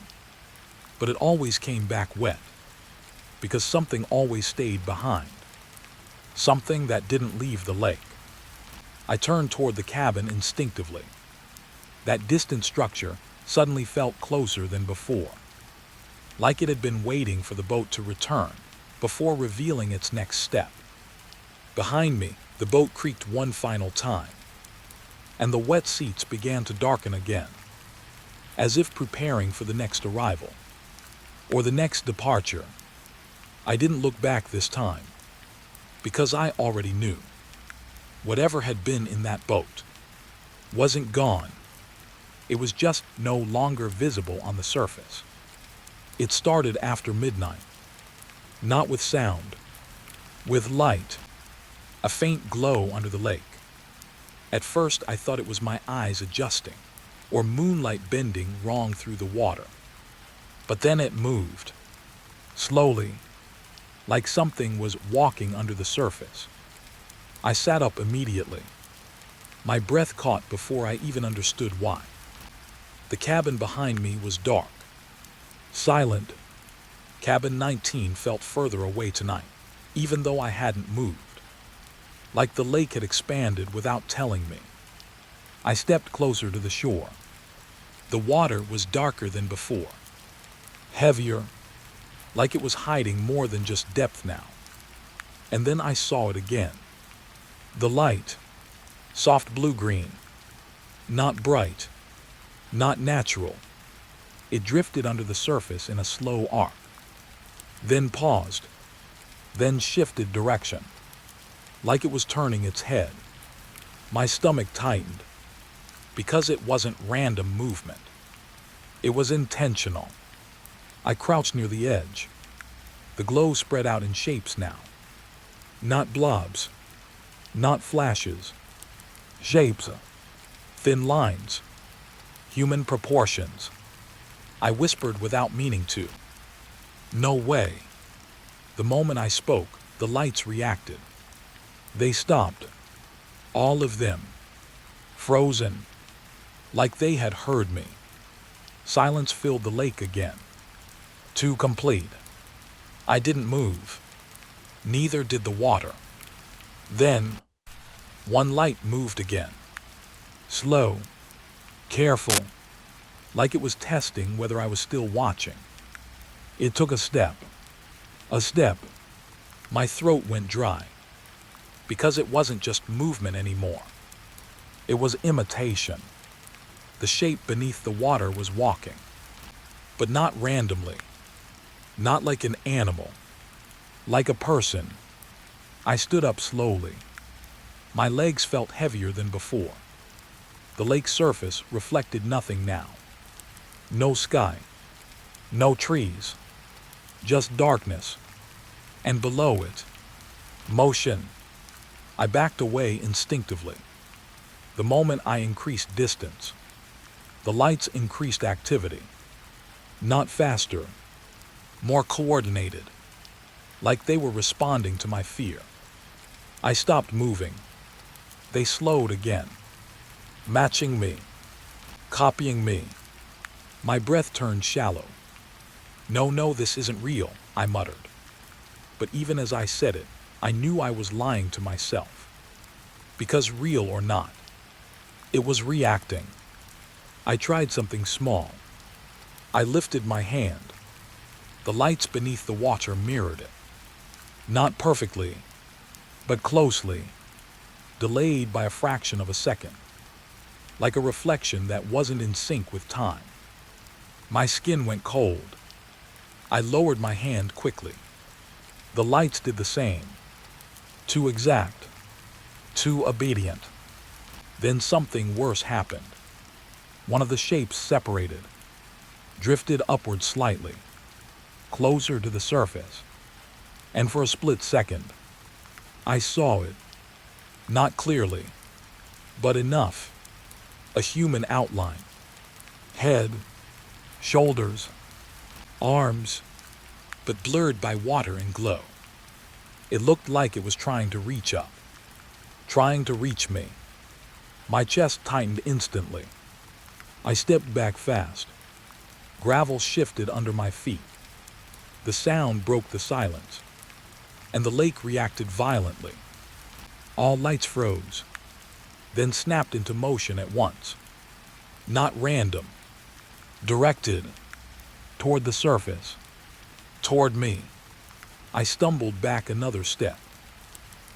But it always came back wet, because something always stayed behind. Something that didn't leave the lake. I turned toward the cabin instinctively. That distant structure suddenly felt closer than before, like it had been waiting for the boat to return before revealing its next step. Behind me, the boat creaked one final time, and the wet seats began to darken again, as if preparing for the next arrival, or the next departure. I didn't look back this time, because I already knew. Whatever had been in that boat wasn't gone. It was just no longer visible on the surface. It started after midnight, not with sound, with light, a faint glow under the lake. At first I thought it was my eyes adjusting, or moonlight bending wrong through the water. But then it moved, slowly, like something was walking under the surface. I sat up immediately. My breath caught before I even understood why. The cabin behind me was dark, silent. Cabin 19 felt further away tonight, even though I hadn't moved. Like the lake had expanded without telling me. I stepped closer to the shore. The water was darker than before, heavier, like it was hiding more than just depth now. And then I saw it again. The light, soft blue-green, not bright, not natural. It drifted under the surface in a slow arc, then paused, then shifted direction, like it was turning its head. My stomach tightened, because it wasn't random movement. It was intentional. I crouched near the edge. The glow spread out in shapes now. Not blobs, not flashes. Shapes, thin lines, human proportions. I whispered without meaning to. No way. The moment I spoke, the lights reacted. They stopped. All of them. Frozen. Like they had heard me. Silence filled the lake again. Too complete. I didn't move. Neither did the water. Then, one light moved again. Slow. Careful. Like it was testing whether I was still watching. It took a step. A step. My throat went dry. Because it wasn't just movement anymore. It was imitation. The shape beneath the water was walking. But not randomly. Not like an animal. Like a person. I stood up slowly. My legs felt heavier than before. The lake's surface reflected nothing now. No sky. No trees. Just darkness. And below it, motion. I backed away instinctively. The moment I increased distance, the lights increased activity. Not faster, more coordinated, like they were responding to my fear. I stopped moving. They slowed again, matching me, copying me. My breath turned shallow. No, this isn't real, I muttered. But even as I said it, I knew I was lying to myself. Because real or not, it was reacting. I tried something small. I lifted my hand. The lights beneath the water mirrored it. Not perfectly, but closely, delayed by a fraction of a second, like a reflection that wasn't in sync with time. My skin went cold. I lowered my hand quickly. The lights did the same. Too exact, too obedient. Then something worse happened. One of the shapes separated, drifted upward slightly, closer to the surface. And for a split second, I saw it. Not clearly, but enough. A human outline. Head, shoulders, arms, but blurred by water and glow. It looked like it was trying to reach up, trying to reach me. My chest tightened instantly. I stepped back fast. Gravel shifted under my feet. The sound broke the silence, and the lake reacted violently. All lights froze, then snapped into motion at once. Not random, directed toward the surface, toward me. I stumbled back another step.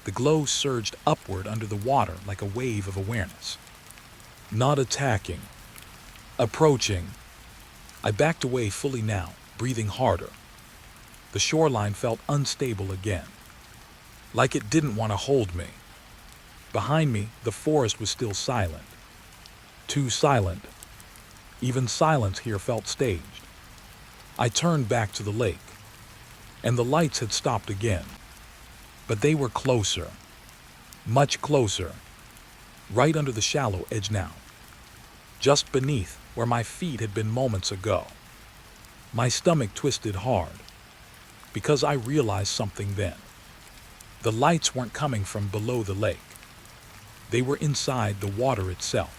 The glow surged upward under the water like a wave of awareness. Not attacking, approaching. I backed away fully now, breathing harder. The shoreline felt unstable again, like it didn't want to hold me. Behind me, the forest was still silent. Too silent. Even silence here felt staged. I turned back to the lake, and the lights had stopped again. But they were closer, much closer, right under the shallow edge now, just beneath where my feet had been moments ago. My stomach twisted hard, because I realized something then. The lights weren't coming from below the lake. They were inside the water itself.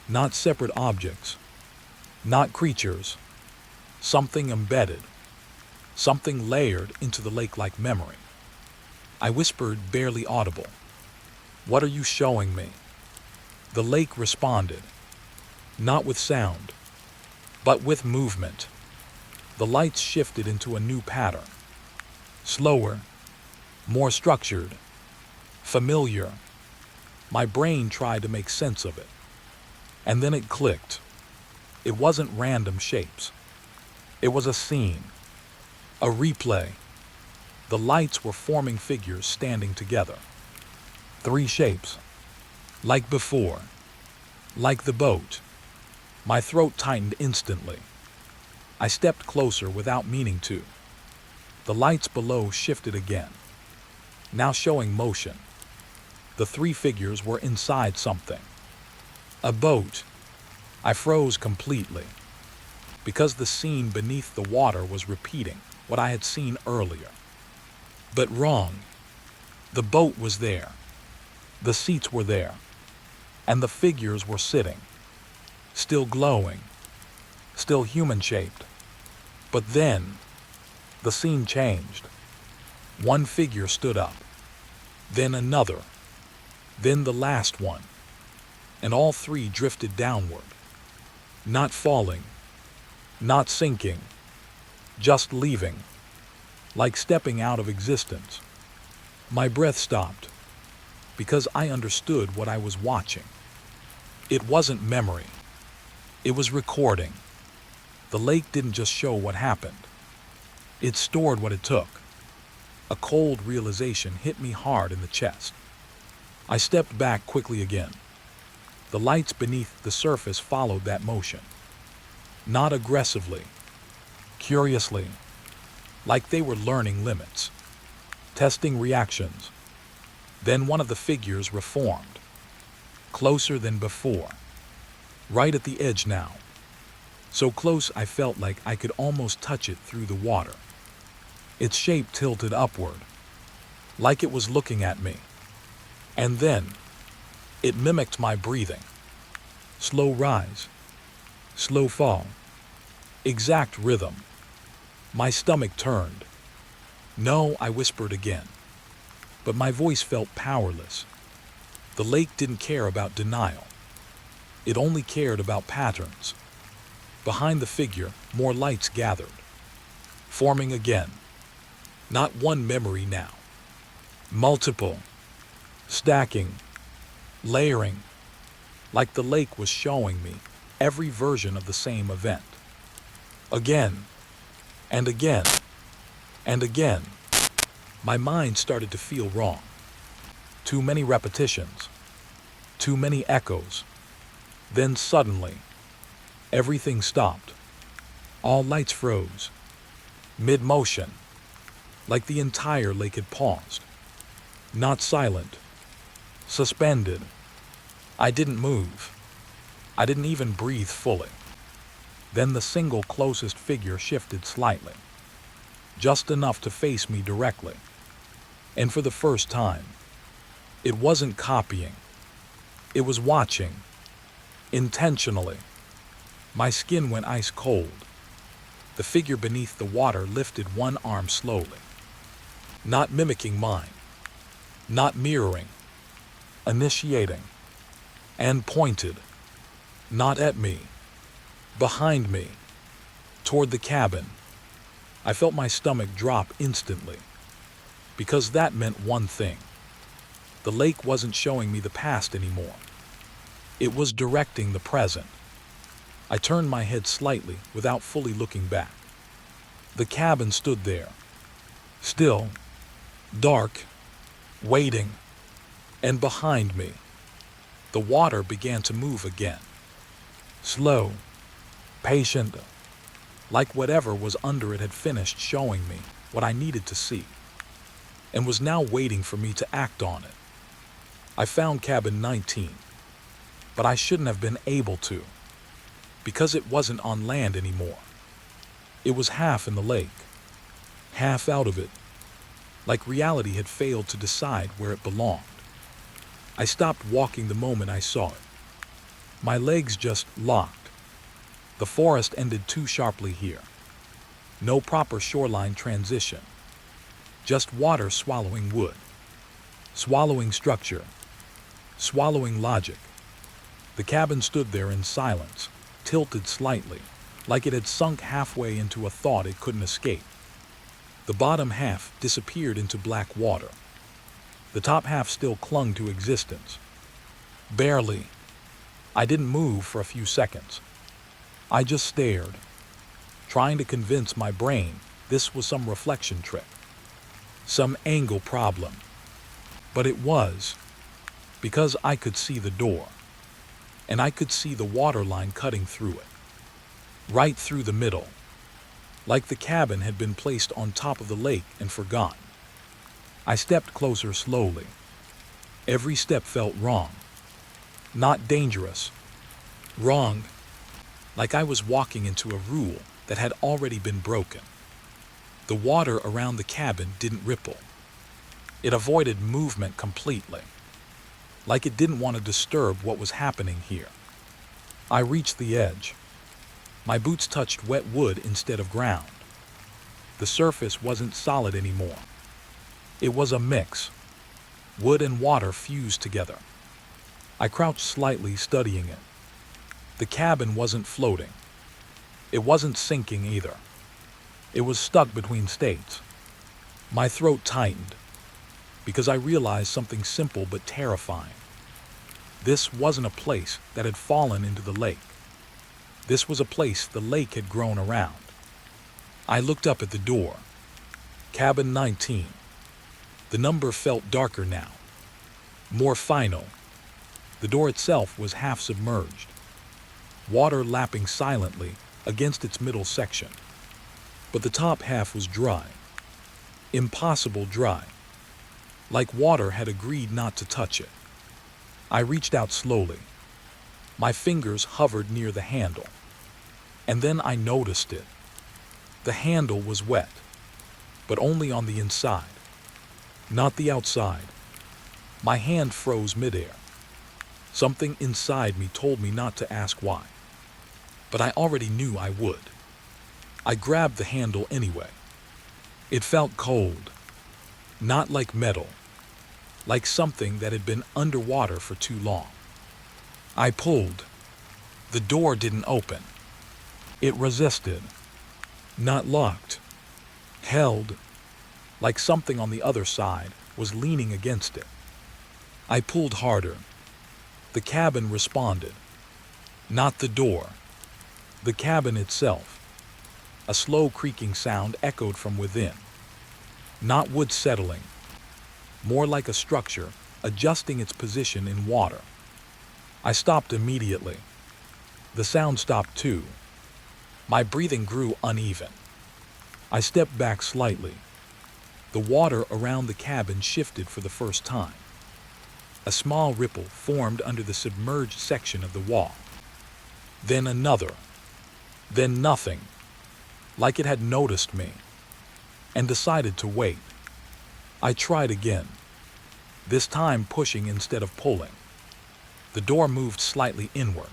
Not separate objects, not creatures, something embedded, something layered into the lake like memory. I whispered, barely audible, "What are you showing me?" The lake responded, not with sound, but with movement. The lights shifted into a new pattern, slower, more structured, familiar. My brain tried to make sense of it, and then it clicked. It wasn't random shapes. It was a scene, a replay. The lights were forming figures standing together. 3 shapes, like before, like the boat. My throat tightened instantly. I stepped closer without meaning to. The lights below shifted again, now showing motion. The 3 figures were inside something. A boat. I froze completely, because the scene beneath the water was repeating what I had seen earlier. But wrong. The boat was there. The seats were there. And the figures were sitting, still glowing, still human-shaped. But then, the scene changed. One figure stood up, then another, then the last one, and all 3 drifted downward. Not falling, not sinking, just leaving, like stepping out of existence. My breath stopped, because I understood what I was watching. It wasn't memory. It was recording. The lake didn't just show what happened. It stored what it took. A cold realization hit me hard in the chest. I stepped back quickly again. The lights beneath the surface followed that motion. Not aggressively, curiously, like they were learning limits, testing reactions. Then one of the figures reformed, closer than before, right at the edge now. So close I felt like I could almost touch it through the water. Its shape tilted upward, like it was looking at me. And then, it mimicked my breathing. Slow rise, slow fall, exact rhythm. My stomach turned. "No," I whispered again. But my voice felt powerless. The lake didn't care about denial. It only cared about patterns. Behind the figure, more lights gathered, forming again. Not one memory now. Multiple, stacking, layering, like the lake was showing me every version of the same event. Again, and again, and again. My mind started to feel wrong. Too many repetitions, too many echoes. Then suddenly, everything stopped. All lights froze, mid-motion, like the entire lake had paused. Not silent, suspended. I didn't move. I didn't even breathe fully. Then the single closest figure shifted slightly. just enough to face me directly. And for the first time, it wasn't copying. It was watching. Intentionally. My skin went ice cold. The figure beneath the water lifted one arm slowly. Not mimicking mine. Not mirroring. Initiating. And pointed. Not at me. Behind me. Toward the cabin. I felt my stomach drop instantly. Because that meant one thing. The lake wasn't showing me the past anymore. It was directing the present. I turned my head slightly without fully looking back. The cabin stood there. Still. Dark. Waiting. And behind me, the water began to move again. Slow. Patient. Like whatever was under it had finished showing me what I needed to see, and was now waiting for me to act on it. I found cabin 19, but I shouldn't have been able to, because it wasn't on land anymore. It was half in the lake, half out of it, like reality had failed to decide where it belonged. I stopped walking the moment I saw it. My legs just locked. The forest ended too sharply here. No proper shoreline transition. Just water swallowing wood. Swallowing structure. Swallowing logic. The cabin stood there in silence, tilted slightly, like it had sunk halfway into a thought it couldn't escape. The bottom half disappeared into black water. The top half still clung to existence. Barely. I didn't move for a few seconds. I just stared, trying to convince my brain this was some reflection trick, some angle problem. But it was, because I could see the door, and I could see the water line cutting through it, right through the middle, like the cabin had been placed on top of the lake and forgotten. I stepped closer slowly. Every step felt wrong. Not dangerous. Wrong. Like I was walking into a rule that had already been broken. The water around the cabin didn't ripple. It avoided movement completely. Like it didn't want to disturb what was happening here. I reached the edge. My boots touched wet wood instead of ground. The surface wasn't solid anymore. It was a mix. Wood and water fused together. I crouched slightly, studying it. The cabin wasn't floating. It wasn't sinking either. It was stuck between states. My throat tightened, because I realized something simple but terrifying. This wasn't a place that had fallen into the lake. This was a place the lake had grown around. I looked up at the door. Cabin 19. The number felt darker now, more final. The door itself was half submerged, water lapping silently against its middle section. But the top half was dry, impossible dry, like water had agreed not to touch it. I reached out slowly. My fingers hovered near the handle, and then I noticed it. The handle was wet, but only on the inside, not the outside. My hand froze midair. Something inside me told me not to ask why, but I already knew I would. I grabbed the handle anyway. It felt cold, not like metal, like something that had been underwater for too long. I pulled. The door didn't open. It resisted, not locked, held, like something on the other side was leaning against it. I pulled harder. The cabin responded. Not the door. The cabin itself. A slow creaking sound echoed from within. Not wood settling. More like a structure adjusting its position in water. I stopped immediately. The sound stopped too. My breathing grew uneven. I stepped back slightly. The water around the cabin shifted for the first time. A small ripple formed under the submerged section of the wall. Then another. Then nothing. Like it had noticed me. and decided to wait. I tried again, this time pushing instead of pulling. The door moved slightly inward,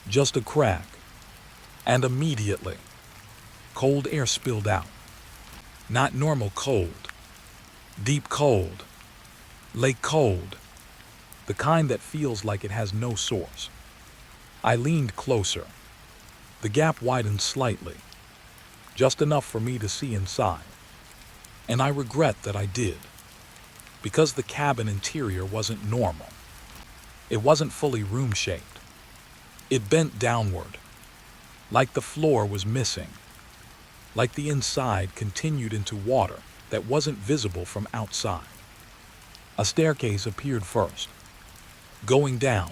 just a crack, and immediately, cold air spilled out. Not normal cold, deep cold, lake cold, the kind that feels like it has no source. I leaned closer. The gap widened slightly, just enough for me to see inside. And I regret that I did, because the cabin interior wasn't normal. It wasn't fully room-shaped. It bent downward, like the floor was missing, like the inside continued into water that wasn't visible from outside. A staircase appeared first, going down,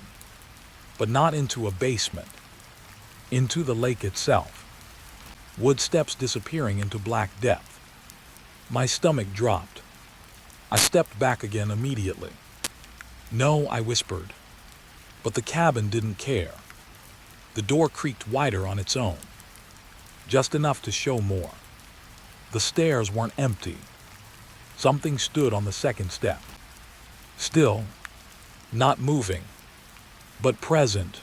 but not into a basement, into the lake itself. Wood steps disappearing into black depth. My stomach dropped. I stepped back again immediately. "No," I whispered. But the cabin didn't care. The door creaked wider on its own, just enough to show more. The stairs weren't empty. Something stood on the second step. Still, not moving, but present.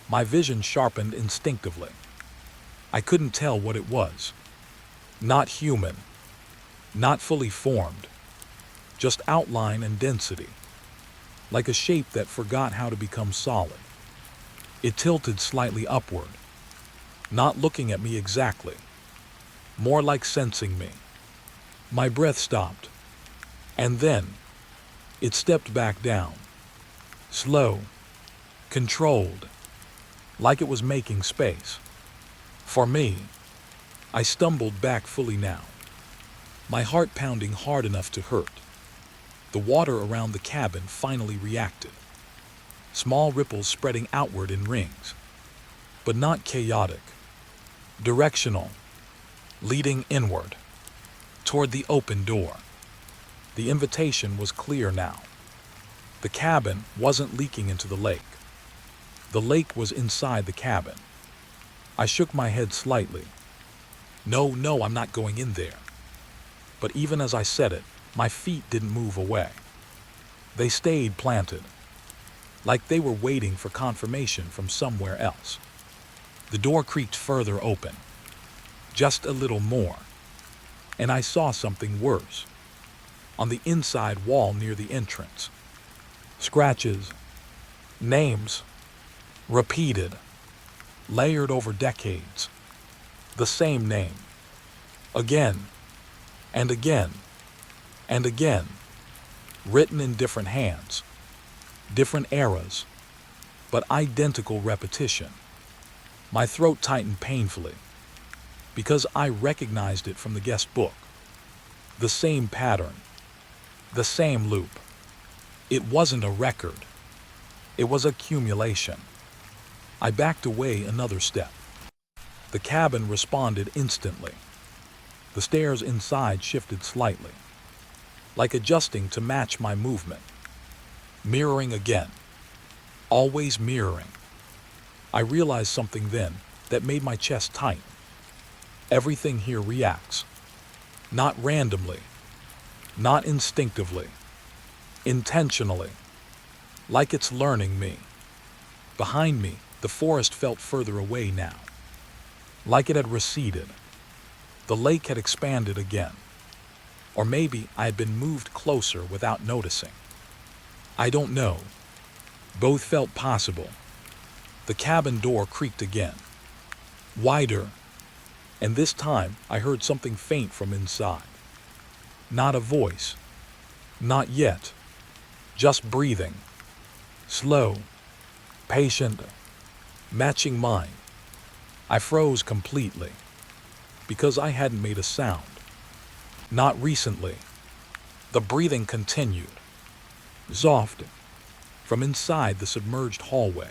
My vision sharpened instinctively. I couldn't tell what it was. Not human, not fully formed, just outline and density, like a shape that forgot how to become solid. It tilted slightly upward, not looking at me exactly, more like sensing me. My breath stopped, and then it stepped back down, slow, controlled, like it was making space. For me, I stumbled back fully now, my heart pounding hard enough to hurt. The water around the cabin finally reacted, small ripples spreading outward in rings, but not chaotic, directional, leading inward, toward the open door. The invitation was clear now. The cabin wasn't leaking into the lake. The lake was inside the cabin. I shook my head slightly. No, I'm not going in there. But even as I said it, my feet didn't move away. They stayed planted, like they were waiting for confirmation from somewhere else. The door creaked further open, just a little more, and I saw something worse. On the inside wall near the entrance, scratches, names, repeated, layered over decades. The same name, again, and again, and again, written in different hands, different eras, but identical repetition. My throat tightened painfully, because I recognized it from the guest book. The same pattern, the same loop. It wasn't a record. It was accumulation. I backed away another step. The cabin responded instantly. The stairs inside shifted slightly, like adjusting to match my movement. Mirroring again. Always mirroring. I realized something then that made my chest tighten. Everything here reacts. Not randomly. Not instinctively. Intentionally. Like it's learning me. Behind me, the forest felt further away now. Like it had receded. The lake had expanded again. Or maybe I had been moved closer without noticing. I don't know. Both felt possible. The cabin door creaked again. Wider. And this time I heard something faint from inside. Not a voice. Not yet. Just breathing. Slow. Patient. Matching mine. I froze completely, because I hadn't made a sound. Not recently. The breathing continued. Soft. From inside the submerged hallway.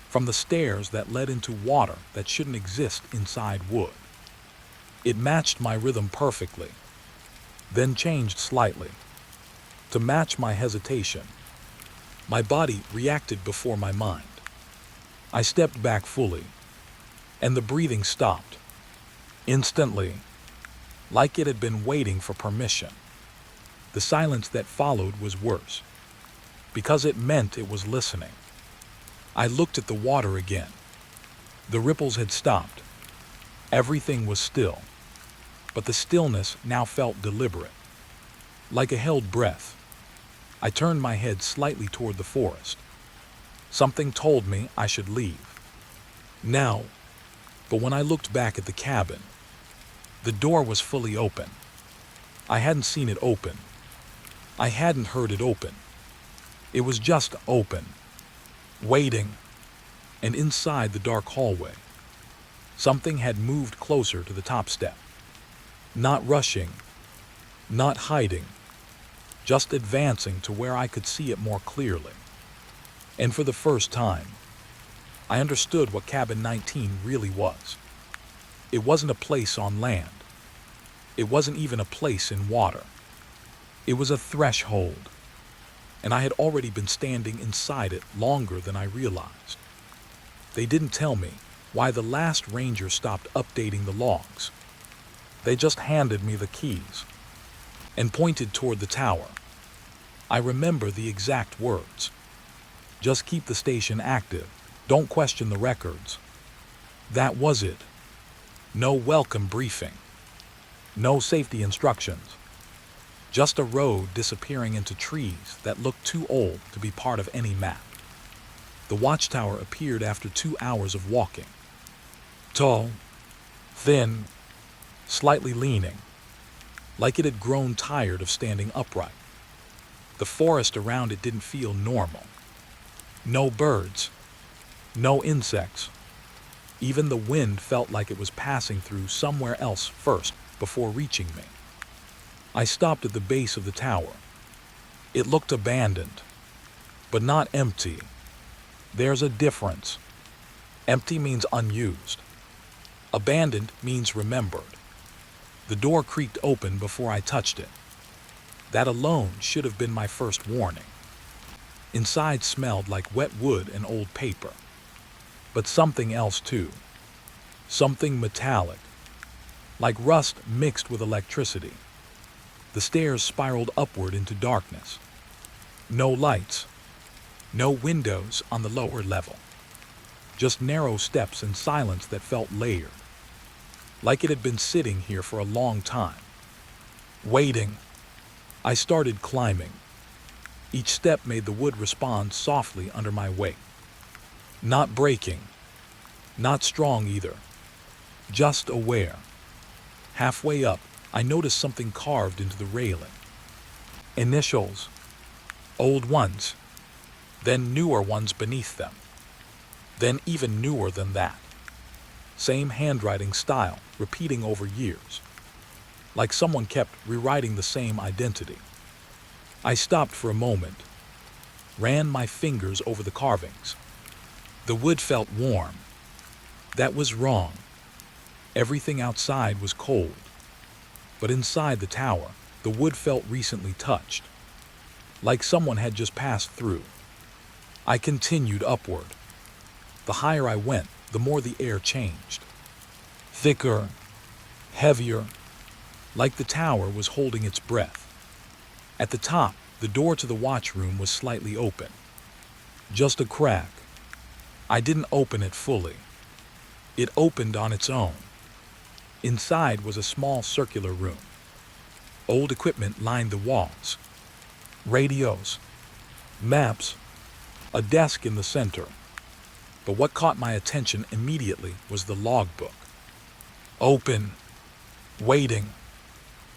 From the stairs that led into water that shouldn't exist inside wood. It matched my rhythm perfectly, then changed slightly. To match my hesitation, my body reacted before my mind. I stepped back fully, and the breathing stopped. Instantly. like it had been waiting for permission. The silence that followed was worse, because it meant it was listening. I looked at the water again. The ripples had stopped. Everything was still, but the stillness now felt deliberate, like a held breath. I turned my head slightly toward the forest. Something told me I should leave. Now, but when I looked back at the cabin, the door was fully open. I hadn't seen it open. I hadn't heard it open. It was just open, waiting, and inside the dark hallway, something had moved closer to the top step. Not rushing, not hiding, just advancing to where I could see it more clearly. And for the first time, I understood what Cabin 19 really was. It wasn't a place on land. It wasn't even a place in water. It was a threshold, and I had already been standing inside it longer than I realized. They didn't tell me why the last ranger stopped updating the logs. They just handed me the keys and pointed toward the tower. I remember the exact words. Just keep the station active. Don't question the records. That was it. No welcome briefing. No safety instructions. Just a road disappearing into trees that looked too old to be part of any map. The watchtower appeared after 2 hours of walking. Tall, thin, slightly leaning, like it had grown tired of standing upright. The forest around it didn't feel normal. No birds, no insects. Even the wind felt like it was passing through somewhere else first before reaching me. I stopped at the base of the tower. It looked abandoned, but not empty. There's a difference. Empty means unused. Abandoned means remembered. The door creaked open before I touched it. That alone should have been my first warning. Inside smelled like wet wood and old paper. But something else too. Something metallic, like rust mixed with electricity. The stairs spiraled upward into darkness. No lights, no windows on the lower level. Just narrow steps and silence that felt layered, like it had been sitting here for a long time. Waiting. I started climbing. Each step made the wood respond softly under my weight. Not breaking, not strong either, just aware. Halfway up, I noticed something carved into the railing. Initials, old ones, then newer ones beneath them, then even newer than that. Same handwriting style, repeating over years, like someone kept rewriting the same identity. I stopped for a moment, ran my fingers over the carvings. The wood felt warm. That was wrong. Everything outside was cold. But inside the tower, the wood felt recently touched, like someone had just passed through. I continued upward. The higher I went, the more the air changed. Thicker, heavier, like the tower was holding its breath. At the top, the door to the watchroom was slightly open. Just a crack. I didn't open it fully. It opened on its own. Inside was a small circular room. Old equipment lined the walls. Radios, maps, a desk in the center. But what caught my attention immediately was the logbook. Open, waiting.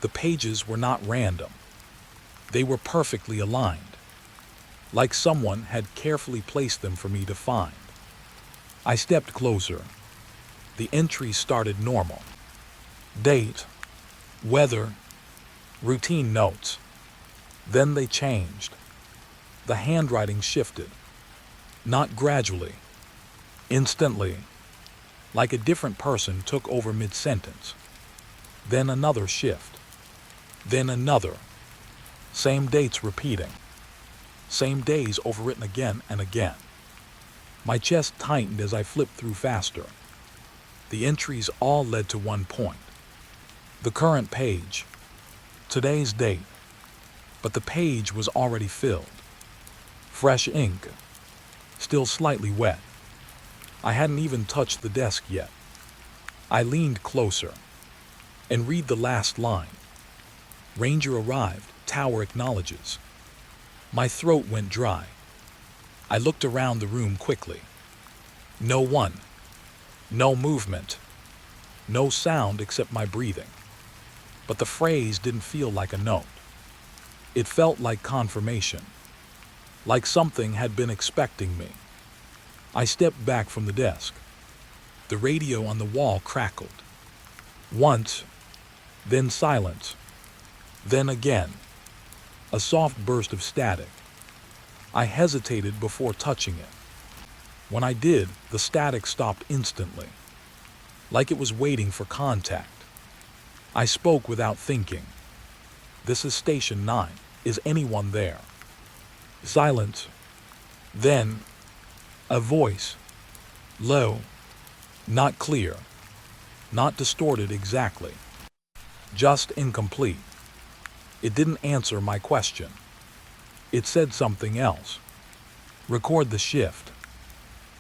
The pages were not random. They were perfectly aligned, like someone had carefully placed them for me to find. I stepped closer. The entries started normal. Date, weather, routine notes. Then they changed. The handwriting shifted. Not gradually, instantly, like a different person took over mid-sentence. Then another shift. Then another. Same dates repeating. Same days overwritten again and again. My chest tightened as I flipped through faster. The entries all led to one point. The current page. Today's date. But the page was already filled. Fresh ink. Still slightly wet. I hadn't even touched the desk yet. I leaned closer and read the last line. Ranger arrived, tower acknowledges. My throat went dry. I looked around the room quickly. No one. No movement. No sound except my breathing. But the phrase didn't feel like a note. It felt like confirmation. Like something had been expecting me. I stepped back from the desk. The radio on the wall crackled. Once, then silence, then again. A soft burst of static. I hesitated before touching it. When I did, the static stopped instantly, like it was waiting for contact. I spoke without thinking. This is Station 9. Is anyone there? Silence. Then, a voice. Low. Not clear. Not distorted exactly. Just incomplete. It didn't answer my question. It said something else. Record the shift.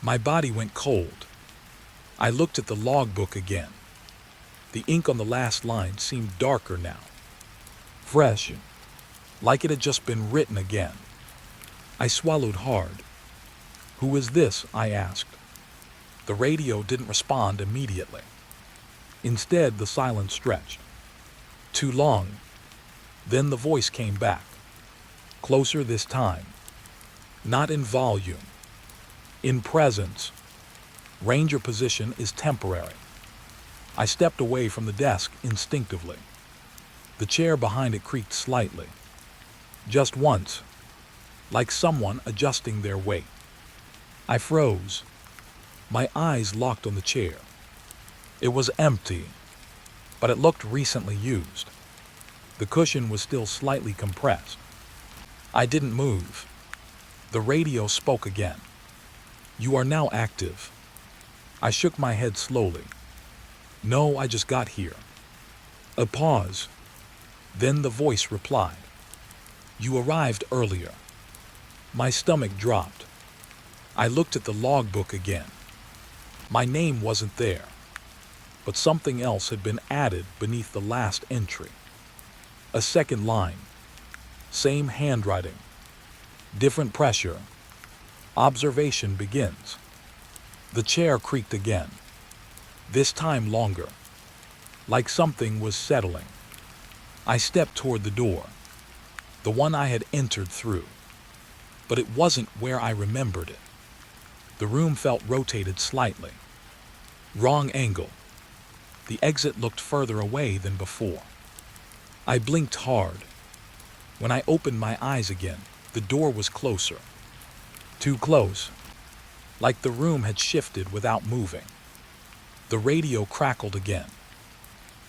My body went cold. I looked at the logbook again. The ink on the last line seemed darker now. Fresh. Like it had just been written again. I swallowed hard. Who is this? I asked. The radio didn't respond immediately. Instead, the silence stretched. Too long. Then the voice came back. Closer this time. Not in volume. In presence. Ranger position is temporary. I stepped away from the desk instinctively. The chair behind it creaked slightly. Just once. Like someone adjusting their weight. I froze. My eyes locked on the chair. It was empty, but it looked recently used. The cushion was still slightly compressed. I didn't move. The radio spoke again. You are now active. I shook my head slowly. No, I just got here. A pause. Then the voice replied. You arrived earlier. My stomach dropped. I looked at the logbook again. My name wasn't there, but something else had been added beneath the last entry. A second line. Same handwriting. Different pressure. Observation begins. The chair creaked again. This time longer. Like something was settling. I stepped toward the door. The one I had entered through. But it wasn't where I remembered it. The room felt rotated slightly. Wrong angle. The exit looked further away than before. I blinked hard. When I opened my eyes again, the door was closer. Too close. Like the room had shifted without moving. The radio crackled again.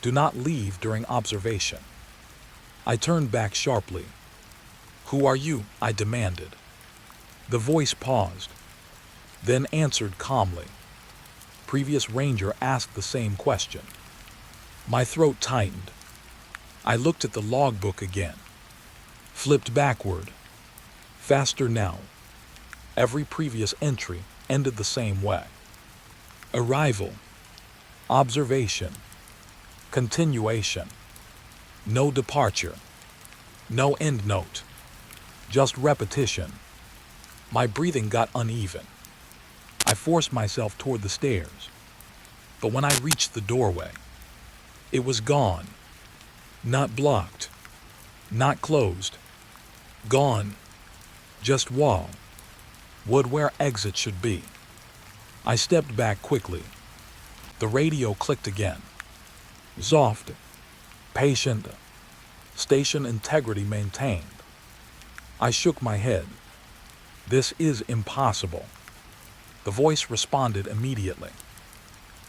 Do not leave during observation. I turned back sharply. Who are you? I demanded. The voice paused, then answered calmly. Previous ranger asked the same question. My throat tightened. I looked at the logbook again. Flipped backward. Faster now. Every previous entry ended the same way. Arrival. Observation. Continuation. No departure. No end note. Just repetition. My breathing got uneven. I forced myself toward the stairs. But when I reached the doorway, it was gone. Not blocked. Not closed. Gone. Just wall. Wood where exit should be. I stepped back quickly. The radio clicked again. Soft. Patient. Station integrity maintained. I shook my head. This is impossible. The voice responded immediately.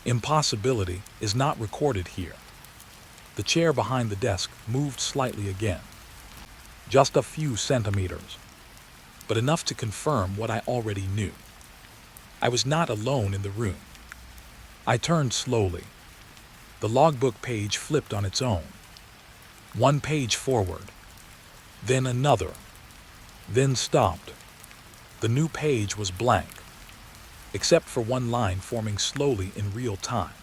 Impossibility is not recorded here. The chair behind the desk moved slightly again. Just a few centimeters, but enough to confirm what I already knew. I was not alone in the room. I turned slowly. The logbook page flipped on its own. One page forward, then another, then stopped. The new page was blank, except for one line forming slowly in real time.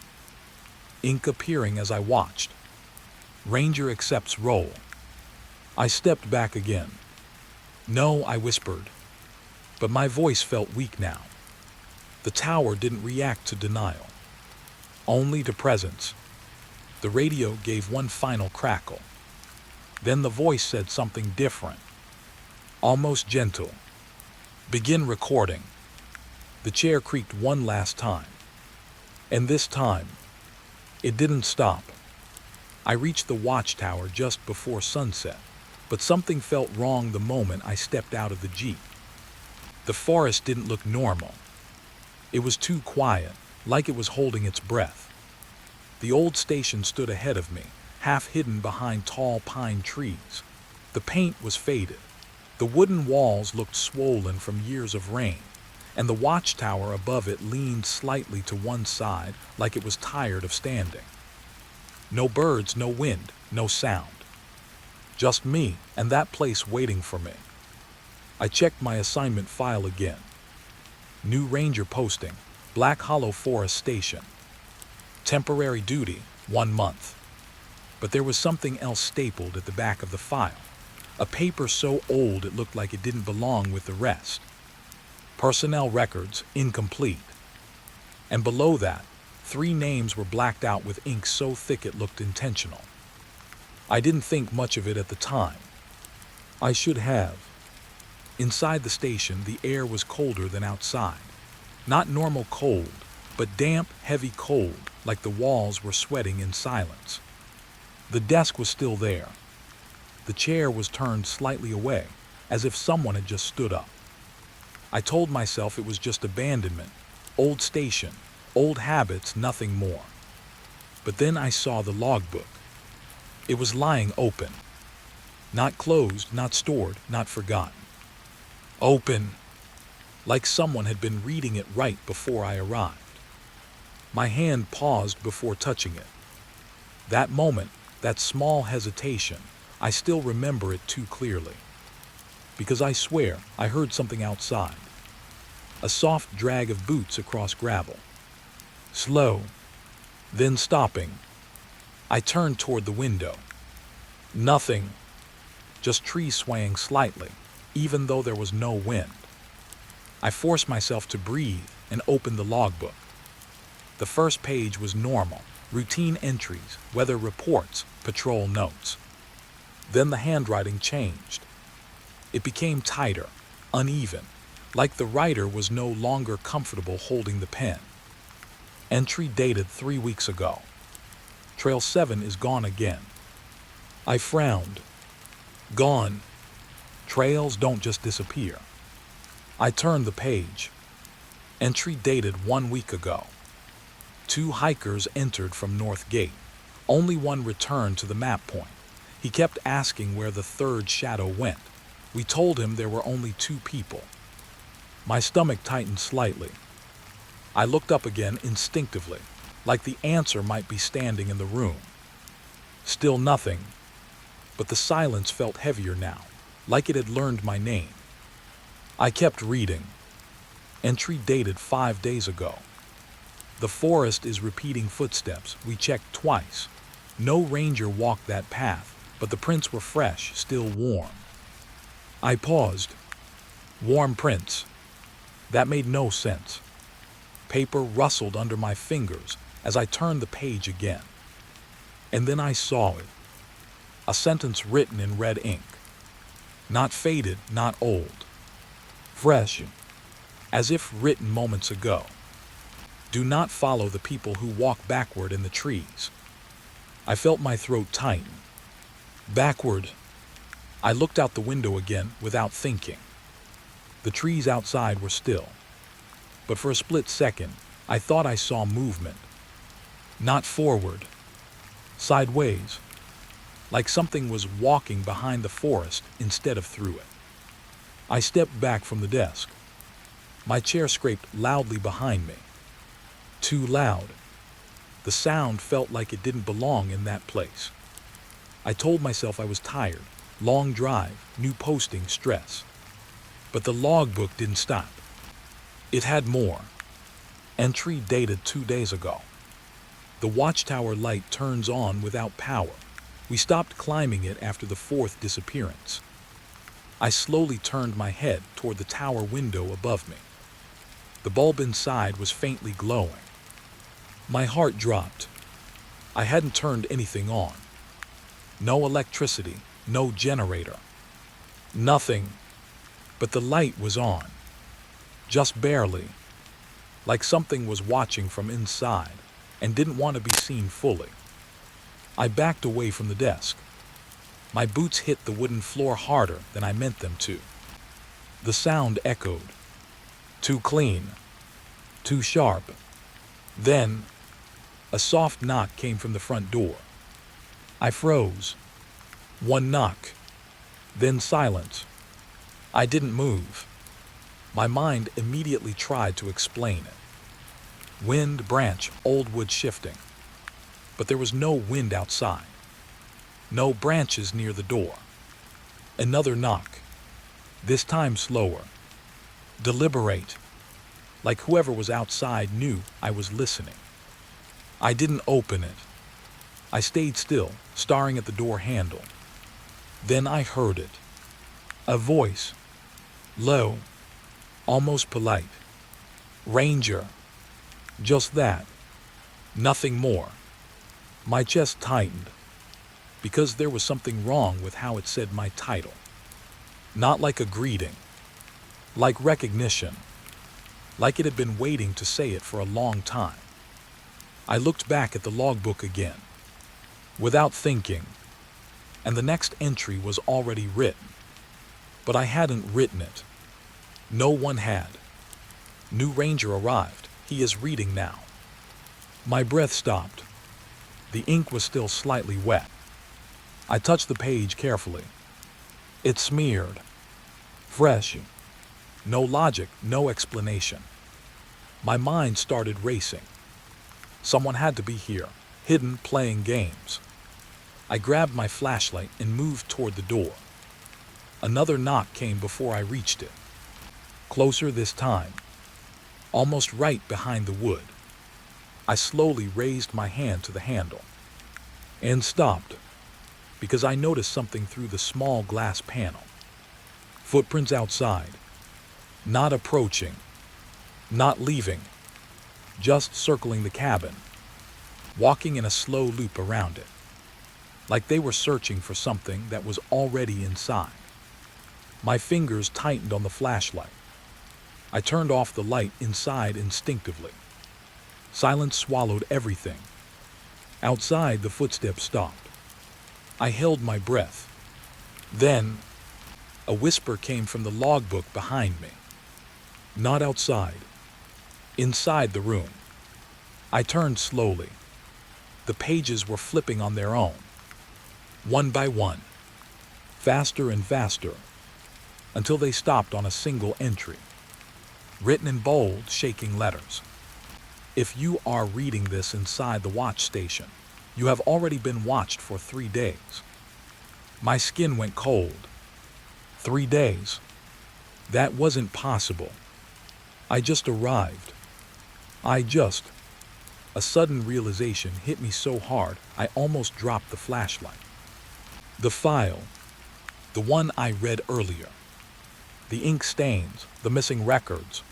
Ink appearing as I watched. Ranger accepts role. I stepped back again. No, I whispered, but my voice felt weak now. The tower didn't react to denial, only to presence. The radio gave one final crackle. Then the voice said something different, almost gentle. Begin recording. The chair creaked one last time. And this time, it didn't stop. I reached the watchtower just before sunset, but something felt wrong the moment I stepped out of the Jeep. The forest didn't look normal. It was too quiet, like it was holding its breath. The old station stood ahead of me, half hidden behind tall pine trees. The paint was faded. The wooden walls looked swollen from years of rain, and the watchtower above it leaned slightly to one side like it was tired of standing. No birds, no wind, no sound. Just me and that place waiting for me. I checked my assignment file again. New ranger posting, Black Hollow Forest Station. Temporary duty, 1 month. But there was something else stapled at the back of the file. A paper so old it looked like it didn't belong with the rest. Personnel records, incomplete. And below that, 3 names were blacked out with ink so thick it looked intentional. I didn't think much of it at the time. I should have. Inside the station, the air was colder than outside. Not normal cold, but damp, heavy cold, like the walls were sweating in silence. The desk was still there. The chair was turned slightly away, as if someone had just stood up. I told myself it was just abandonment, old station, old habits, nothing more. But then I saw the logbook. It was lying open. Not closed, not stored, not forgotten. Open, like someone had been reading it right before I arrived. My hand paused before touching it. That moment, that small hesitation, I still remember it too clearly. Because I swear I heard something outside. A soft drag of boots across gravel. Slow, then stopping. I turned toward the window. Nothing, just trees swaying slightly, even though there was no wind. I forced myself to breathe and opened the logbook. The first page was normal, routine entries, weather reports, patrol notes. Then the handwriting changed. It became tighter, uneven, like the writer was no longer comfortable holding the pen. Entry dated 3 weeks ago. Trail 7 is gone again. I frowned. Gone. Trails don't just disappear. I turned the page. Entry dated 1 week ago. 2 hikers entered from North Gate. Only one returned to the map point. He kept asking where the third shadow went. We told him there were only 2 people. My stomach tightened slightly. I looked up again instinctively, like the answer might be standing in the room. Still nothing, but the silence felt heavier now, like it had learned my name. I kept reading. Entry dated 5 days ago. The forest is repeating footsteps. We checked twice. No ranger walked that path, but the prints were fresh, still warm. I paused. Warm prints. That made no sense. Paper rustled under my fingers as I turned the page again. And then I saw it. A sentence written in red ink. Not faded, not old. Fresh, as if written moments ago. Do not follow the people who walk backward in the trees. I felt my throat tighten. Backward. I looked out the window again without thinking. The trees outside were still. But for a split second, I thought I saw movement. Not forward. Sideways. Like something was walking behind the forest instead of through it. I stepped back from the desk. My chair scraped loudly behind me. Too loud. The sound felt like it didn't belong in that place. I told myself I was tired, long drive, new posting, stress. But the logbook didn't stop. It had more. Entry dated 2 days ago. The watchtower light turns on without power. We stopped climbing it after the 4th disappearance. I slowly turned my head toward the tower window above me. The bulb inside was faintly glowing. My heart dropped. I hadn't turned anything on. No electricity, no generator. Nothing. But the light was on. Just barely. Like something was watching from inside and didn't want to be seen fully. I backed away from the desk. My boots hit the wooden floor harder than I meant them to. The sound echoed. Too clean. Too sharp. Then, a soft knock came from the front door. I froze. One knock. Then silence. I didn't move. My mind immediately tried to explain it. Wind, branch, old wood shifting. But there was no wind outside. No branches near the door. Another knock. This time slower. Deliberate. Like whoever was outside knew I was listening. I didn't open it. I stayed still, staring at the door handle. Then I heard it. A voice. Low. Almost polite. Ranger. Just that. Nothing more. My chest tightened. Because there was something wrong with how it said my title. Not like a greeting. Like recognition. Like it had been waiting to say it for a long time. I looked back at the logbook again. Without thinking. And the next entry was already written. But I hadn't written it. No one had. New ranger arrived. He is reading now. My breath stopped. The ink was still slightly wet. I touched the page carefully. It smeared. Fresh. No logic, no explanation. My mind started racing. Someone had to be here, hidden, playing games. I grabbed my flashlight and moved toward the door. Another knock came before I reached it. Closer this time. Almost right behind the wood. I slowly raised my hand to the handle. And stopped. Because I noticed something through the small glass panel. Footprints outside. Not approaching. Not leaving. Just circling the cabin. Walking in a slow loop around it. Like they were searching for something that was already inside. My fingers tightened on the flashlight. I turned off the light inside instinctively. Silence swallowed everything. Outside, the footsteps stopped. I held my breath. Then, a whisper came from the logbook behind me. Not outside. Inside the room. I turned slowly. The pages were flipping on their own. One by one. Faster and faster. Until they stopped on a single entry. Written in bold, shaking letters. If you are reading this inside the watch station, you have already been watched for 3 days. My skin went cold. 3 days. That wasn't possible. I just arrived. A sudden realization hit me so hard I almost dropped the flashlight. The file. The one I read earlier. The ink stains, the missing records.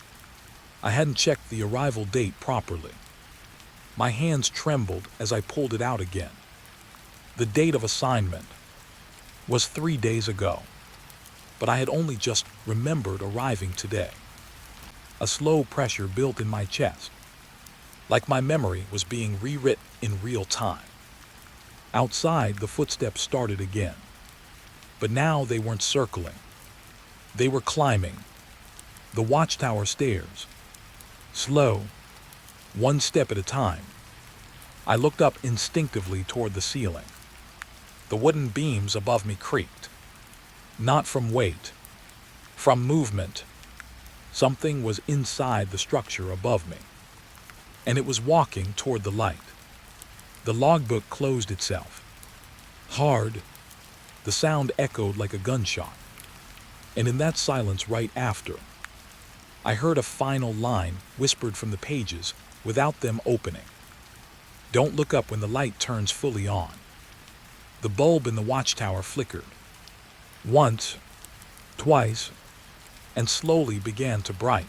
I hadn't checked the arrival date properly. My hands trembled as I pulled it out again. The date of assignment was 3 days ago, but I had only just remembered arriving today. A slow pressure built in my chest, like my memory was being rewritten in real time. Outside, the footsteps started again, but now they weren't circling. They were climbing. The watchtower stairs. Slow. One step at a time. I looked up instinctively toward the ceiling. The wooden beams above me creaked. Not from weight. From movement. Something was inside the structure above me. And it was walking toward the light. The logbook closed itself. Hard. The sound echoed like a gunshot. And in that silence right after, I heard a final line whispered from the pages without them opening. Don't look up when the light turns fully on. The bulb in the watchtower flickered. Once, twice, and slowly began to brighten.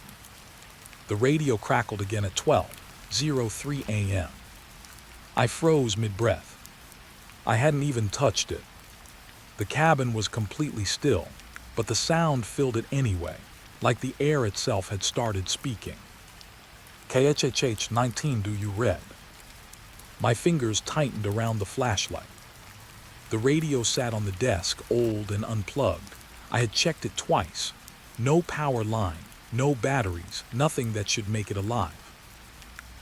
The radio crackled again at 12:03 a.m. I froze mid-breath. I hadn't even touched it. The cabin was completely still, but the sound filled it anyway, like the air itself had started speaking. KHHH 19, do you read? My fingers tightened around the flashlight. The radio sat on the desk, old and unplugged. I had checked it twice. No power line, no batteries, nothing that should make it alive.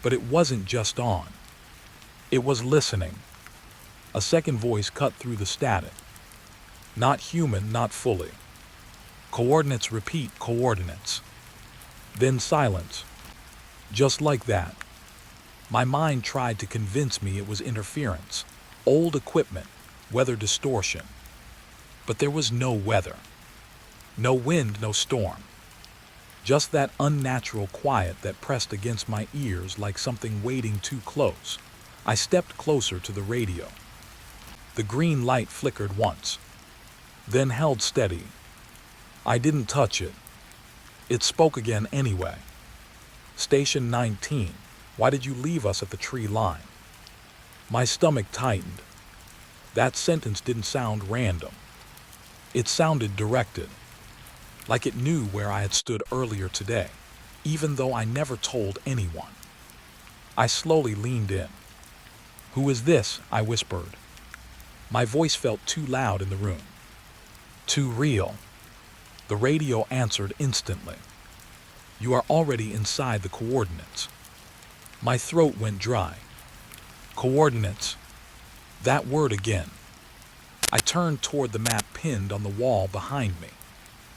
But it wasn't just on. It was listening. A second voice cut through the static. Not human, not fully. Coordinates repeat coordinates. Then silence. Just like that. My mind tried to convince me it was interference, old equipment, weather distortion. But there was no weather. No wind, no storm. Just that unnatural quiet that pressed against my ears like something waiting too close. I stepped closer to the radio. The green light flickered once, then held steady. I didn't touch it. It spoke again anyway. Station 19, why did you leave us at the tree line? My stomach tightened. That sentence didn't sound random. It sounded directed, like it knew where I had stood earlier today, even though I never told anyone. I slowly leaned in. Who is this? I whispered. My voice felt too loud in the room. Too real. The radio answered instantly. You are already inside the coordinates. My throat went dry. Coordinates. That word again. I turned toward the map pinned on the wall behind me.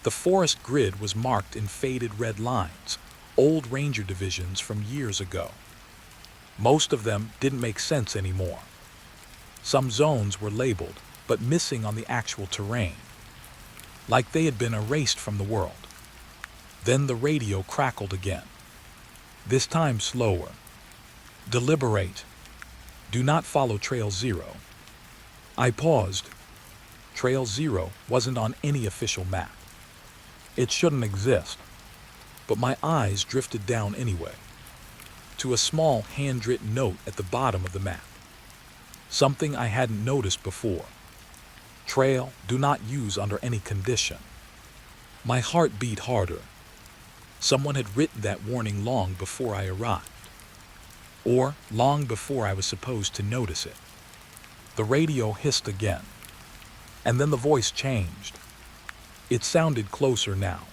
The forest grid was marked in faded red lines, old ranger divisions from years ago. Most of them didn't make sense anymore. Some zones were labeled, but missing on the actual terrain, like they had been erased from the world. Then the radio crackled again, this time slower. Deliberate. Do not follow Trail 0. I paused. Trail 0 wasn't on any official map. It shouldn't exist. But my eyes drifted down anyway, to a small handwritten note at the bottom of the map. Something I hadn't noticed before. Trail, do not use under any condition. My heart beat harder. Someone had written that warning long before I arrived. Or long before I was supposed to notice it. The radio hissed again. And then the voice changed. It sounded closer now,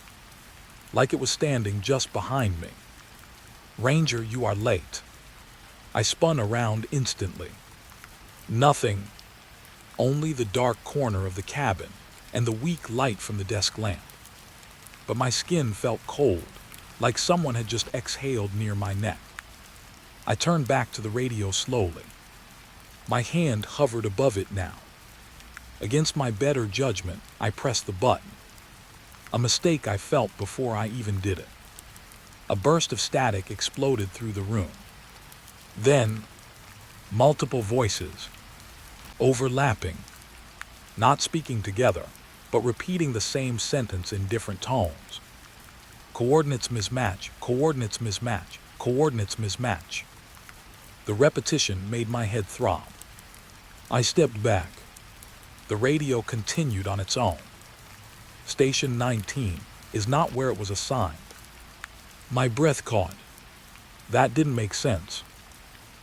like it was standing just behind me. Ranger, you are late. I spun around instantly. Nothing. Only the dark corner of the cabin and the weak light from the desk lamp. But my skin felt cold, like someone had just exhaled near my neck. I turned back to the radio slowly. My hand hovered above it now. Against my better judgment, I pressed the button. A mistake I felt before I even did it. A burst of static exploded through the room. Then, multiple voices, overlapping, not speaking together, but repeating the same sentence in different tones. Coordinates mismatch, coordinates mismatch, coordinates mismatch. The repetition made my head throb. I stepped back. The radio continued on its own. Station 19 is not where it was assigned. My breath caught. That didn't make sense.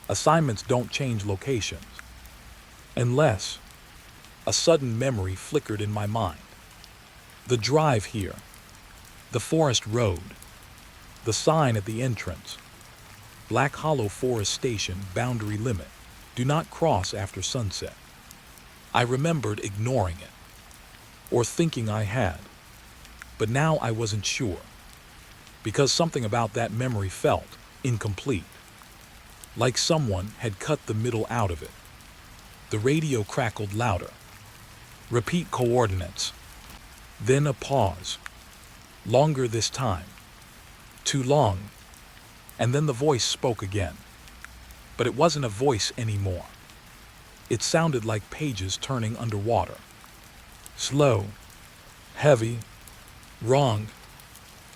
Assignments don't change locations. Unless a sudden memory flickered in my mind. The drive here, the forest road, the sign at the entrance, Black Hollow Forest Station boundary limit, do not cross after sunset. I remembered ignoring it, or thinking I had, but now I wasn't sure, because something about that memory felt incomplete. like someone had cut the middle out of it. The radio crackled louder. Repeat coordinates. Then a pause. Longer this time. Too long. And then the voice spoke again. But it wasn't a voice anymore. It sounded like pages turning underwater. Slow. Heavy. Wrong.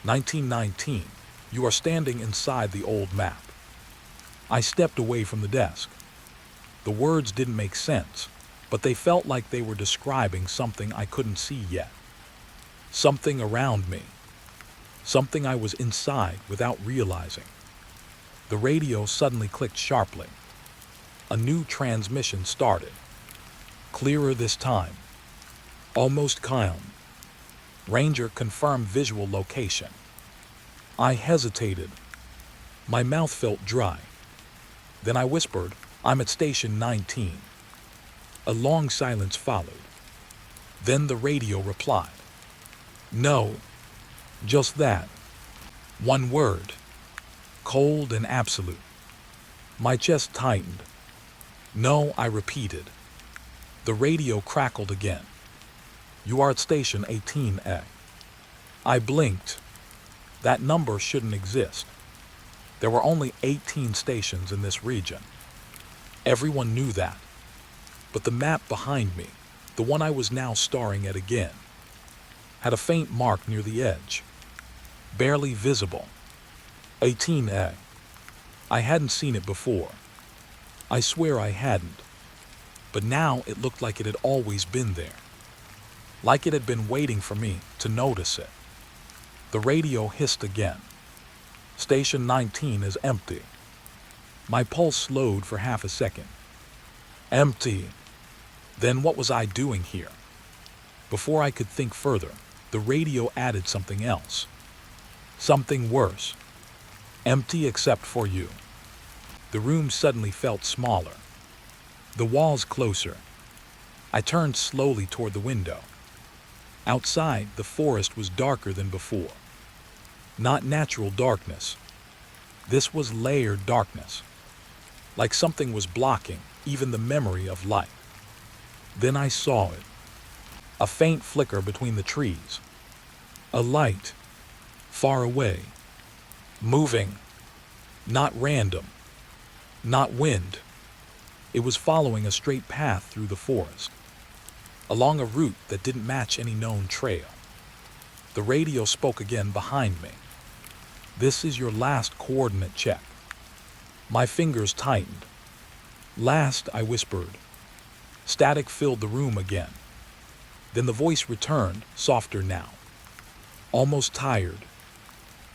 1919. You are standing inside the old map. I stepped away from the desk. The words didn't make sense, but they felt like they were describing something I couldn't see yet. Something around me. Something I was inside without realizing. The radio suddenly clicked sharply. A new transmission started. Clearer this time. Almost calm. Ranger confirmed visual location. I hesitated. My mouth felt dry. Then I whispered, "I'm at station 19. A long silence followed. Then the radio replied. No, just that. One word. Cold and absolute. My chest tightened. No, I repeated. The radio crackled again. You are at station 18A. I blinked. That number shouldn't exist. There were only 18 stations in this region. Everyone knew that. But the map behind me, the one I was now staring at again, had a faint mark near the edge. Barely visible. 18A. I hadn't seen it before. I swear I hadn't. But now it looked like it had always been there. Like it had been waiting for me to notice it. The radio hissed again. Station 19 is empty. My pulse slowed for half a second. Empty. Then what was I doing here? Before I could think further, the radio added something else. Something worse. Empty except for you. The room suddenly felt smaller. The walls closer. I turned slowly toward the window. Outside, the forest was darker than before. Not natural darkness. This was layered darkness. Like something was blocking even the memory of light. Then I saw it. A faint flicker between the trees. A light. Far away. Moving. Not random. Not wind. It was following a straight path through the forest. Along a route that didn't match any known trail. The radio spoke again behind me. This is your last coordinate check. My fingers tightened. Last, I whispered. Static filled the room again. Then the voice returned, softer now. Almost tired.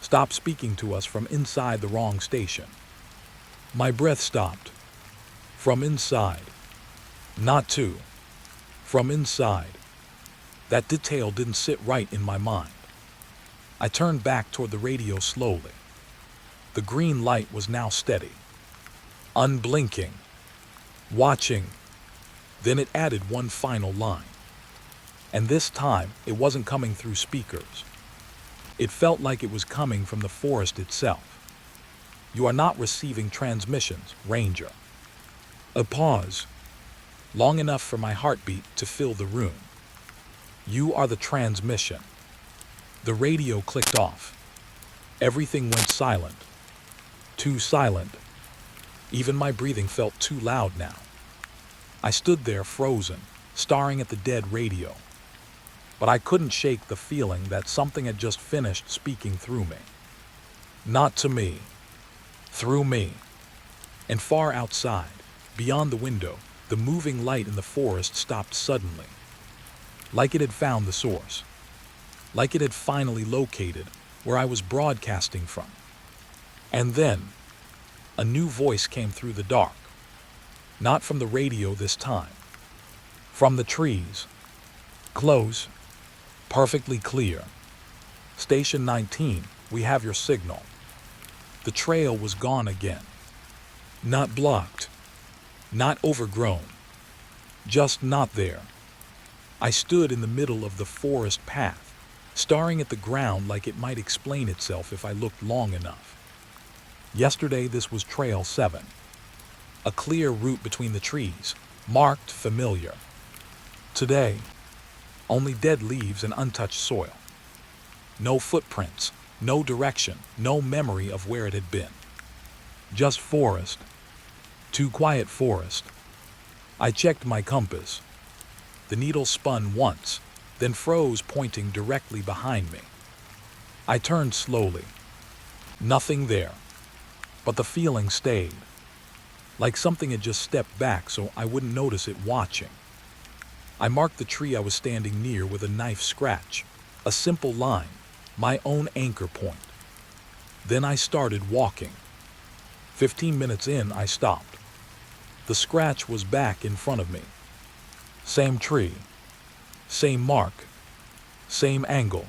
Stopped speaking to us from inside the wrong station. My breath stopped. From inside. Not to. From inside. That detail didn't sit right in my mind. I turned back toward the radio slowly. The green light was now steady. Unblinking. Watching. Then it added one final line. And this time, it wasn't coming through speakers. It felt like it was coming from the forest itself. You are not receiving transmissions, Ranger. A pause. Long enough for my heartbeat to fill the room. You are the transmission. The radio clicked off. Everything went silent. Too silent. Even my breathing felt too loud now. I stood there frozen, staring at the dead radio. But I couldn't shake the feeling that something had just finished speaking through me. Not to me. Through me. And far outside, beyond the window, the moving light in the forest stopped suddenly. Like it had found the source. Like it had finally located where I was broadcasting from. And then, a new voice came through the dark. Not from the radio this time. From the trees. Close. Perfectly clear. Station 19, we have your signal. The trail was gone again. Not blocked. Not overgrown. Just not there. I stood in the middle of the forest path, staring at the ground like it might explain itself if I looked long enough. Yesterday this was Trail 7. A clear route between the trees, marked familiar. Today, only dead leaves and untouched soil. No footprints, no direction, no memory of where it had been. Just forest. Too quiet forest. I checked my compass. The needle spun once, then froze, pointing directly behind me. I turned slowly. Nothing there. But the feeling stayed. Like something had just stepped back so I wouldn't notice it watching. I marked the tree I was standing near with a knife scratch. A simple line, my own anchor point. Then I started walking. 15 minutes in, I stopped. The scratch was back in front of me. Same tree. Same mark. Same angle.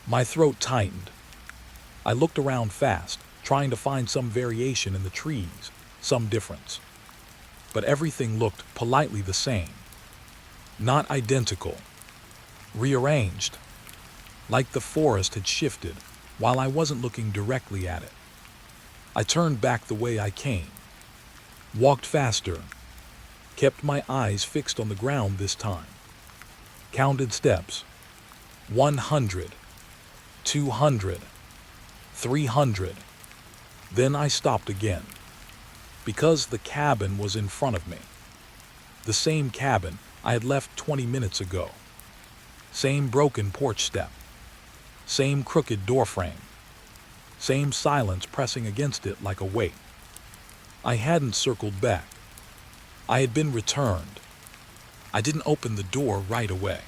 My throat tightened. I looked around fast, trying to find some variation in the trees, some difference. But everything looked politely the same. Not identical. Rearranged. Like the forest had shifted, while I wasn't looking directly at it. I turned back the way I came. Walked faster. Kept my eyes fixed on the ground this time. Counted steps. 100. 200. 300. Then I stopped again. Because the cabin was in front of me. The same cabin I had left 20 minutes ago. Same broken porch step. Same crooked doorframe. Same silence pressing against it like a weight. I hadn't circled back. I had been returned. I didn't open the door right away.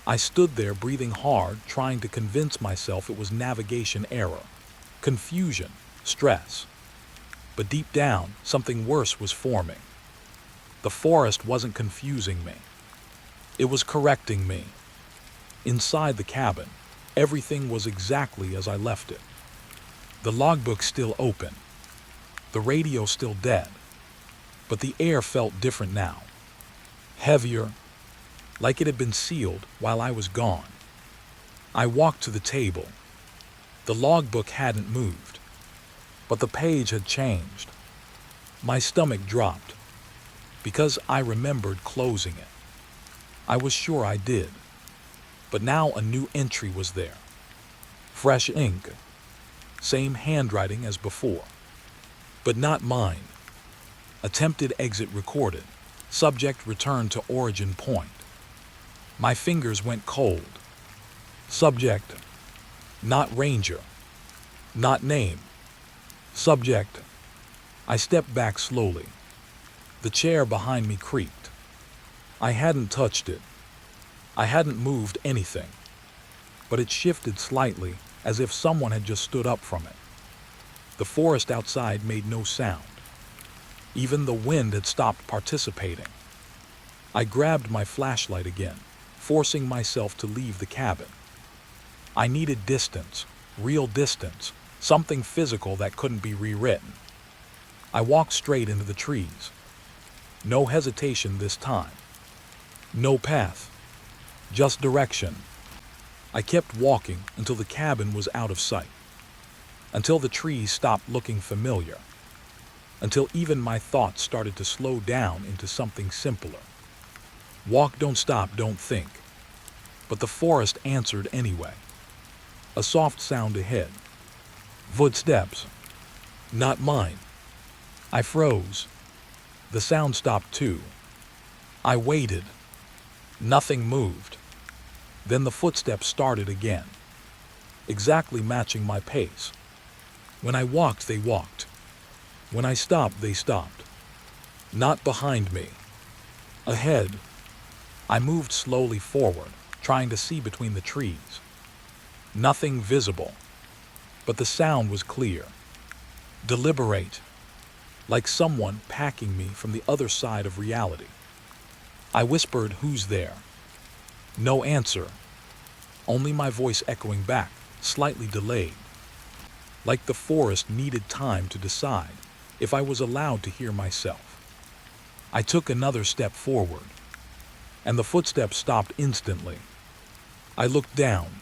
I stood there breathing hard, trying to convince myself it was navigation error, confusion, stress. But deep down, something worse was forming. The forest wasn't confusing me. It was correcting me. Inside the cabin, everything was exactly as I left it. The logbook still open. The radio still dead. But the air felt different now. Heavier, like it had been sealed while I was gone. I walked to the table. The logbook hadn't moved, but the page had changed. My stomach dropped, because I remembered closing it. I was sure I did, but now a new entry was there. Fresh ink, same handwriting as before, but not mine. Attempted exit recorded, subject returned to origin point. My fingers went cold. Subject, not ranger, not name. Subject. I stepped back slowly. The chair behind me creaked. I hadn't touched it. I hadn't moved anything. But it shifted slightly, as if someone had just stood up from it. The forest outside made no sound. Even the wind had stopped participating. I grabbed my flashlight again, forcing myself to leave the cabin. I needed distance, real distance, something physical that couldn't be rewritten. I walked straight into the trees. No hesitation this time. No path. Just direction. I kept walking until the cabin was out of sight. Until the trees stopped looking familiar. Until even my thoughts started to slow down into something simpler. Walk, don't stop, don't think. But the forest answered anyway. A soft sound ahead. Footsteps. Not mine. I froze. The sound stopped too. I waited. Nothing moved. Then the footsteps started again, exactly matching my pace. When I walked, they walked. When I stopped, they stopped. Not behind me. Ahead. I moved slowly forward, trying to see between the trees. Nothing visible. But the sound was clear. Deliberate. Like someone packing me from the other side of reality. I whispered, "Who's there?" No answer. Only my voice echoing back, slightly delayed. Like the forest needed time to decide if I was allowed to hear myself. I took another step forward, and the footsteps stopped instantly. I looked down.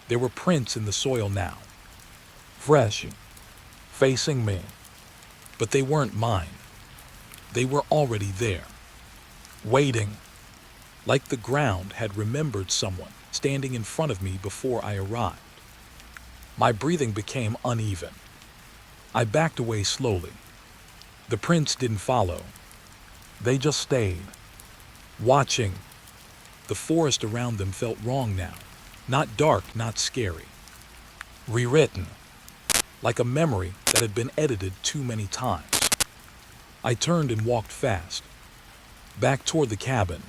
There were prints in the soil now. Fresh. Facing me. But they weren't mine. They were already there, waiting, like the ground had remembered someone standing in front of me before I arrived. My breathing became uneven. I backed away slowly. The prints didn't follow. They just stayed, watching. The forest around them felt wrong now. Not dark, not scary. Rewritten, like a memory that had been edited too many times. I turned and walked fast, back toward the cabin,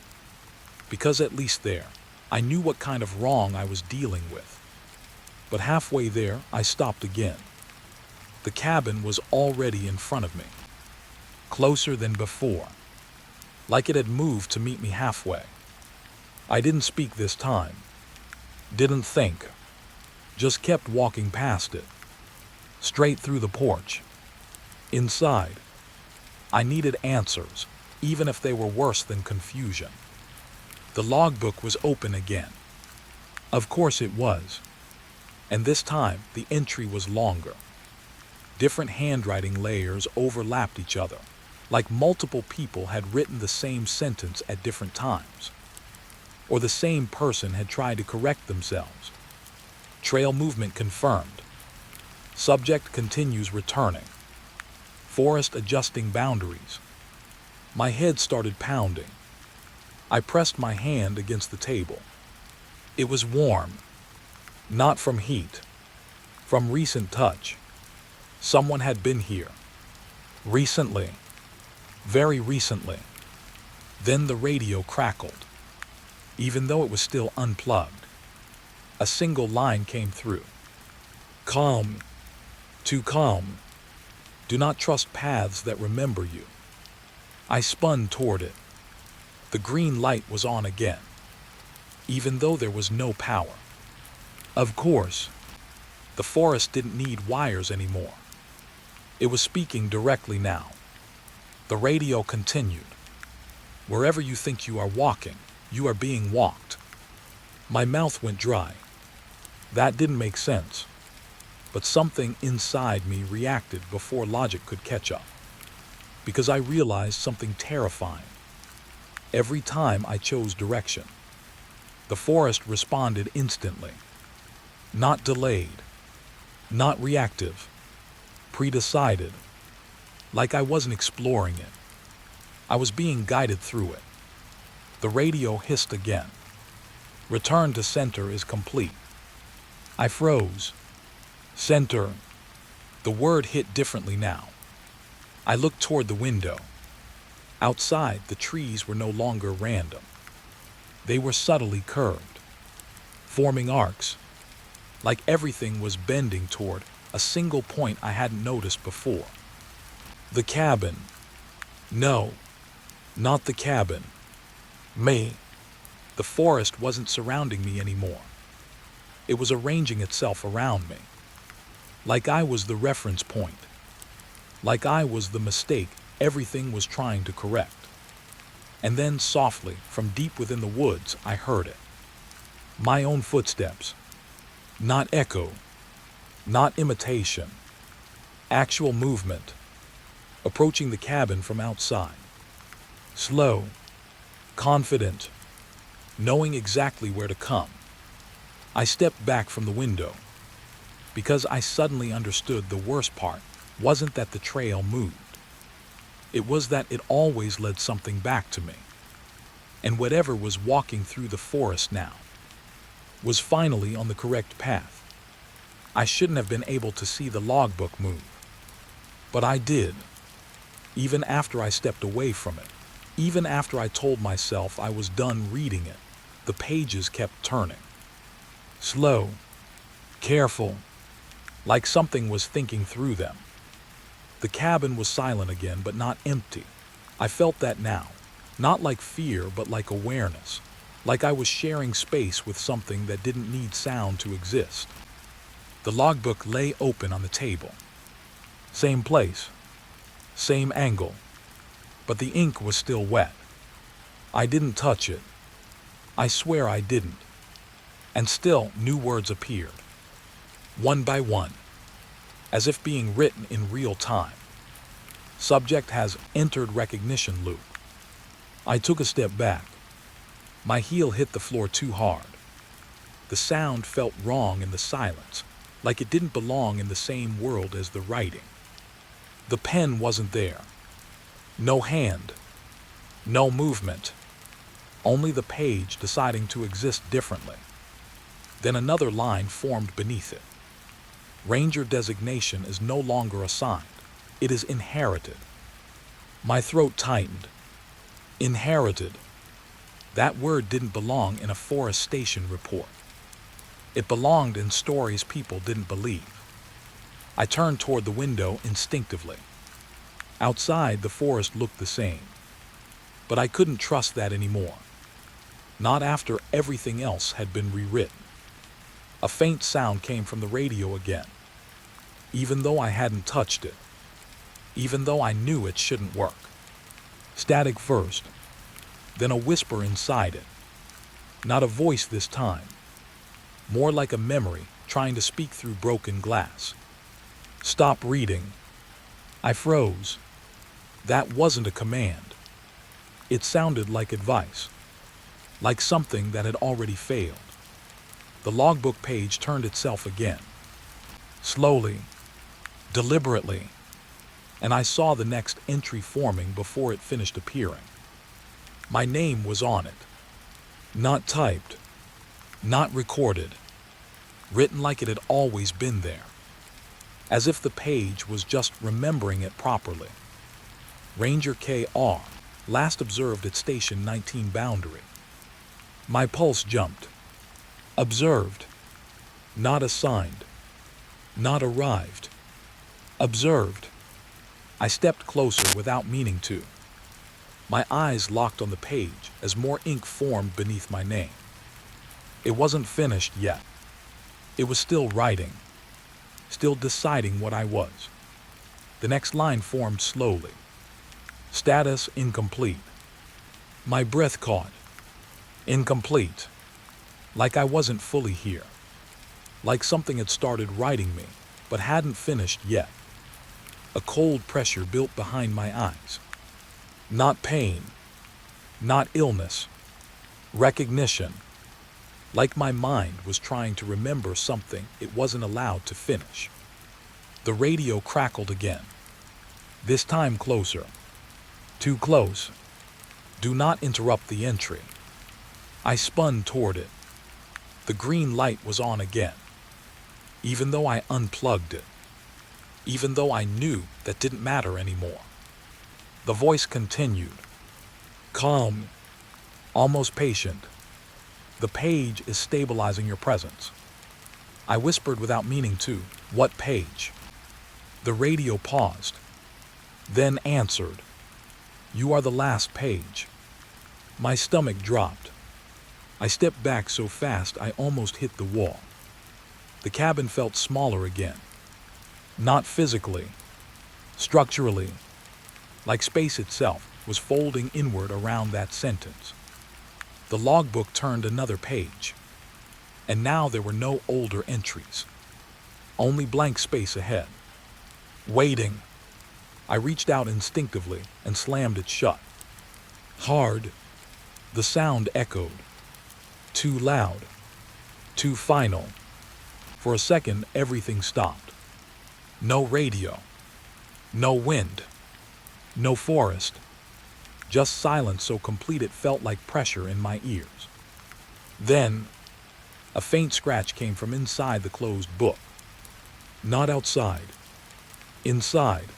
because at least there, I knew what kind of wrong I was dealing with. But halfway there, I stopped again. The cabin was already in front of me, closer than before, like it had moved to meet me halfway. I didn't speak this time, didn't think, just kept walking past it, straight through the porch. Inside, I needed answers, even if they were worse than confusion. The logbook was open again. Of course it was. And this time, the entry was longer. Different handwriting layers overlapped each other, like multiple people had written the same sentence at different times. Or the same person had tried to correct themselves. Trail movement confirmed. Subject continues returning. Forest adjusting boundaries. My head started pounding. I pressed my hand against the table. It was warm. Not from heat. From recent touch. Someone had been here. Recently. Very recently. Then the radio crackled. Even though it was still unplugged. A single line came through. Calm. Too calm. Do not trust paths that remember you. I spun toward it. The green light was on again, even though there was no power. Of course, the forest didn't need wires anymore. It was speaking directly now. The radio continued. Wherever you think you are walking, you are being walked. My mouth went dry. That didn't make sense. But something inside me reacted before logic could catch up. Because I realized something terrifying. Every time I chose direction, the forest responded instantly. Not delayed. Not reactive. Pre-decided. Like I wasn't exploring it. I was being guided through it. The radio hissed again. Return to center is complete. I froze. Center. The word hit differently now. I looked toward the window. Outside, the trees were no longer random. They were subtly curved, forming arcs, like everything was bending toward a single point I hadn't noticed before. The cabin. No, not the cabin. Me. The forest wasn't surrounding me anymore. It was arranging itself around me. Like I was the reference point. Like I was the mistake everything was trying to correct. And then softly, from deep within the woods, I heard it. My own footsteps. Not echo. Not imitation. Actual movement. Approaching the cabin from outside. Slow. Confident. Knowing exactly where to come. I stepped back from the window. Because I suddenly understood the worst part wasn't that the trail moved. It was that it always led something back to me. And whatever was walking through the forest now was finally on the correct path. I shouldn't have been able to see the logbook move. But I did. Even after I stepped away from it. Even after I told myself I was done reading it, the pages kept turning. Slow. Careful. Like something was thinking through them. The cabin was silent again, but not empty. I felt that now. Not like fear, but like awareness. Like I was sharing space with something that didn't need sound to exist. The logbook lay open on the table. Same place. Same angle. But the ink was still wet. I didn't touch it. I swear I didn't. And still, new words appeared. One by one. As if being written in real time. Subject has entered recognition loop. I took a step back. My heel hit the floor too hard. The sound felt wrong in the silence, like it didn't belong in the same world as the writing. The pen wasn't there. No hand. No movement. Only the page deciding to exist differently. Then another line formed beneath it. Ranger designation is no longer assigned. It is inherited. My throat tightened. Inherited. That word didn't belong in a forestation report. It belonged in stories people didn't believe. I turned toward the window instinctively. Outside, the forest looked the same. But I couldn't trust that anymore. Not after everything else had been rewritten. A faint sound came from the radio again. Even though I hadn't touched it. Even though I knew it shouldn't work. Static first, then a whisper inside it. Not a voice this time. More like a memory trying to speak through broken glass. Stop reading. I froze. That wasn't a command. It sounded like advice. Like something that had already failed. The logbook page turned itself again. Slowly. Deliberately. And I saw the next entry forming before it finished appearing. My name was on it. Not typed. Not recorded. Written like it had always been there. As if the page was just remembering it properly. Ranger K.R., last observed at Station 19 boundary. My pulse jumped. Observed. Not assigned. Not arrived. Observed. I stepped closer without meaning to. My eyes locked on the page as more ink formed beneath my name. It wasn't finished yet. It was still writing. Still deciding what I was. The next line formed slowly. Status incomplete. My breath caught. Incomplete. Like I wasn't fully here. Like something had started writing me, but hadn't finished yet. A cold pressure built behind my eyes. Not pain. Not illness. Recognition. Like my mind was trying to remember something it wasn't allowed to finish. The radio crackled again. This time closer. Too close. Do not interrupt the entry. I spun toward it. The green light was on again. Even though I unplugged it. Even though I knew that didn't matter anymore. The voice continued. Calm. Almost patient. The page is stabilizing your presence. I whispered without meaning to. What page? The radio paused. Then answered. You are the last page. My stomach dropped. I stepped back so fast I almost hit the wall. The cabin felt smaller again. Not physically. Structurally. Like space itself was folding inward around that sentence. The logbook turned another page. And now there were no older entries. Only blank space ahead. Waiting. I reached out instinctively and slammed it shut. Hard. The sound echoed. Too loud. Too final. For a second, everything stopped. No radio. No wind. No forest. Just silence so complete it felt like pressure in my ears. Then, a faint scratch came from inside the closed book. Not outside. Inside.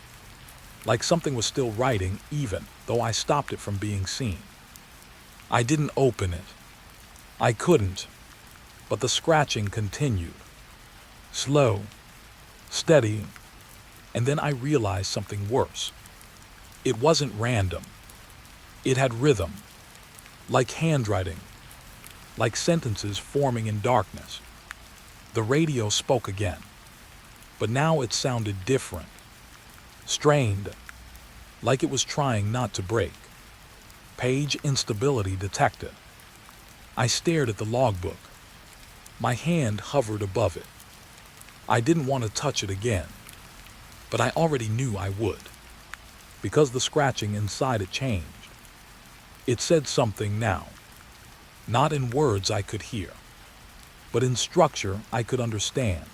Like something was still writing even though I stopped it from being seen. I didn't open it. I couldn't. But the scratching continued. Slow. Steady. And then I realized something worse. It wasn't random. It had rhythm. Like handwriting. Like sentences forming in darkness. The radio spoke again. But now it sounded different. Strained. Like it was trying not to break. Page instability detected. I stared at the logbook. My hand hovered above it. I didn't want to touch it again. But I already knew I would. because the scratching inside it changed. It said something now, not in words I could hear, but in structure I could understand.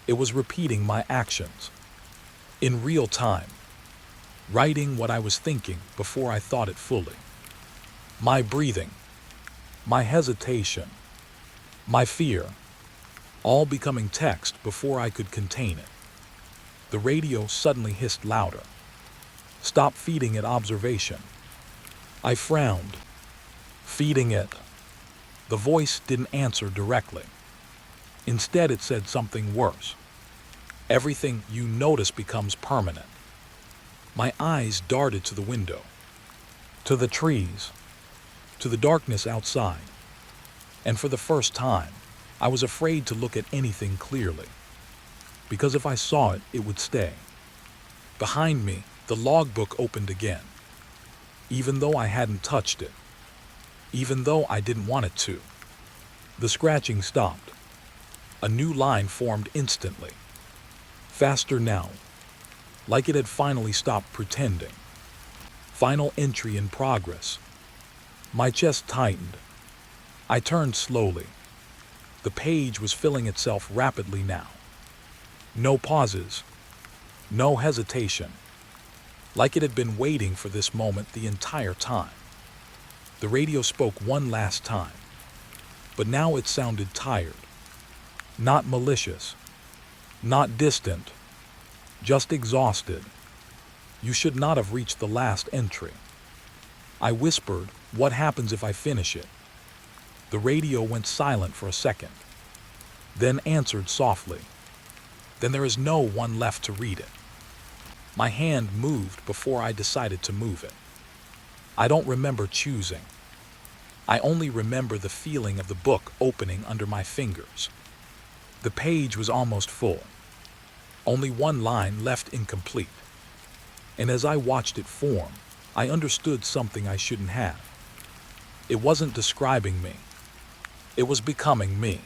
It was repeating my actions, in real time, writing what I was thinking before I thought it fully. My breathing, my hesitation, my fear, all becoming text before I could contain it. The radio suddenly hissed louder. Stop feeding it observation. I frowned. Feeding it. The voice didn't answer directly. Instead, it said something worse. Everything you notice becomes permanent. My eyes darted to the window, to the trees, to the darkness outside. And for the first time, I was afraid to look at anything clearly, because if I saw it, it would stay. Behind me, the logbook opened again, even though I hadn't touched it, even though I didn't want it to. The scratching stopped. A new line formed instantly. Faster now, like it had finally stopped pretending. Final entry in progress. My chest tightened. I turned slowly. The page was filling itself rapidly now. No pauses, no hesitation, like it had been waiting for this moment the entire time. The radio spoke one last time, but now it sounded tired, not malicious, not distant, just exhausted. You should not have reached the last entry. I whispered, what happens if I finish it? The radio went silent for a second, then answered softly. Then there is no one left to read it. My hand moved before I decided to move it. I don't remember choosing. I only remember the feeling of the book opening under my fingers. The page was almost full. Only one line left incomplete. And as I watched it form, I understood something I shouldn't have. It wasn't describing me. It was becoming me.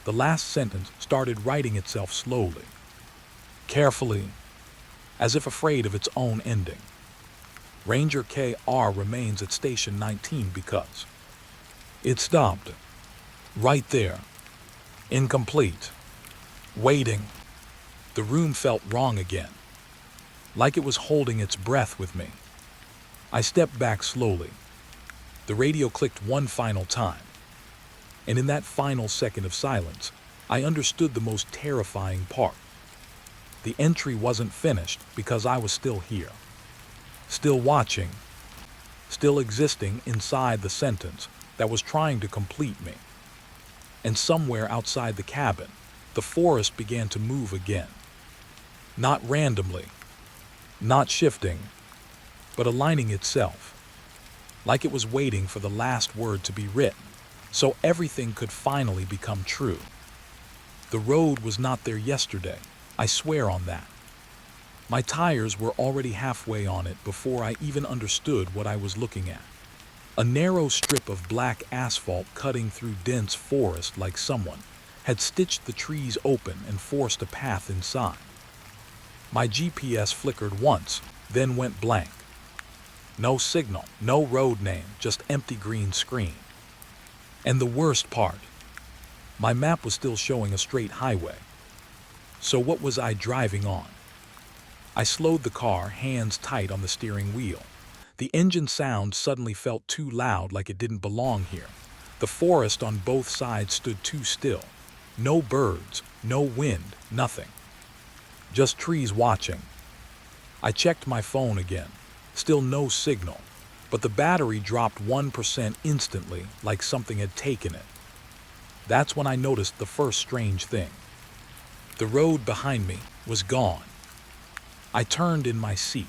The last sentence started writing itself slowly, carefully, as if afraid of its own ending. Ranger KR remains at Station 19 because. It stopped. Right there. Incomplete. Waiting. The room felt wrong again, like it was holding its breath with me. I stepped back slowly. The radio clicked one final time. And in that final second of silence, I understood the most terrifying part. The entry wasn't finished because I was still here, still watching, still existing inside the sentence that was trying to complete me. And somewhere outside the cabin, the forest began to move again. Not randomly, not shifting, but aligning itself, like it was waiting for the last word to be written, so everything could finally become true. The road was not there yesterday, I swear on that. My tires were already halfway on it before I even understood what I was looking at. A narrow strip of black asphalt cutting through dense forest like someone had stitched the trees open and forced a path inside. My GPS flickered once, then went blank. No signal, no road name, just empty green screen. And the worst part, my map was still showing a straight highway. So what was I driving on? I slowed the car, hands tight on the steering wheel. The engine sound suddenly felt too loud, like it didn't belong here. The forest on both sides stood too still. No birds, no wind, nothing. Just trees watching. I checked my phone again. Still no signal, but the battery dropped 1% instantly, like something had taken it. That's when I noticed the first strange thing. The road behind me was gone. I turned in my seat.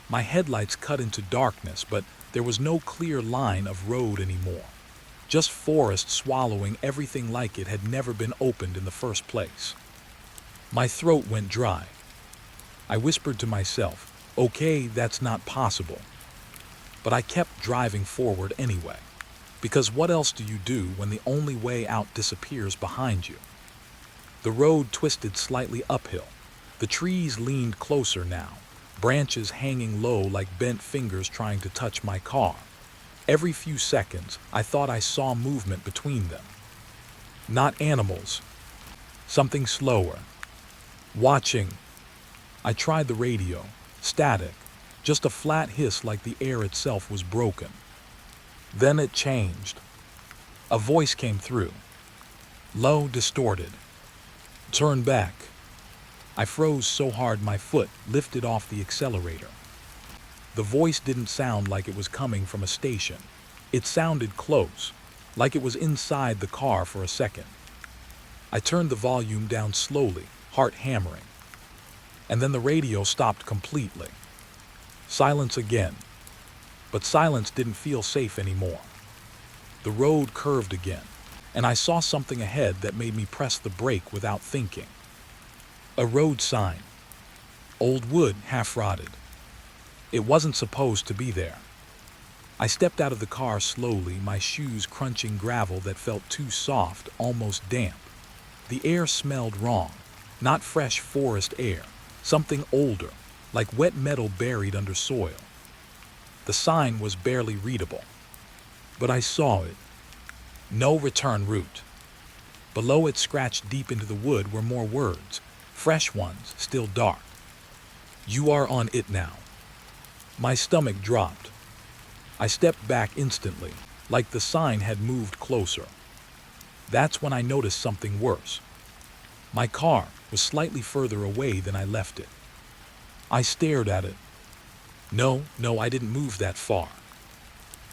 My headlights cut into darkness, but there was no clear line of road anymore. Just forest swallowing everything like it had never been opened in the first place. My throat went dry. I whispered to myself, okay, that's not possible. But I kept driving forward anyway. Because what else do you do when the only way out disappears behind you? The road twisted slightly uphill. The trees leaned closer now, branches hanging low like bent fingers trying to touch my car. Every few seconds, I thought I saw movement between them. Not animals, something slower. Watching. I tried the radio. Static. Just a flat hiss like the air itself was broken. Then it changed. A voice came through. Low, distorted. Turn back. I froze so hard my foot lifted off the accelerator. The voice didn't sound like it was coming from a station. It sounded close, like it was inside the car for a second. I turned the volume down slowly, heart hammering. And then the radio stopped completely. Silence again. But silence didn't feel safe anymore. The road curved again, and I saw something ahead that made me press the brake without thinking. A road sign. Old wood, half-rotted. It wasn't supposed to be there. I stepped out of the car slowly, my shoes crunching gravel that felt too soft, almost damp. The air smelled wrong, not fresh forest air, something older, like wet metal buried under soil. The sign was barely readable, but I saw it. No return route. Below it, scratched deep into the wood, were more words, fresh ones, still dark. You are on it now. My stomach dropped. I stepped back instantly, like the sign had moved closer. That's when I noticed something worse. My car was slightly further away than I left it. I stared at it. No, I didn't move that far.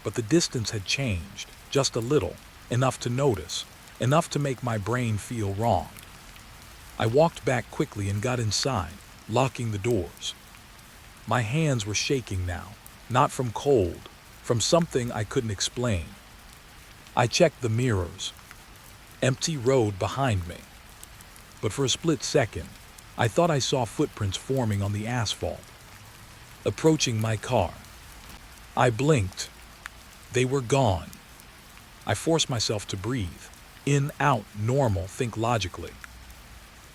But the distance had changed, just a little, enough to notice, enough to make my brain feel wrong. I walked back quickly and got inside, locking the doors. My hands were shaking now, not from cold, from something I couldn't explain. I checked the mirrors. Empty road behind me. But for a split second, I thought I saw footprints forming on the asphalt, approaching my car. I blinked. They were gone. I forced myself to breathe. In, out, normal, think logically.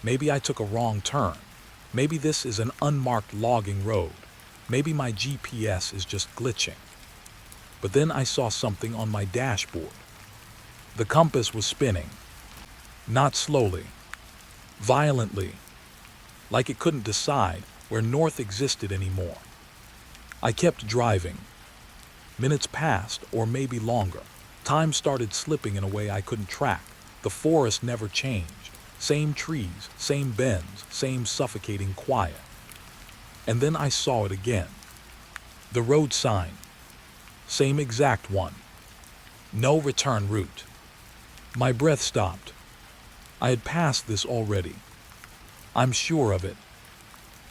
Maybe I took a wrong turn. Maybe this is an unmarked logging road. Maybe my GPS is just glitching. But then I saw something on my dashboard. The compass was spinning. Not slowly. Violently. Like it couldn't decide where north existed anymore. I kept driving. Minutes passed, or maybe longer. Time started slipping in a way I couldn't track. The forest never changed. Same trees, same bends, same suffocating quiet. And then I saw it again. The road sign. Same exact one. No return route. My breath stopped. I had passed this already. I'm sure of it.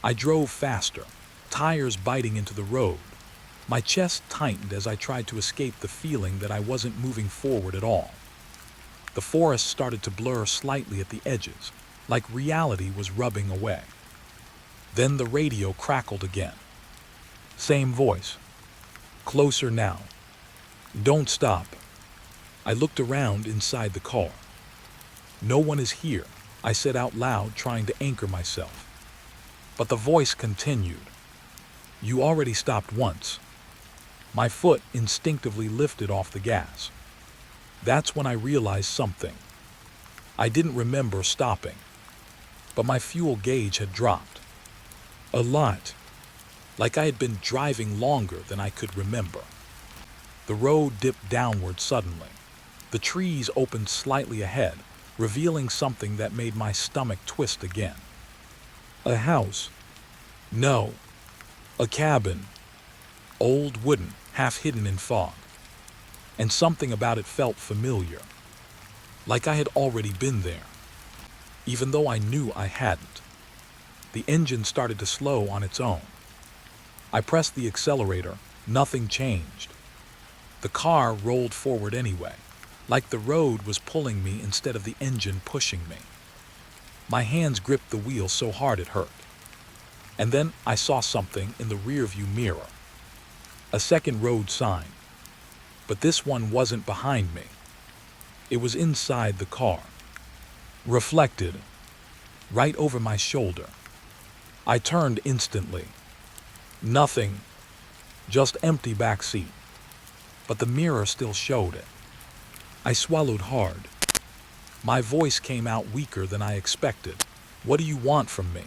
I drove faster, tires biting into the road. My chest tightened as I tried to escape the feeling that I wasn't moving forward at all. The forest started to blur slightly at the edges, like reality was rubbing away. Then the radio crackled again. Same voice. Closer now. Don't stop. I looked around inside the car. No one is here, I said out loud, trying to anchor myself. But the voice continued. You already stopped once. My foot instinctively lifted off the gas. That's when I realized something. I didn't remember stopping, but my fuel gauge had dropped. A lot. Like I had been driving longer than I could remember. The road dipped downward suddenly. The trees opened slightly ahead, revealing something that made my stomach twist again. A house. No. A cabin. Old wooden, half hidden in fog. And something about it felt familiar. Like I had already been there. Even though I knew I hadn't. The engine started to slow on its own. I pressed the accelerator. Nothing changed. The car rolled forward anyway, like the road was pulling me instead of the engine pushing me. My hands gripped the wheel so hard it hurt. And then I saw something in the rearview mirror. A second road sign. But this one wasn't behind me. It was inside the car. Reflected. Right over my shoulder. I turned instantly. Nothing, just empty back seat. But the mirror still showed it. I swallowed hard. My voice came out weaker than I expected. What do you want from me?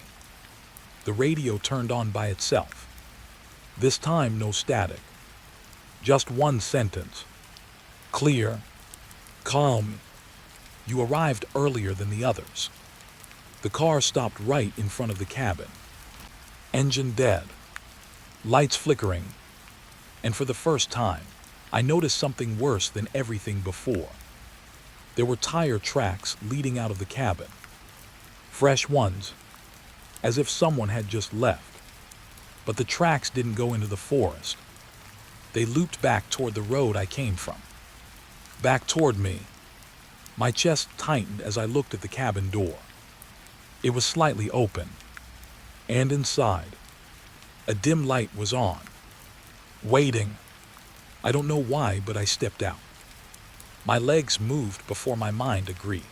The radio turned on by itself. This time no static. Just one sentence. Clear. Calm. You arrived earlier than the others. The car stopped right in front of the cabin. Engine dead. Lights flickering. And for the first time, I noticed something worse than everything before. There were tire tracks leading out of the cabin. Fresh ones, as if someone had just left. But the tracks didn't go into the forest. They looped back toward the road I came from. Back toward me. My chest tightened as I looked at the cabin door. It was slightly open. And inside, a dim light was on. Waiting. I don't know why, but I stepped out. My legs moved before my mind agreed.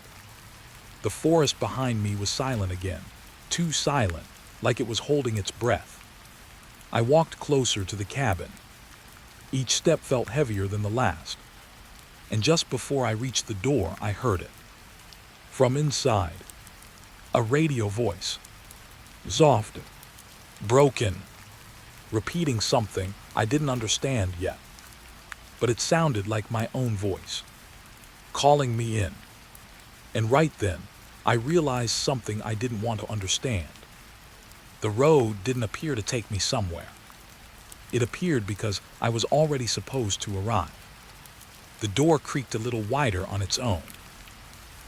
The forest behind me was silent again, too silent, like it was holding its breath. I walked closer to the cabin. Each step felt heavier than the last. And just before I reached the door, I heard it. From inside, a radio voice. Soft, broken, repeating something I didn't understand yet. But it sounded like my own voice, calling me in. And right then, I realized something I didn't want to understand. The road didn't appear to take me somewhere. It appeared because I was already supposed to arrive. The door creaked a little wider on its own.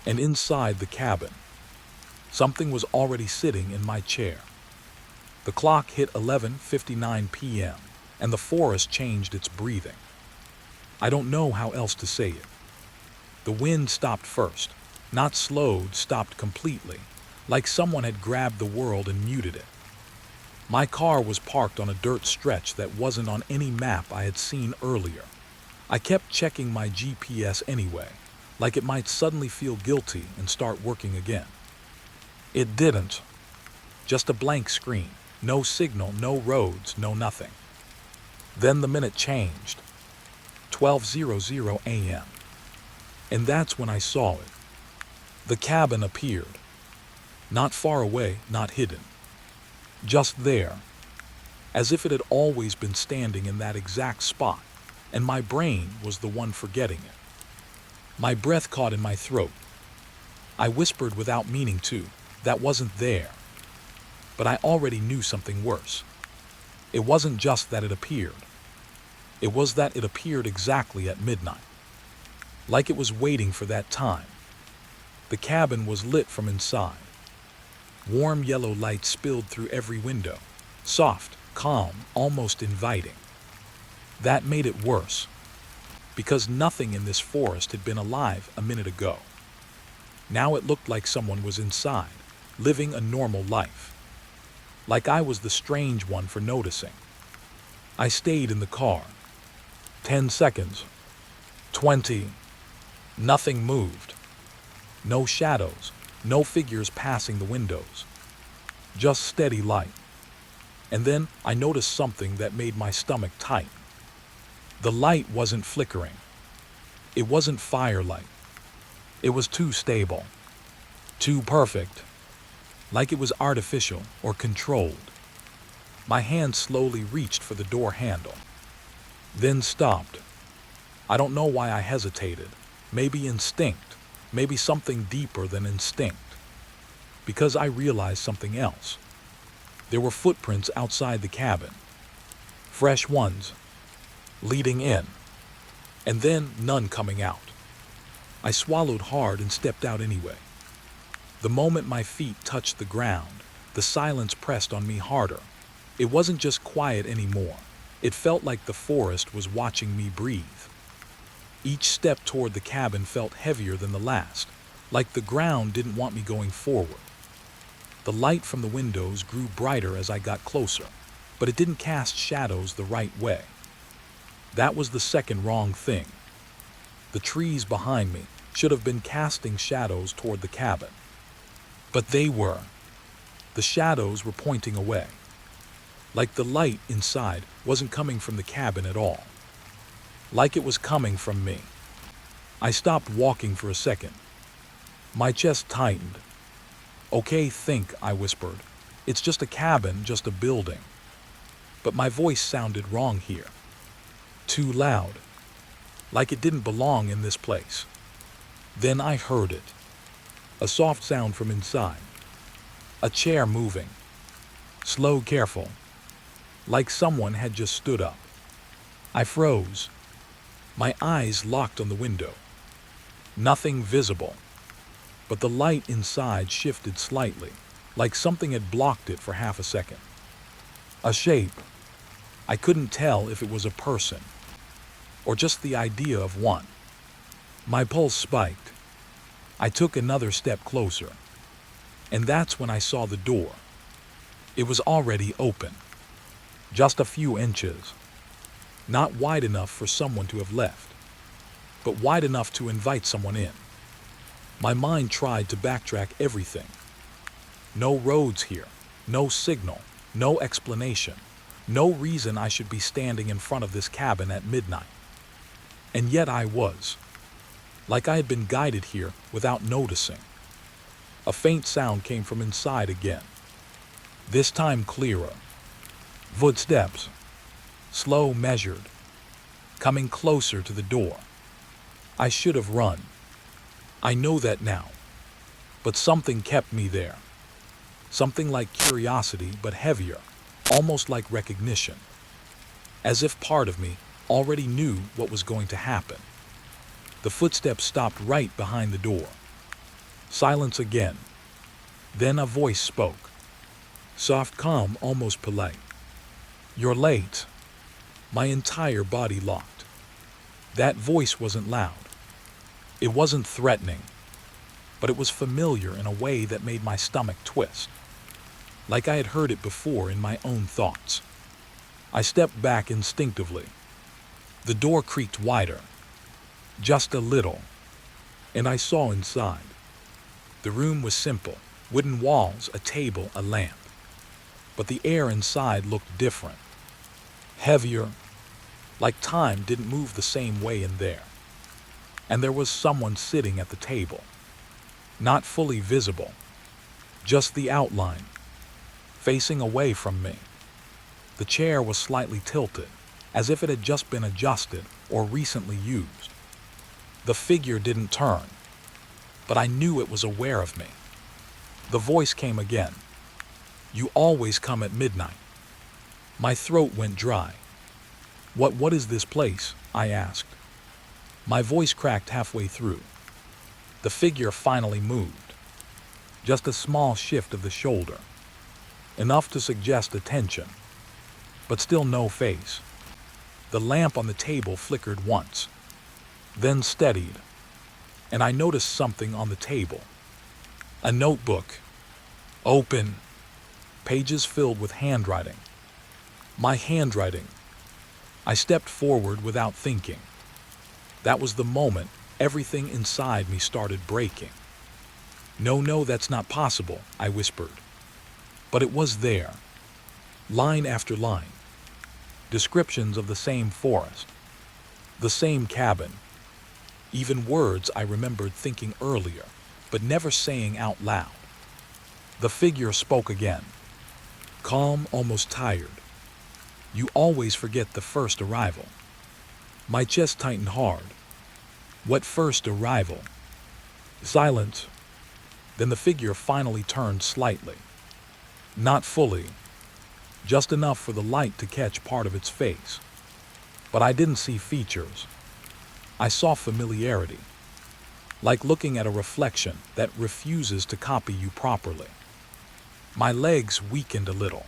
And inside the cabin, something was already sitting in my chair. The clock hit 11:59 p.m., and the forest changed its breathing. I don't know how else to say it. The wind stopped first, not slowed, stopped completely, like someone had grabbed the world and muted it. My car was parked on a dirt stretch that wasn't on any map I had seen earlier. I kept checking my GPS anyway, like it might suddenly feel guilty and start working again. It didn't. Just a blank screen, no signal, no roads, no nothing. Then the minute changed. 12:00 a.m. And that's when I saw it. The cabin appeared. Not far away, not hidden. Just there. As if it had always been standing in that exact spot, and my brain was the one forgetting it. My breath caught in my throat. I whispered without meaning to, that wasn't there. But I already knew something worse. It wasn't just that it appeared. It was that it appeared exactly at midnight. Like it was waiting for that time. The cabin was lit from inside. Warm yellow light spilled through every window. Soft, calm, almost inviting. That made it worse. Because nothing in this forest had been alive a minute ago. Now it looked like someone was inside, living a normal life. Like I was the strange one for noticing. I stayed in the car. 10 seconds. 20. Nothing moved. No shadows, no figures passing the windows. Just steady light. And then I noticed something that made my stomach tight. The light wasn't flickering. It wasn't firelight. It was too stable. Too perfect. Like it was artificial or controlled. My hand slowly reached for the door handle. Then stopped. I don't know why I hesitated. Maybe instinct. Maybe something deeper than instinct. Because I realized something else. There were footprints outside the cabin. Fresh ones. Leading in. And then none coming out. I swallowed hard and stepped out anyway. The moment my feet touched the ground, the silence pressed on me harder. It wasn't just quiet anymore. It felt like the forest was watching me breathe. Each step toward the cabin felt heavier than the last, like the ground didn't want me going forward. The light from the windows grew brighter as I got closer, but it didn't cast shadows the right way. That was the second wrong thing. The trees behind me should have been casting shadows toward the cabin. But they were. The shadows were pointing away. Like the light inside wasn't coming from the cabin at all. Like it was coming from me. I stopped walking for a second. My chest tightened. "Okay, think," I whispered. "It's just a cabin, just a building." But my voice sounded wrong here. Too loud. Like it didn't belong in this place. Then I heard it. A soft sound from inside. A chair moving. Slow, careful. Like someone had just stood up. I froze. My eyes locked on the window. Nothing visible. But the light inside shifted slightly, like something had blocked it for half a second. A shape. I couldn't tell if it was a person, or just the idea of one. My pulse spiked. I took another step closer. And that's when I saw the door. It was already open. Just a few inches. Not wide enough for someone to have left, but wide enough to invite someone in. My mind tried to backtrack everything. No roads here, no signal, no explanation, no reason I should be standing in front of this cabin at midnight. And yet I was. Like I had been guided here without noticing. A faint sound came from inside again. This time clearer. Footsteps. Slow, measured. Coming closer to the door. I should have run. I know that now. But something kept me there. Something like curiosity, but heavier. Almost like recognition. As if part of me already knew what was going to happen. The footsteps stopped right behind the door. Silence again. Then a voice spoke. Soft, calm, almost polite. "You're late." My entire body locked. That voice wasn't loud. It wasn't threatening. But it was familiar in a way that made my stomach twist. Like I had heard it before in my own thoughts. I stepped back instinctively. The door creaked wider. Just a little. And I saw inside. The room was simple. Wooden walls, a table, a lamp. But the air inside looked different. Heavier. Like time didn't move the same way in there. And there was someone sitting at the table. Not fully visible. Just the outline. Facing away from me. The chair was slightly tilted, as if it had just been adjusted or recently used. The figure didn't turn, but I knew it was aware of me. The voice came again. "You always come at midnight." My throat went dry. What is this place?" I asked. My voice cracked halfway through. The figure finally moved. Just a small shift of the shoulder. Enough to suggest attention, but still no face. The lamp on the table flickered once, then steadied, and I noticed something on the table. A notebook. Open. Pages filled with handwriting. My handwriting. I stepped forward without thinking. That was the moment everything inside me started breaking. No, that's not possible," I whispered. But it was there. Line after line. Descriptions of the same forest. The same cabin. Even words I remembered thinking earlier, but never saying out loud. The figure spoke again. Calm, almost tired. "You always forget the first arrival." My chest tightened hard. What first arrival? Silence. Then the figure finally turned slightly. Not fully. Just enough for the light to catch part of its face. But I didn't see features. I saw familiarity. Like looking at a reflection that refuses to copy you properly. My legs weakened a little.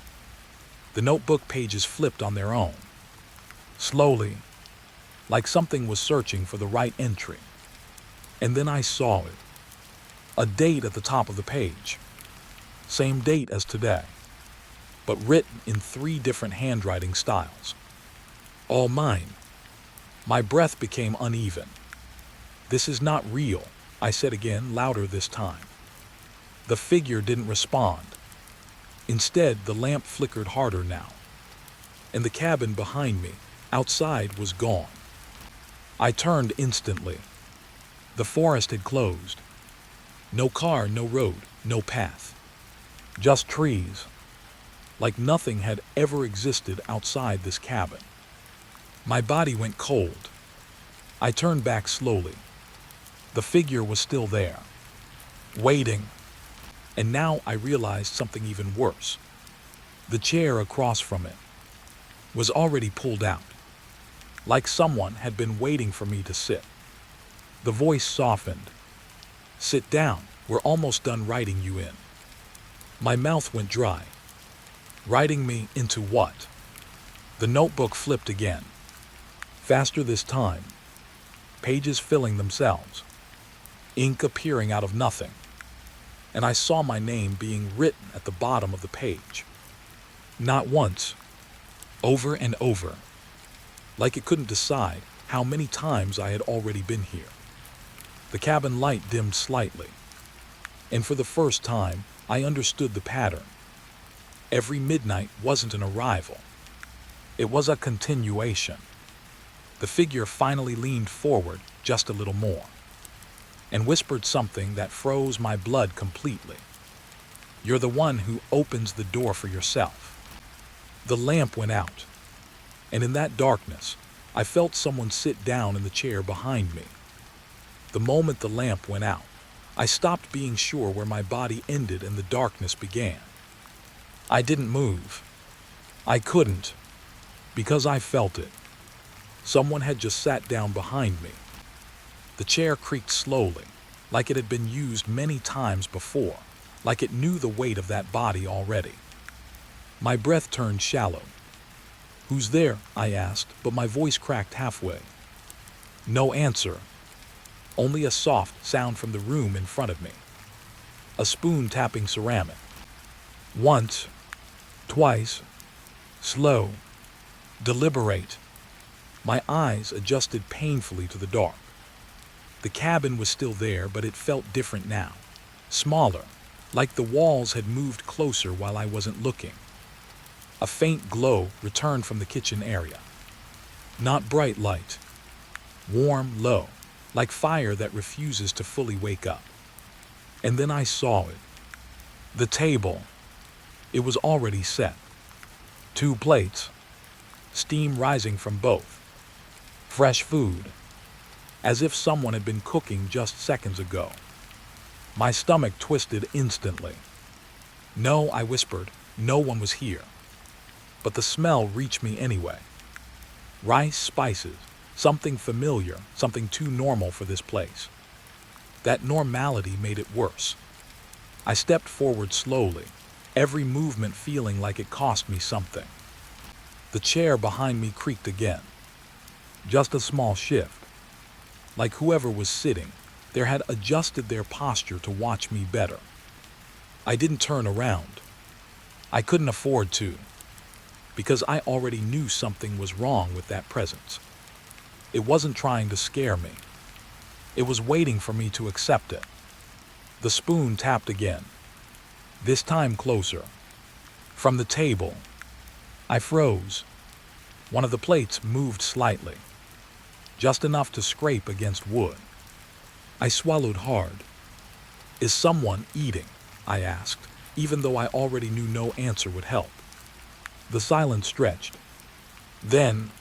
The notebook pages flipped on their own. Slowly. Like something was searching for the right entry. And then I saw it. A date at the top of the page. Same date as today, but written in 3 different handwriting styles. All mine. My breath became uneven. "This is not real," I said again, louder this time. The figure didn't respond. Instead, the lamp flickered harder now, and the cabin behind me, outside, was gone. I turned instantly. The forest had closed. No car, no road, no path. Just trees. Like nothing had ever existed outside this cabin. My body went cold. I turned back slowly. The figure was still there, waiting. And now I realized something even worse. The chair across from it was already pulled out, like someone had been waiting for me to sit. The voice softened. "Sit down, we're almost done writing you in." My mouth went dry. Writing me into what? The notebook flipped again. Faster this time. Pages filling themselves. Ink appearing out of nothing. And I saw my name being written at the bottom of the page. Not once. Over and over. Like it couldn't decide how many times I had already been here. The cabin light dimmed slightly. And for the first time, I understood the pattern. Every midnight wasn't an arrival. It was a continuation. The figure finally leaned forward just a little more and whispered something that froze my blood completely. "You're the one who opens the door for yourself." The lamp went out, and in that darkness, I felt someone sit down in the chair behind me. The moment the lamp went out, I stopped being sure where my body ended and the darkness began. I didn't move. I couldn't, because I felt it. Someone had just sat down behind me. The chair creaked slowly, like it had been used many times before, like it knew the weight of that body already. My breath turned shallow. "Who's there?" I asked, but my voice cracked halfway. No answer. Only a soft sound from the room in front of me. A spoon tapping ceramic. Once, twice, slow, deliberate. My eyes adjusted painfully to the dark. The cabin was still there, but it felt different now. Smaller, like the walls had moved closer while I wasn't looking. A faint glow returned from the kitchen area. Not bright light. Warm, low, like fire that refuses to fully wake up. And then I saw it. The table. It was already set. 2 plates. Steam rising from both. Fresh food. As if someone had been cooking just seconds ago. My stomach twisted instantly. "No," I whispered, "no one was here." But the smell reached me anyway. Rice, spices, something familiar, something too normal for this place. That normality made it worse. I stepped forward slowly, every movement feeling like it cost me something. The chair behind me creaked again. Just a small shift. Like whoever was sitting there had adjusted their posture to watch me better. I didn't turn around. I couldn't afford to, because I already knew something was wrong with that presence. It wasn't trying to scare me. It was waiting for me to accept it. The spoon tapped again, this time closer. From the table, I froze. One of the plates moved slightly, just enough to scrape against wood. I swallowed hard. "Is someone eating?" I asked, even though I already knew no answer would help. The silence stretched. Then,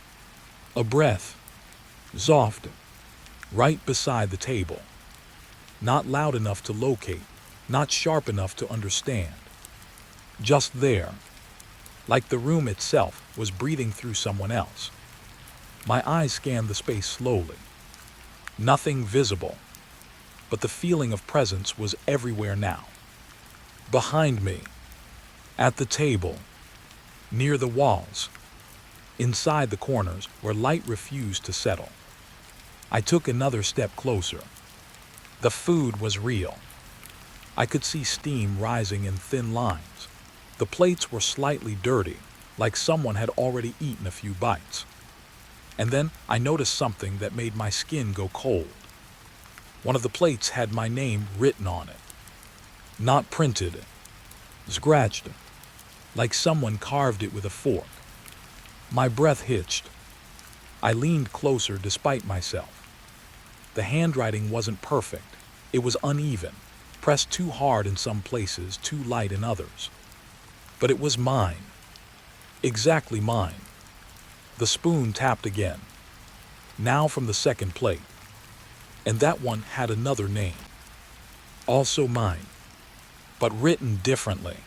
a breath. Soft. Right beside the table. Not loud enough to locate, not sharp enough to understand. Just there. Like the room itself was breathing through someone else. My eyes scanned the space slowly. Nothing visible, but the feeling of presence was everywhere now. Behind me, at the table, near the walls, inside the corners where light refused to settle. I took another step closer. The food was real. I could see steam rising in thin lines. The plates were slightly dirty, like someone had already eaten a few bites. And then I noticed something that made my skin go cold. One of the plates had my name written on it. Not printed, scratched, like someone carved it with a fork. My breath hitched. I leaned closer despite myself. The handwriting wasn't perfect. It was uneven, pressed too hard in some places, too light in others. But it was mine. Exactly mine. The spoon tapped again, now from the second plate. And that one had another name. Also mine, but written differently.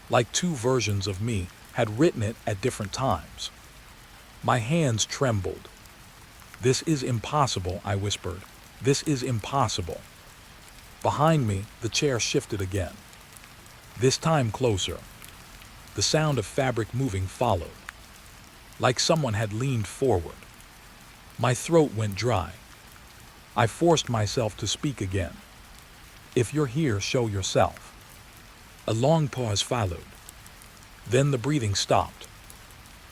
Like two versions of me had written it at different times. My hands trembled. "This is impossible," I whispered. "This is impossible." Behind me, the chair shifted again. This time closer. The sound of fabric moving followed, like someone had leaned forward. My throat went dry. I forced myself to speak again. "If you're here, show yourself." A long pause followed. Then the breathing stopped.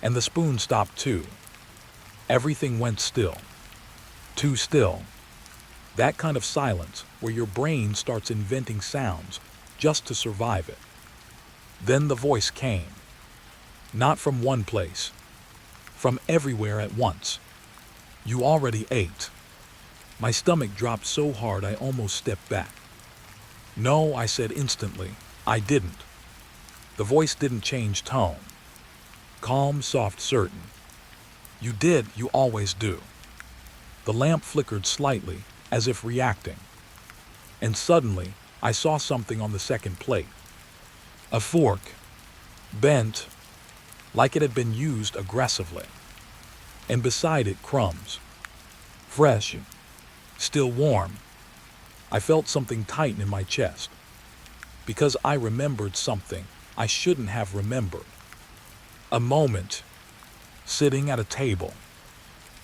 And the spoon stopped too. Everything went still. Too still. That kind of silence where your brain starts inventing sounds just to survive it. Then the voice came. Not from one place. From everywhere at once. "You already ate." My stomach dropped so hard I almost stepped back. "No," I said instantly. "I didn't." The voice didn't change tone. Calm, soft, certain. "You did, you always do." The lamp flickered slightly, as if reacting. And suddenly, I saw something on the second plate. A fork. Bent, like it had been used aggressively. And beside it, crumbs. Fresh. Still warm. I felt something tighten in my chest. Because I remembered something I shouldn't have remembered. A moment. Sitting at a table.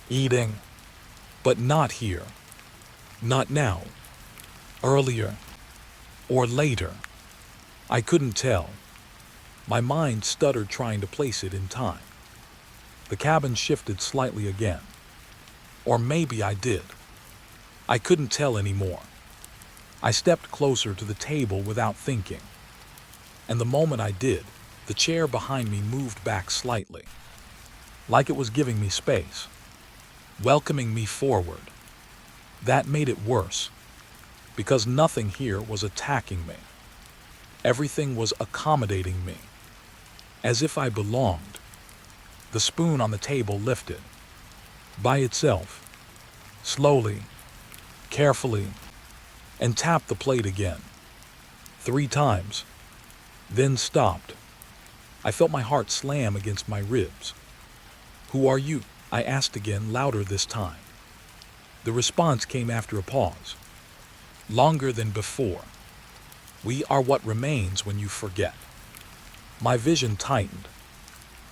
Eating. But not here. Not now. Earlier. Or later. I couldn't tell. My mind stuttered trying to place it in time. The cabin shifted slightly again. Or maybe I did. I couldn't tell anymore. I stepped closer to the table without thinking. And the moment I did, the chair behind me moved back slightly. Like it was giving me space. Welcoming me forward. That made it worse. Because nothing here was attacking me. Everything was accommodating me. As if I belonged. The spoon on the table lifted. By itself. Slowly. Carefully. And tapped the plate again. 3 times. Then stopped. I felt my heart slam against my ribs. "Who are you?" I asked again, louder this time. The response came after a pause. Longer than before. "We are what remains when you forget." My vision tightened.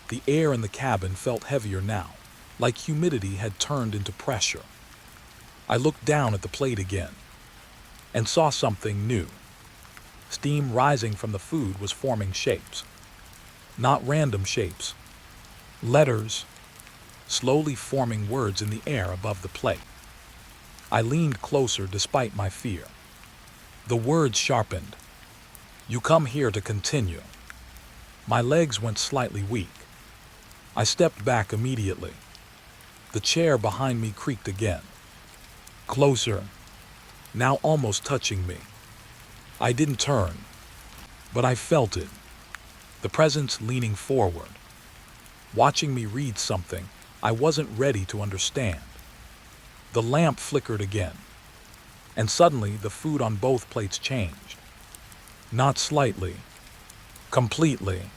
The air in the cabin felt heavier now, like humidity had turned into pressure. I looked down at the plate again, and saw something new. Steam rising from the food was forming shapes. Not random shapes. Letters, slowly forming words in the air above the plate. I leaned closer despite my fear. The words sharpened. "You come here to continue." My legs went slightly weak. I stepped back immediately. The chair behind me creaked again. Closer, now almost touching me. I didn't turn, but I felt it. The presence leaning forward, watching me read something I wasn't ready to understand. The lamp flickered again, and suddenly the food on both plates changed. Not slightly, completely.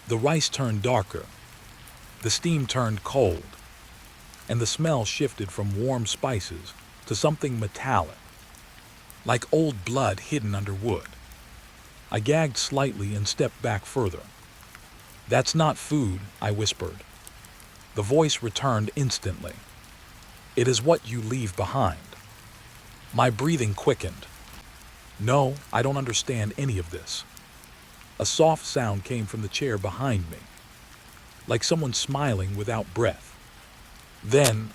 The rice turned darker, the steam turned cold, and the smell shifted from warm spices to something metallic, like old blood hidden under wood. I gagged slightly and stepped back further. "That's not food," I whispered. The voice returned instantly. "It is what you leave behind." My breathing quickened. "No, I don't understand any of this." A soft sound came from the chair behind me, like someone smiling without breath. Then,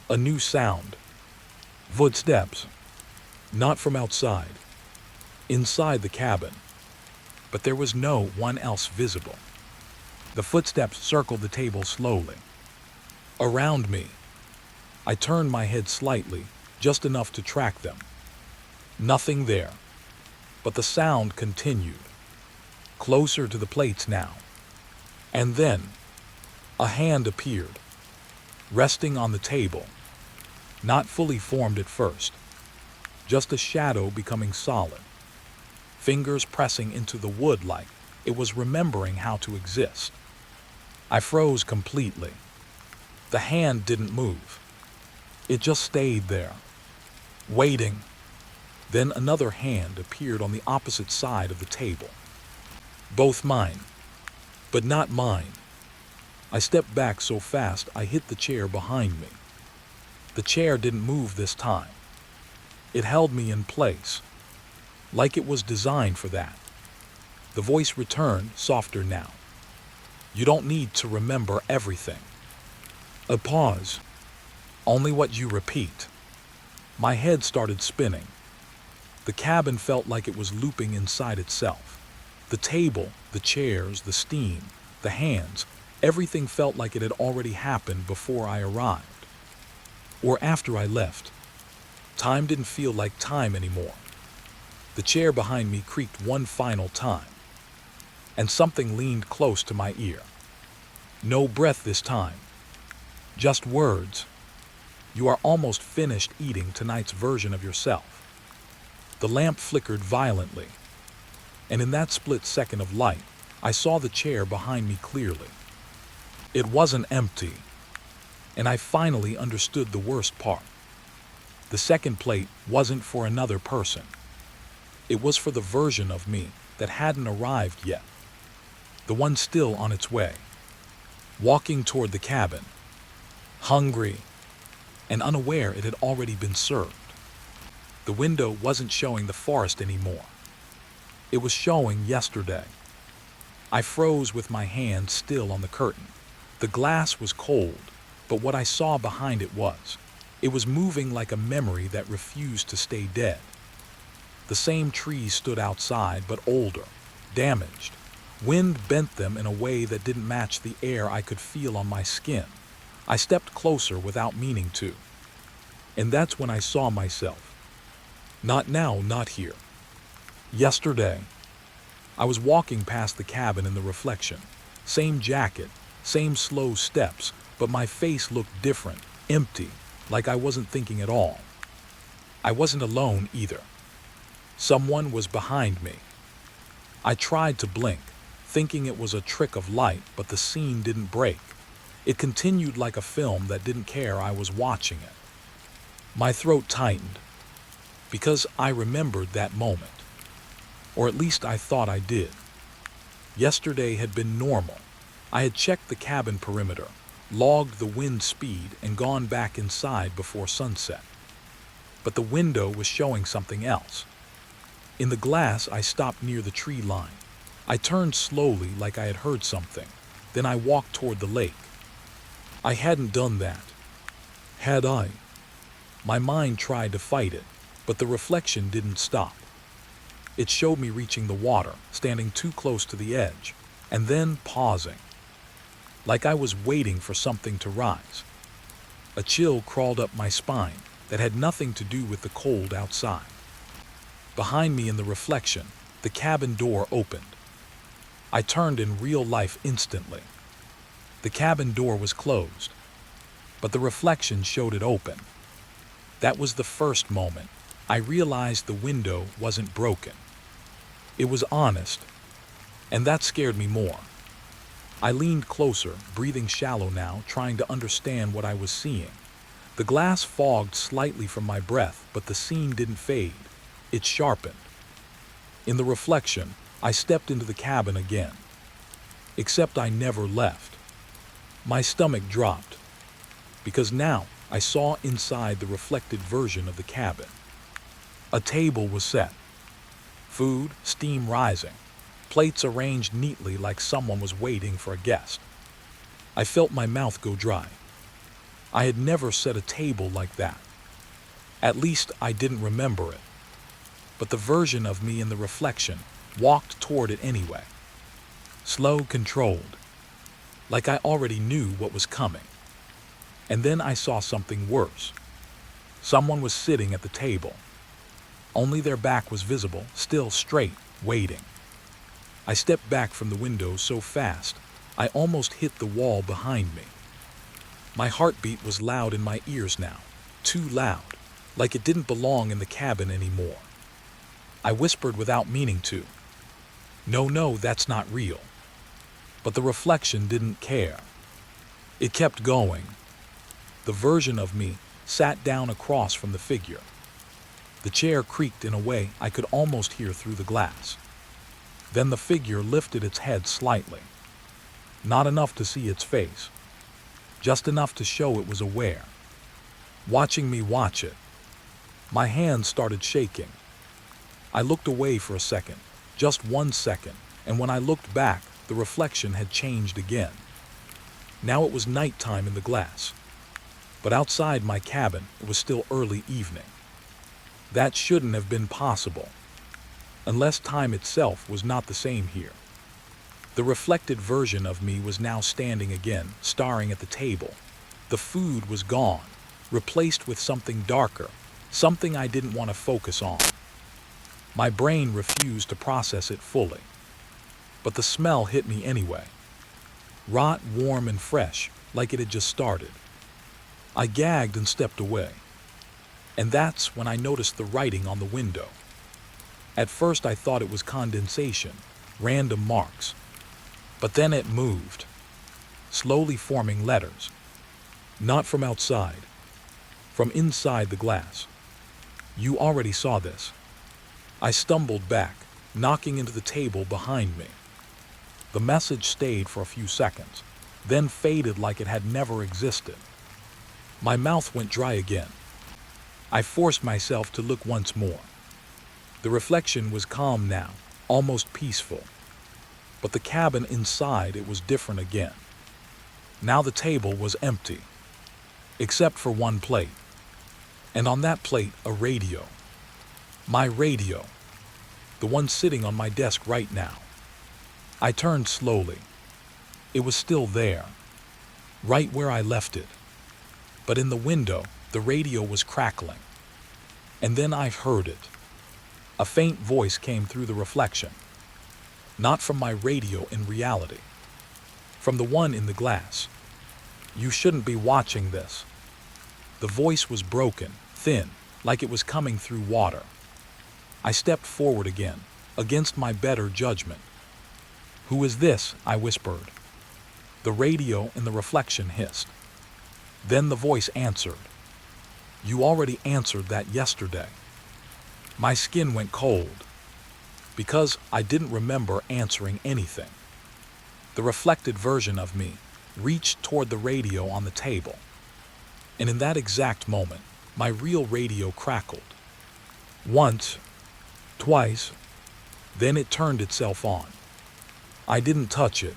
a new sound. Footsteps. Not from outside. Inside the cabin. But there was no one else visible. The footsteps circled the table slowly. Around me. I turned my head slightly, just enough to track them. Nothing there. But the sound continued. Closer to the plates now. And then, a hand appeared, resting on the table. Not fully formed at first. Just a shadow becoming solid. Fingers pressing into the wood like it was remembering how to exist. I froze completely. The hand didn't move. It just stayed there, waiting. Then another hand appeared on the opposite side of the table. Both mine, but not mine. I stepped back so fast I hit the chair behind me. The chair didn't move this time. It held me in place, like it was designed for that. The voice returned, softer now. You don't need to remember everything. A pause. Only what you repeat. My head started spinning. The cabin felt like it was looping inside itself. The table, the chairs, the steam, the hands, everything felt like it had already happened before I arrived. Or after I left. Time didn't feel like time anymore. The chair behind me creaked one final time. And something leaned close to my ear. No breath this time. Just words. You are almost finished eating tonight's version of yourself. The lamp flickered violently. And in that split second of light, I saw the chair behind me clearly. It wasn't empty. And I finally understood the worst part. The second plate wasn't for another person. It was for the version of me that hadn't arrived yet. The one still on its way. Walking toward the cabin. Hungry. And unaware it had already been served. The window wasn't showing the forest anymore. It was showing yesterday. I froze with my hand still on the curtain. The glass was cold, but what I saw behind it was moving like a memory that refused to stay dead. The same trees stood outside, but older, damaged. Wind bent them in a way that didn't match the air I could feel on my skin. I stepped closer without meaning to. And that's when I saw myself. Not now, not here. Yesterday. I was walking past the cabin in the reflection. Same jacket, same slow steps, but my face looked different, empty, like I wasn't thinking at all. I wasn't alone either. Someone was behind me. I tried to blink, thinking it was a trick of light, but the scene didn't break. It continued like a film that didn't care I was watching it. My throat tightened, because I remembered that moment. Or at least I thought I did. Yesterday had been normal. I had checked the cabin perimeter, logged the wind speed, and gone back inside before sunset. But the window was showing something else. In the glass, I stopped near the tree line. I turned slowly like I had heard something. Then I walked toward the lake. I hadn't done that. Had I? My mind tried to fight it, but the reflection didn't stop. It showed me reaching the water, standing too close to the edge, and then pausing. Like I was waiting for something to rise. A chill crawled up my spine that had nothing to do with the cold outside. Behind me in the reflection, the cabin door opened. I turned in real life instantly. The cabin door was closed, but the reflection showed it open. That was the first moment I realized the window wasn't broken. It was honest, and that scared me more. I leaned closer, breathing shallow now, trying to understand what I was seeing. The glass fogged slightly from my breath, but the scene didn't fade. It sharpened. In the reflection, I stepped into the cabin again. Except I never left. My stomach dropped, because now I saw inside the reflected version of the cabin. A table was set. Food, steam rising. Plates arranged neatly like someone was waiting for a guest. I felt my mouth go dry. I had never set a table like that. At least I didn't remember it. But the version of me in the reflection walked toward it anyway. Slow, controlled. like I already knew what was coming. And then I saw something worse. Someone was sitting at the table. Only their back was visible, still straight, waiting. I stepped back from the window so fast, I almost hit the wall behind me. My heartbeat was loud in my ears now, too loud, like it didn't belong in the cabin anymore. I whispered without meaning to, "No, no, that's not real." But the reflection didn't care. It kept going. The version of me sat down across from the figure. The chair creaked in a way I could almost hear through the glass. Then the figure lifted its head slightly. Not enough to see its face, just enough to show it was aware, watching me watch it. My hands started shaking. I looked away for a second, just 1 second, and when I looked back, the reflection had changed again. Now it was nighttime in the glass, but outside my cabin it was still early evening. That shouldn't have been possible, unless time itself was not the same here. The reflected version of me was now standing again, staring at the table. The food was gone, replaced with something darker, something I didn't want to focus on. My brain refused to process it fully, but the smell hit me anyway. Rot, warm and fresh, like it had just started. I gagged and stepped away. And that's when I noticed the writing on the window. At first I thought it was condensation, random marks. But then it moved, slowly forming letters. Not from outside, from inside the glass. You already saw this. I stumbled back, knocking into the table behind me. The message stayed for a few seconds, then faded like it had never existed. My mouth went dry again. I forced myself to look once more. The reflection was calm now, almost peaceful. But the cabin inside it was different again. Now the table was empty, except for one plate. And on that plate, a radio. My radio. The one sitting on my desk right now. I turned slowly. It was still there, right where I left it. But in the window, the radio was crackling. And then I heard it. A faint voice came through the reflection. Not from my radio in reality. From the one in the glass. "You shouldn't be watching this." The voice was broken, thin, like it was coming through water. I stepped forward again, against my better judgment. "Who is this?" I whispered. The radio in the reflection hissed. Then the voice answered. "You already answered that yesterday." My skin went cold, because I didn't remember answering anything. The reflected version of me reached toward the radio on the table. And in that exact moment, my real radio crackled. Once, twice, then it turned itself on. I didn't touch it.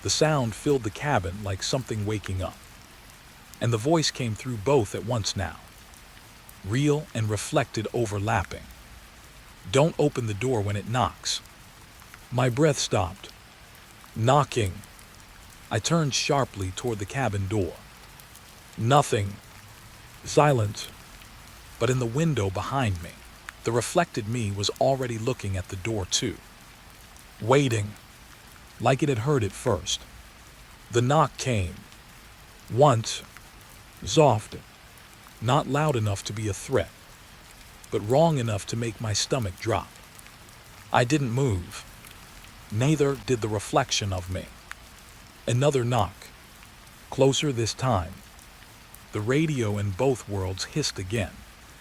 The sound filled the cabin like something waking up. And the voice came through both at once now. Real and reflected overlapping. "Don't open the door when it knocks." My breath stopped. Knocking. I turned sharply toward the cabin door. Nothing. Silence. But in the window behind me, the reflected me was already looking at the door too. Waiting. Like it had heard it first. The knock came. Once. Soft. Not loud enough to be a threat, but wrong enough to make my stomach drop. I didn't move. Neither did the reflection of me. Another knock. Closer this time. The radio in both worlds hissed again,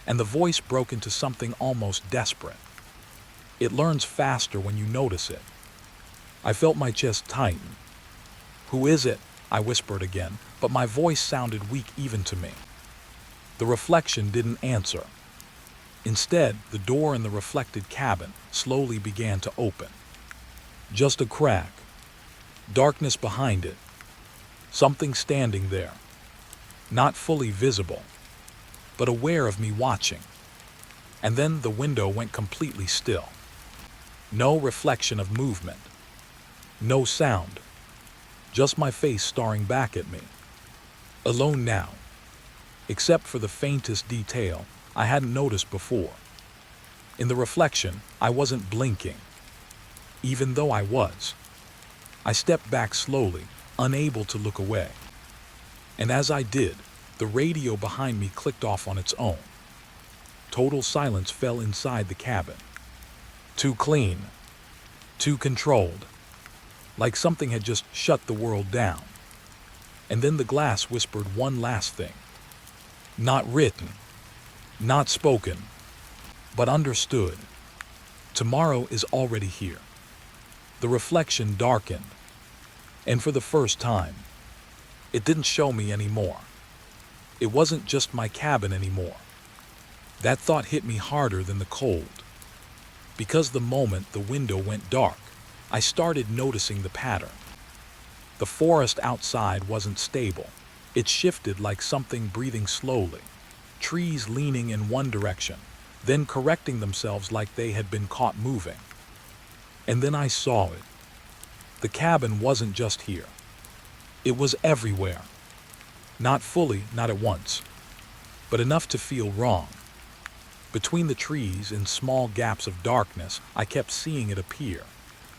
and the voice broke into something almost desperate. It learns faster when you notice it. I felt my chest tighten. "Who is it?" I whispered again, but my voice sounded weak even to me. The reflection didn't answer. Instead, the door in the reflected cabin slowly began to open. Just a crack. Darkness behind it. Something standing there. Not fully visible, but aware of me watching. And then the window went completely still. No reflection of movement. No sound. just my face staring back at me. Alone now, except for the faintest detail I hadn't noticed before. In the reflection, I wasn't blinking, even though I was. I stepped back slowly, unable to look away. And as I did, the radio behind me clicked off on its own. Total silence fell inside the cabin. Too clean, too controlled, like something had just shut the world down. And then the glass whispered one last thing. Not written, not spoken, but understood. Tomorrow is already here. The reflection darkened, and for the first time, it didn't show me anymore. It wasn't just my cabin anymore. That thought hit me harder than the cold. Because the moment the window went dark, I started noticing the pattern. The forest outside wasn't stable. It shifted like something breathing slowly, trees leaning in one direction, then correcting themselves like they had been caught moving. And then I saw it. The cabin wasn't just here. It was everywhere. Not fully, not at once, but enough to feel wrong. Between the trees, in small gaps of darkness, I kept seeing it appear.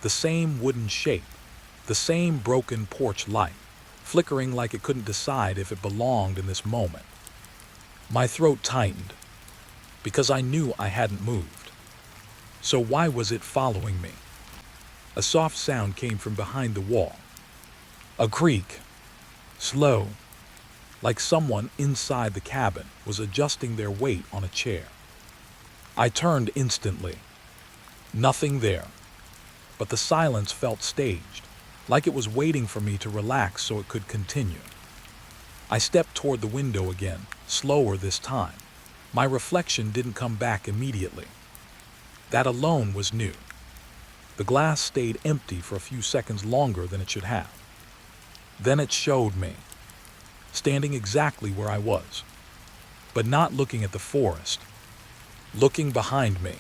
The same wooden shape, the same broken porch light, flickering like it couldn't decide if it belonged in this moment. My throat tightened, because I knew I hadn't moved. So why was it following me? A soft sound came from behind the wall. A creak, slow, like someone inside the cabin was adjusting their weight on a chair. I turned instantly. Nothing there, but the silence felt staged, like it was waiting for me to relax so it could continue. I stepped toward the window again, slower this time. My reflection didn't come back immediately. That alone was new. The glass stayed empty for a few seconds longer than it should have. Then it showed me, standing exactly where I was, but not looking at the forest, looking behind me.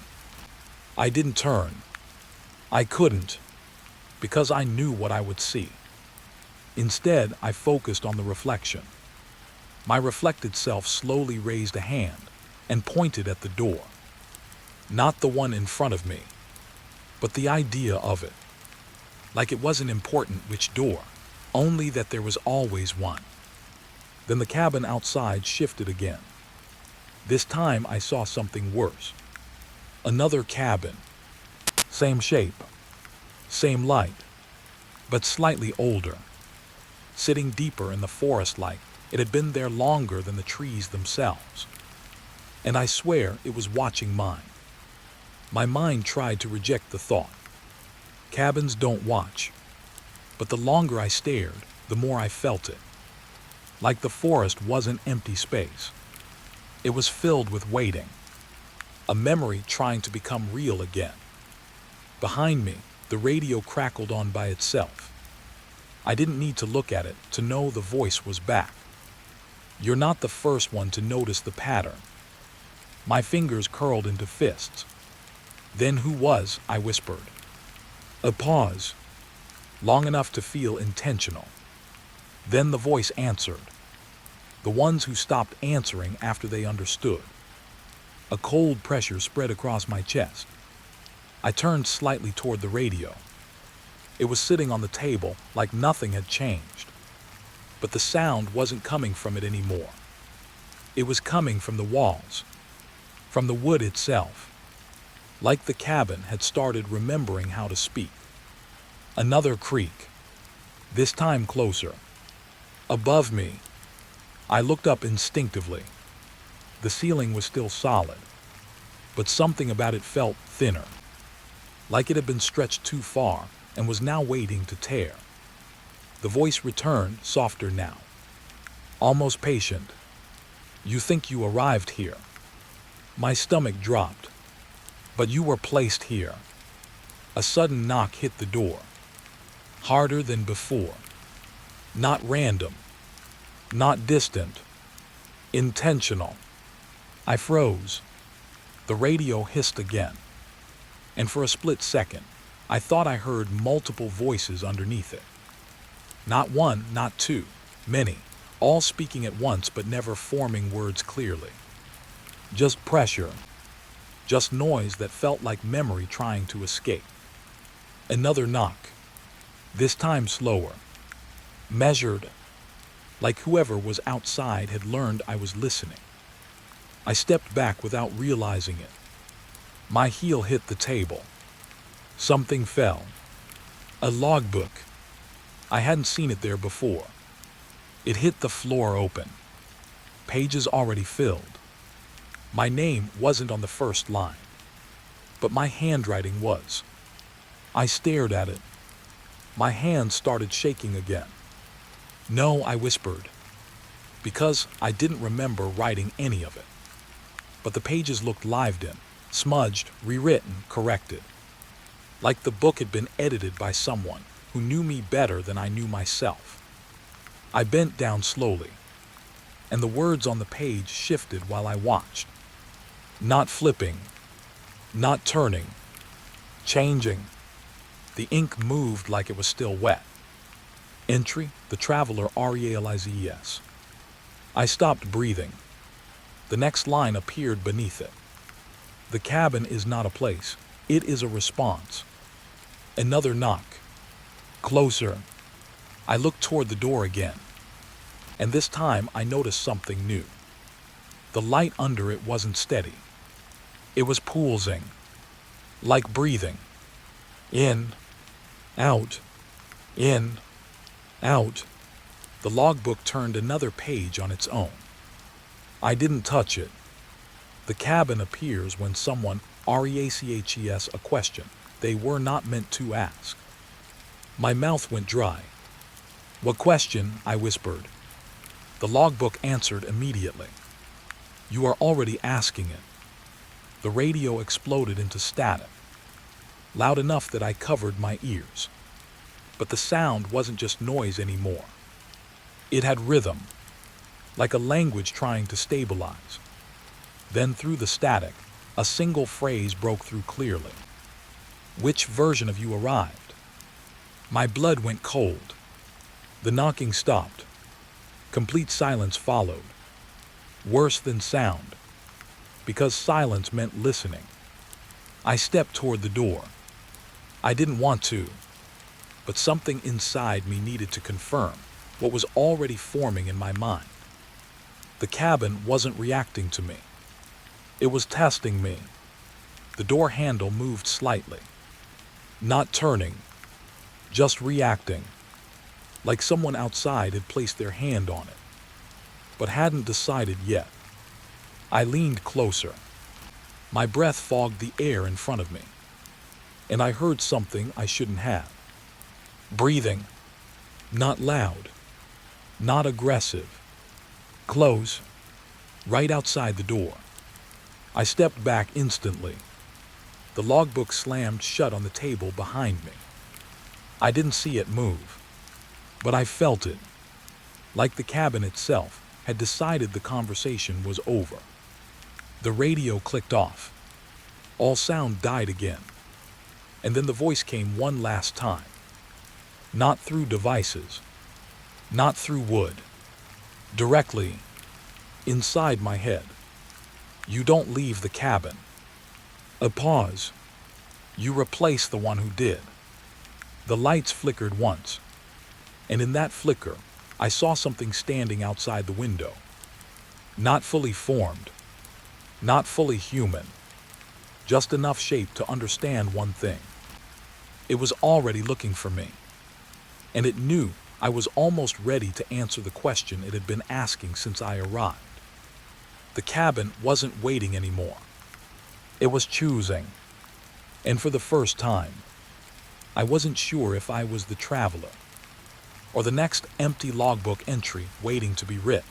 I didn't turn. I couldn't, because I knew what I would see. Instead, I focused on the reflection. My reflected self slowly raised a hand and pointed at the door. Not the one in front of me, but the idea of it. Like it wasn't important which door, only that there was always one. Then the cabin outside shifted again. This time I saw something worse. Another cabin. Same shape, same light, but slightly older. Sitting deeper in the forest like it had been there longer than the trees themselves. And I swear it was watching mine. My mind tried to reject the thought. Cabins don't watch. But the longer I stared, the more I felt it. Like the forest wasn't empty space. It was filled with waiting. A memory trying to become real again. Behind me, the radio crackled on by itself. I didn't need to look at it to know the voice was back. You're not the first one to notice the pattern. My fingers curled into fists. Then who was? I whispered. A pause, long enough to feel intentional. Then the voice answered. The ones who stopped answering after they understood. A cold pressure spread across my chest. I turned slightly toward the radio. It was sitting on the table like nothing had changed. But the sound wasn't coming from it anymore. It was coming from the walls, from the wood itself. Like the cabin had started remembering how to speak. Another creak, this time closer. Above me, I looked up instinctively. The ceiling was still solid, but something about it felt thinner, like it had been stretched too far and was now waiting to tear. The voice returned, softer now, almost patient. You think you arrived here. My stomach dropped. But you were placed here. A sudden knock hit the door. Harder than before. Not random. Not distant. Intentional. I froze. The radio hissed again. And for a split second, I thought I heard multiple voices underneath it. Not one, not two, many, all speaking at once but never forming words clearly. Just pressure, just noise that felt like memory trying to escape. Another knock, this time slower, measured, like whoever was outside had learned I was listening. I stepped back without realizing it. My heel hit the table. Something fell. A logbook. I hadn't seen it there before. It hit the floor open. Pages already filled. My name wasn't on the first line, but my handwriting was. I stared at it. My hands started shaking again. No, I whispered, because I didn't remember writing any of it. But the pages looked lived in, smudged, rewritten, corrected. Like the book had been edited by someone who knew me better than I knew myself. I bent down slowly, and the words on the page shifted while I watched. Not flipping, not turning, changing. The ink moved like it was still wet. Entry, the traveler Realizes. I stopped breathing. The next line appeared beneath it. The cabin is not a place, it is a response. Another knock. Closer. I looked toward the door again, and this time I noticed something new. The light under it wasn't steady. It was pulsing, like breathing. In, out, in, out. The logbook turned another page on its own. I didn't touch it. The cabin appears when someone asks a question they were not meant to ask. My mouth went dry. What question? I whispered. The logbook answered immediately. You are already asking it. The radio exploded into static, loud enough that I covered my ears. But the sound wasn't just noise anymore. It had rhythm, like a language trying to stabilize. Then through the static, a single phrase broke through clearly. Which version of you arrived? My blood went cold. The knocking stopped. Complete silence followed. Worse than sound, because silence meant listening. I stepped toward the door. I didn't want to, but something inside me needed to confirm what was already forming in my mind. The cabin wasn't reacting to me. It was testing me. The door handle moved slightly, not turning, just reacting, like someone outside had placed their hand on it, but hadn't decided yet. I leaned closer. My breath fogged the air in front of me, and I heard something I shouldn't have. Breathing, not loud, not aggressive, close, right outside the door. I stepped back instantly. The logbook slammed shut on the table behind me. I didn't see it move, but I felt it, like the cabin itself had decided the conversation was over. The radio clicked off. All sound died again, and then the voice came one last time. Not through devices, not through wood, directly inside my head. You don't leave the cabin. A pause. You replace the one who did. The lights flickered once, and in that flicker, I saw something standing outside the window. Not fully formed, not fully human, just enough shape to understand one thing. It was already looking for me, and it knew I was almost ready to answer the question it had been asking since I arrived. The cabin wasn't waiting anymore. It was choosing. And for the first time, I wasn't sure if I was the traveler or the next empty logbook entry waiting to be written.